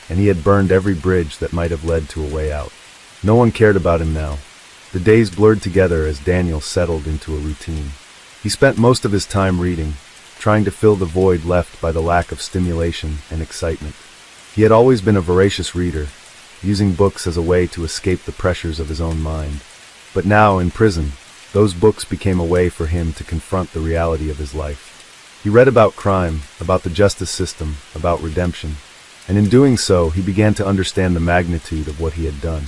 and he had burned every bridge that might have led to a way out. No one cared about him now. The days blurred together as Daniel settled into a routine. He spent most of his time reading, trying to fill the void left by the lack of stimulation and excitement. He had always been a voracious reader, using books as a way to escape the pressures of his own mind. But now, in prison, those books became a way for him to confront the reality of his life. He read about crime, about the justice system, about redemption, and in doing so, he began to understand the magnitude of what he had done.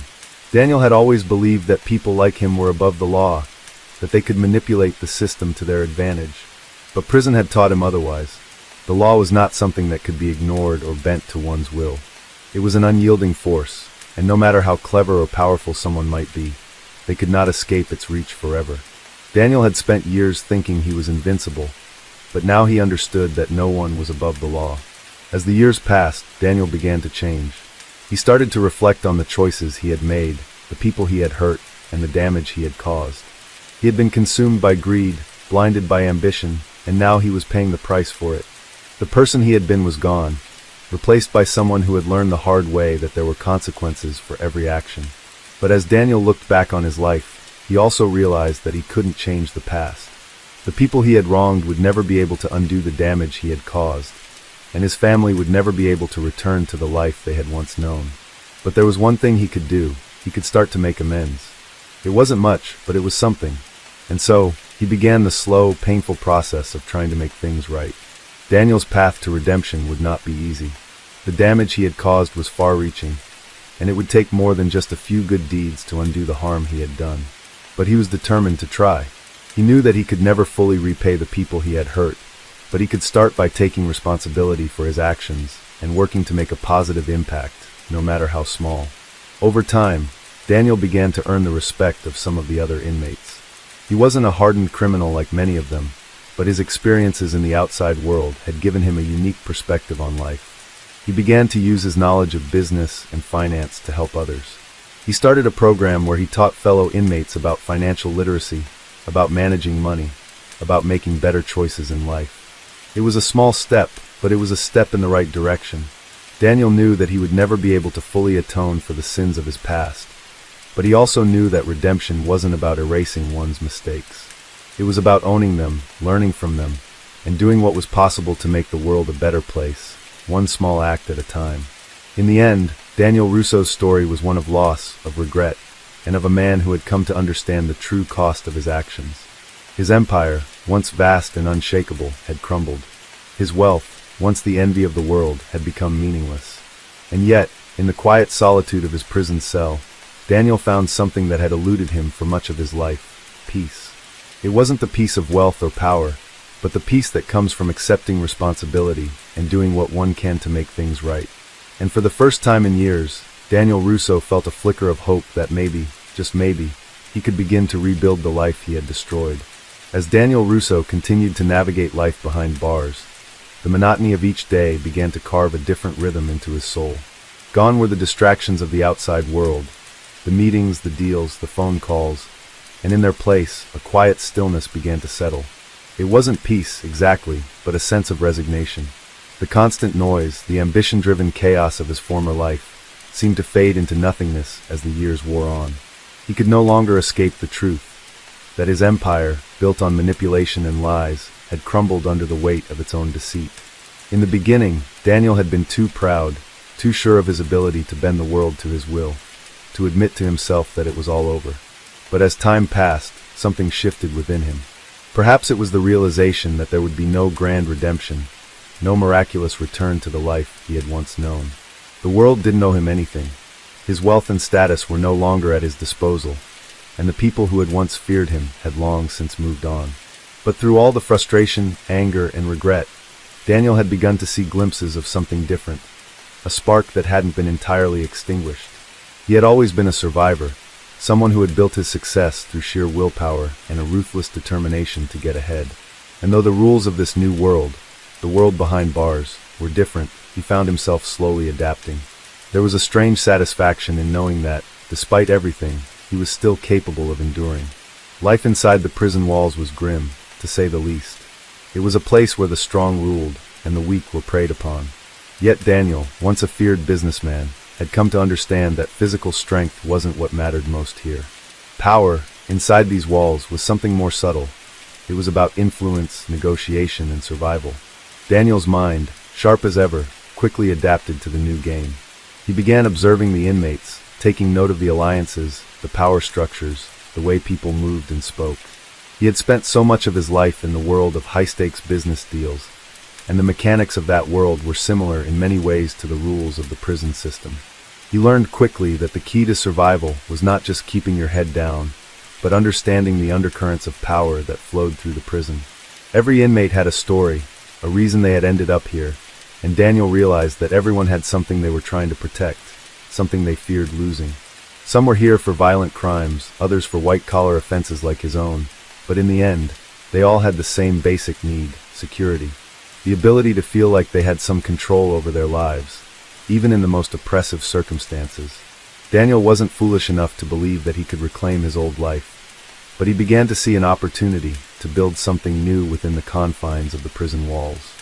Daniel had always believed that people like him were above the law, that they could manipulate the system to their advantage. But prison had taught him otherwise. The law was not something that could be ignored or bent to one's will. It was an unyielding force, and no matter how clever or powerful someone might be, they could not escape its reach forever. Daniel had spent years thinking he was invincible, but now he understood that no one was above the law. As the years passed, Daniel began to change. He started to reflect on the choices he had made, the people he had hurt, and the damage he had caused. He had been consumed by greed, blinded by ambition, and now he was paying the price for it. The person he had been was gone, replaced by someone who had learned the hard way that there were consequences for every action. But as Daniel looked back on his life, he also realized that he couldn't change the past. The people he had wronged would never be able to undo the damage he had caused, and his family would never be able to return to the life they had once known. But there was one thing he could do. He could start to make amends. It wasn't much, but it was something. And so, he began the slow, painful process of trying to make things right. Daniel's path to redemption would not be easy. The damage he had caused was far-reaching, and it would take more than just a few good deeds to undo the harm he had done. But he was determined to try. He knew that he could never fully repay the people he had hurt, but he could start by taking responsibility for his actions and working to make a positive impact, no matter how small. Over time, Daniel began to earn the respect of some of the other inmates. He wasn't a hardened criminal like many of them, but his experiences in the outside world had given him a unique perspective on life. He began to use his knowledge of business and finance to help others. He started a program where he taught fellow inmates about financial literacy, about managing money, about making better choices in life. It was a small step, but it was a step in the right direction. Daniel knew that he would never be able to fully atone for the sins of his past, but he also knew that redemption wasn't about erasing one's mistakes. It was about owning them, learning from them, and doing what was possible to make the world a better place, one small act at a time. In the end, Daniel Russo's story was one of loss, of regret, and of a man who had come to understand the true cost of his actions. His empire, once vast and unshakable, had crumbled. His wealth, once the envy of the world, had become meaningless. And yet, in the quiet solitude of his prison cell, Daniel found something that had eluded him for much of his life: peace. It wasn't the peace of wealth or power, but the peace that comes from accepting responsibility and doing what one can to make things right. And for the first time in years, Daniel Russo felt a flicker of hope that maybe, just maybe, he could begin to rebuild the life he had destroyed. As Daniel Russo continued to navigate life behind bars, the monotony of each day began to carve a different rhythm into his soul. Gone were the distractions of the outside world, the meetings, the deals, the phone calls, and in their place, a quiet stillness began to settle. It wasn't peace, exactly, but a sense of resignation. The constant noise, the ambition-driven chaos of his former life, seemed to fade into nothingness as the years wore on. He could no longer escape the truth that his empire, built on manipulation and lies, had crumbled under the weight of its own deceit. In the beginning, Daniel had been too proud, too sure of his ability to bend the world to his will, to admit to himself that it was all over. But as time passed, something shifted within him. Perhaps it was the realization that there would be no grand redemption, no miraculous return to the life he had once known. The world didn't owe him anything. His wealth and status were no longer at his disposal, and the people who had once feared him had long since moved on. But through all the frustration, anger, and regret, Daniel had begun to see glimpses of something different, a spark that hadn't been entirely extinguished. He had always been a survivor, someone who had built his success through sheer willpower and a ruthless determination to get ahead. And though the rules of this new world, the world behind bars, were different, he found himself slowly adapting. There was a strange satisfaction in knowing that, despite everything, he was still capable of enduring. Life inside the prison walls was grim, to say the least. It was a place where the strong ruled and the weak were preyed upon. Yet Daniel, once a feared businessman, had come to understand that physical strength wasn't what mattered most here. Power, inside these walls, was something more subtle. It was about influence, negotiation, and survival. Daniel's mind, sharp as ever, quickly adapted to the new game. He began observing the inmates, taking note of the alliances, the power structures, the way people moved and spoke. He had spent so much of his life in the world of high-stakes business deals, and the mechanics of that world were similar in many ways to the rules of the prison system. He learned quickly that the key to survival was not just keeping your head down, but understanding the undercurrents of power that flowed through the prison. Every inmate had a story, a reason they had ended up here, and Daniel realized that everyone had something they were trying to protect, something they feared losing. Some were here for violent crimes, others for white-collar offenses like his own, but in the end, they all had the same basic need: security. The ability to feel like they had some control over their lives, even in the most oppressive circumstances. Daniel wasn't foolish enough to believe that he could reclaim his old life, but he began to see an opportunity to build something new within the confines of the prison walls.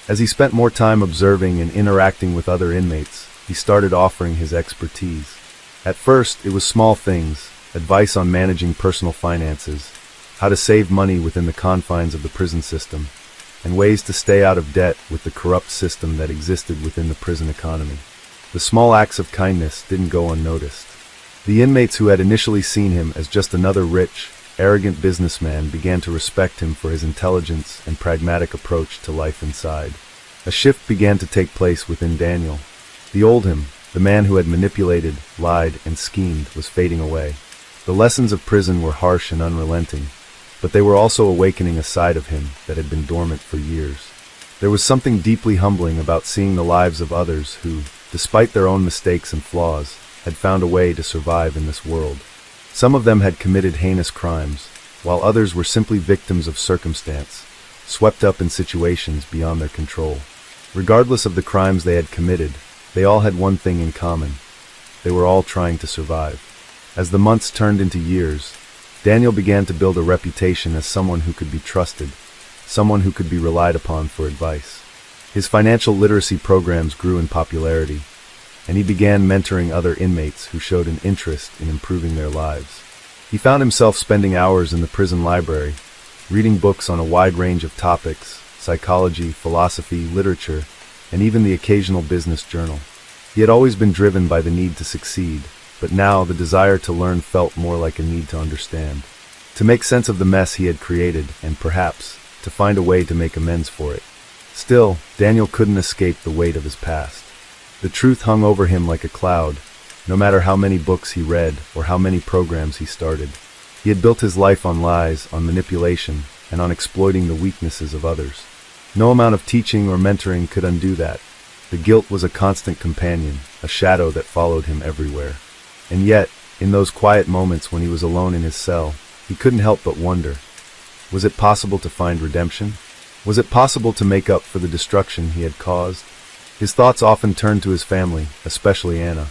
As he spent more time observing and interacting with other inmates, he started offering his expertise. At first, it was small things: advice on managing personal finances, how to save money within the confines of the prison system, and ways to stay out of debt with the corrupt system that existed within the prison economy. The small acts of kindness didn't go unnoticed. The inmates who had initially seen him as just another rich, arrogant businessman began to respect him for his intelligence and pragmatic approach to life inside. A shift began to take place within Daniel. The old him, the man who had manipulated, lied, and schemed, was fading away. The lessons of prison were harsh and unrelenting, but they were also awakening a side of him that had been dormant for years. There was something deeply humbling about seeing the lives of others who, despite their own mistakes and flaws, had found a way to survive in this world. Some of them had committed heinous crimes, while others were simply victims of circumstance, swept up in situations beyond their control. Regardless of the crimes they had committed, they all had one thing in common: they were all trying to survive. As the months turned into years, Daniel began to build a reputation as someone who could be trusted, someone who could be relied upon for advice. His financial literacy programs grew in popularity, and he began mentoring other inmates who showed an interest in improving their lives. He found himself spending hours in the prison library, reading books on a wide range of topics: psychology, philosophy, literature, and even the occasional business journal. He had always been driven by the need to succeed, but now the desire to learn felt more like a need to understand, to make sense of the mess he had created, and perhaps to find a way to make amends for it. Still, Daniel couldn't escape the weight of his past. The truth hung over him like a cloud, no matter how many books he read or how many programs he started. He had built his life on lies, on manipulation, and on exploiting the weaknesses of others. No amount of teaching or mentoring could undo that. The guilt was a constant companion, a shadow that followed him everywhere. And yet, in those quiet moments when he was alone in his cell, he couldn't help but wonder: was it possible to find redemption? Was it possible to make up for the destruction he had caused? His thoughts often turned to his family, especially Anna.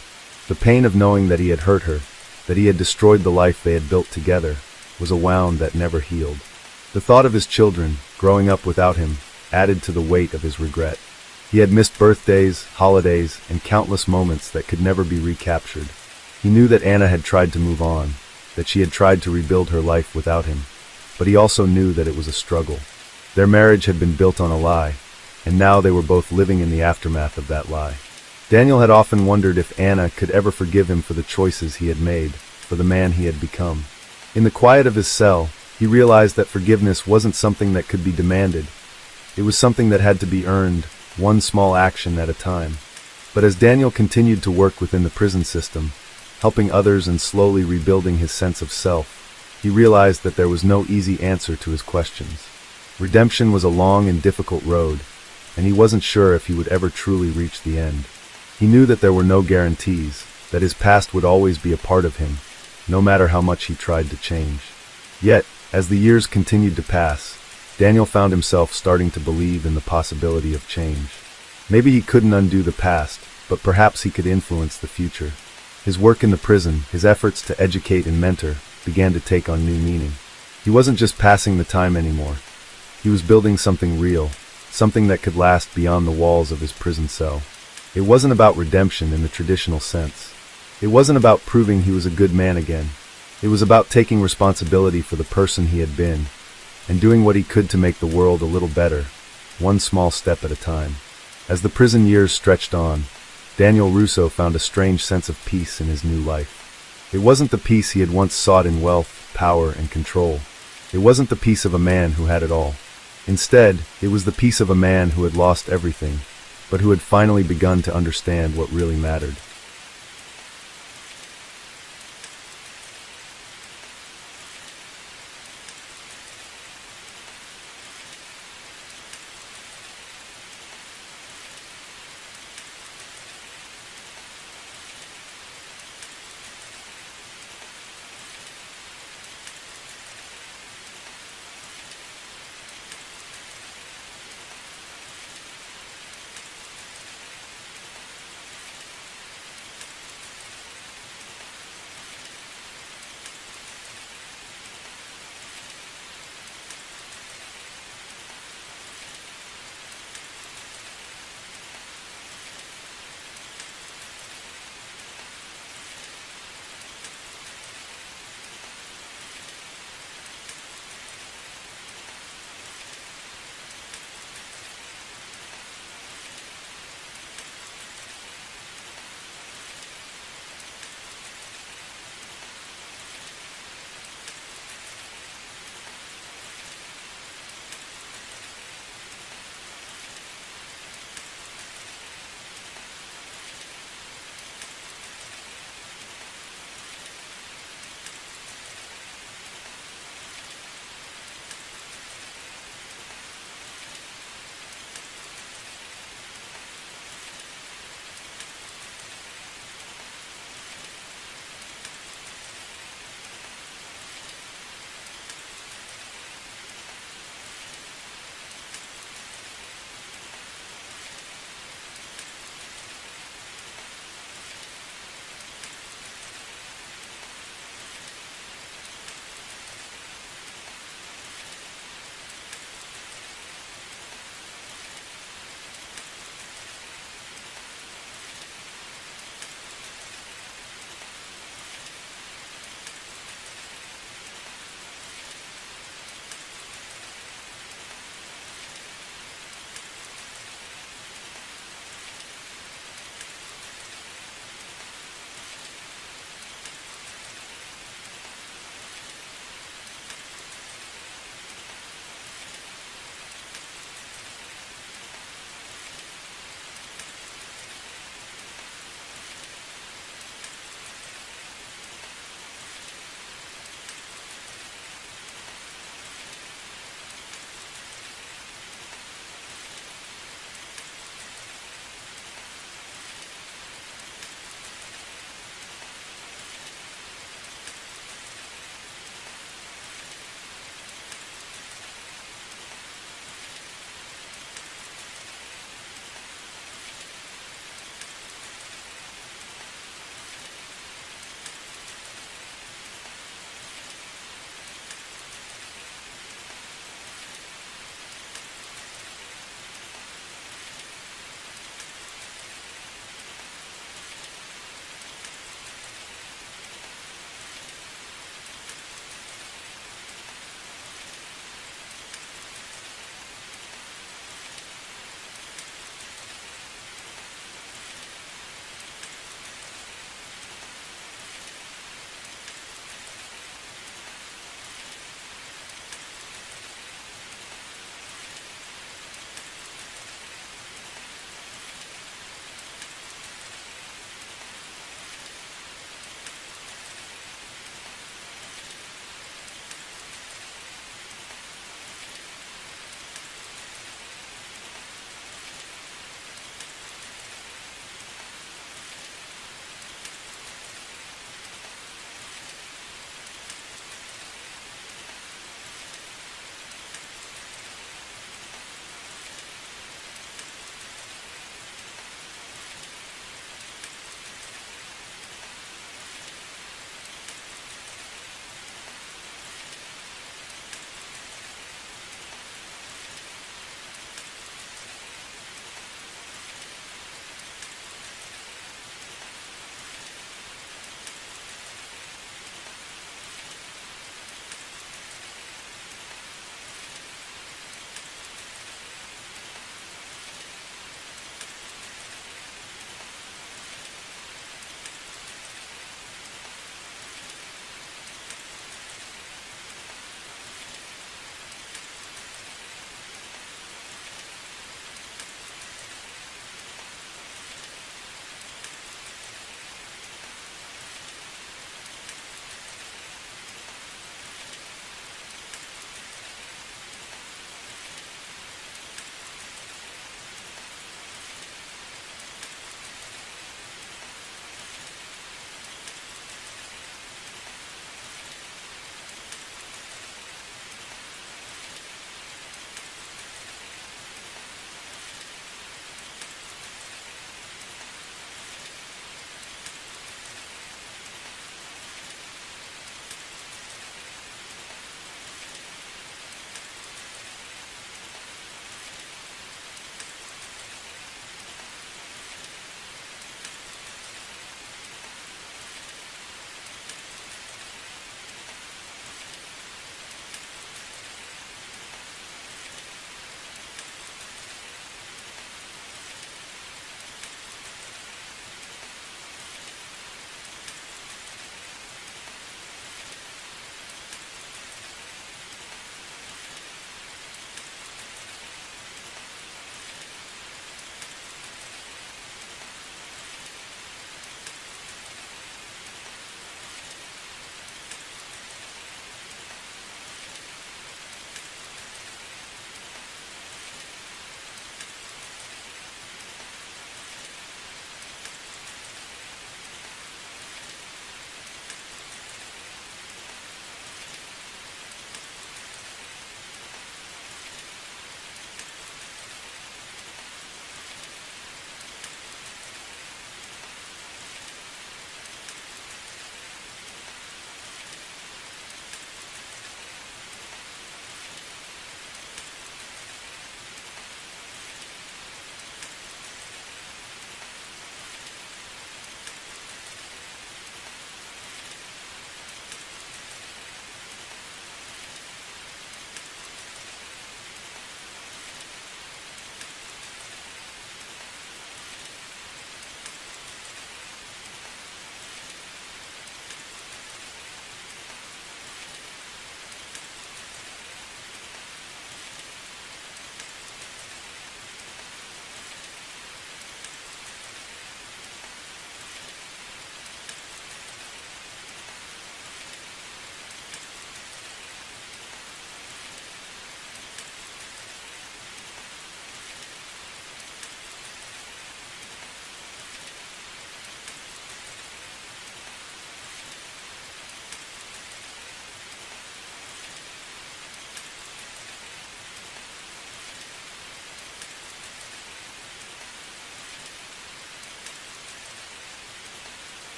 The pain of knowing that he had hurt her, that he had destroyed the life they had built together, was a wound that never healed. The thought of his children, growing up without him, added to the weight of his regret. He had missed birthdays, holidays, and countless moments that could never be recaptured. He knew that Anna had tried to move on, that she had tried to rebuild her life without him, but he also knew that it was a struggle. Their marriage had been built on a lie, and now they were both living in the aftermath of that lie. Daniel had often wondered if Anna could ever forgive him for the choices he had made, for the man he had become. In the quiet of his cell, he realized that forgiveness wasn't something that could be demanded. It was something that had to be earned, one small action at a time. But as Daniel continued to work within the prison system, helping others and slowly rebuilding his sense of self, he realized that there was no easy answer to his questions. Redemption was a long and difficult road, and he wasn't sure if he would ever truly reach the end. He knew that there were no guarantees, that his past would always be a part of him, no matter how much he tried to change. Yet, as the years continued to pass, Daniel found himself starting to believe in the possibility of change. Maybe he couldn't undo the past, but perhaps he could influence the future. His work in the prison, his efforts to educate and mentor, began to take on new meaning. He wasn't just passing the time anymore. He was building something real, something that could last beyond the walls of his prison cell. It wasn't about redemption in the traditional sense. It wasn't about proving he was a good man again. It was about taking responsibility for the person he had been, and doing what he could to make the world a little better, one small step at a time. As the prison years stretched on, Daniel Russo found a strange sense of peace in his new life. It wasn't the peace he had once sought in wealth, power, and control. It wasn't the peace of a man who had it all. Instead, it was the peace of a man who had lost everything, but who had finally begun to understand what really mattered.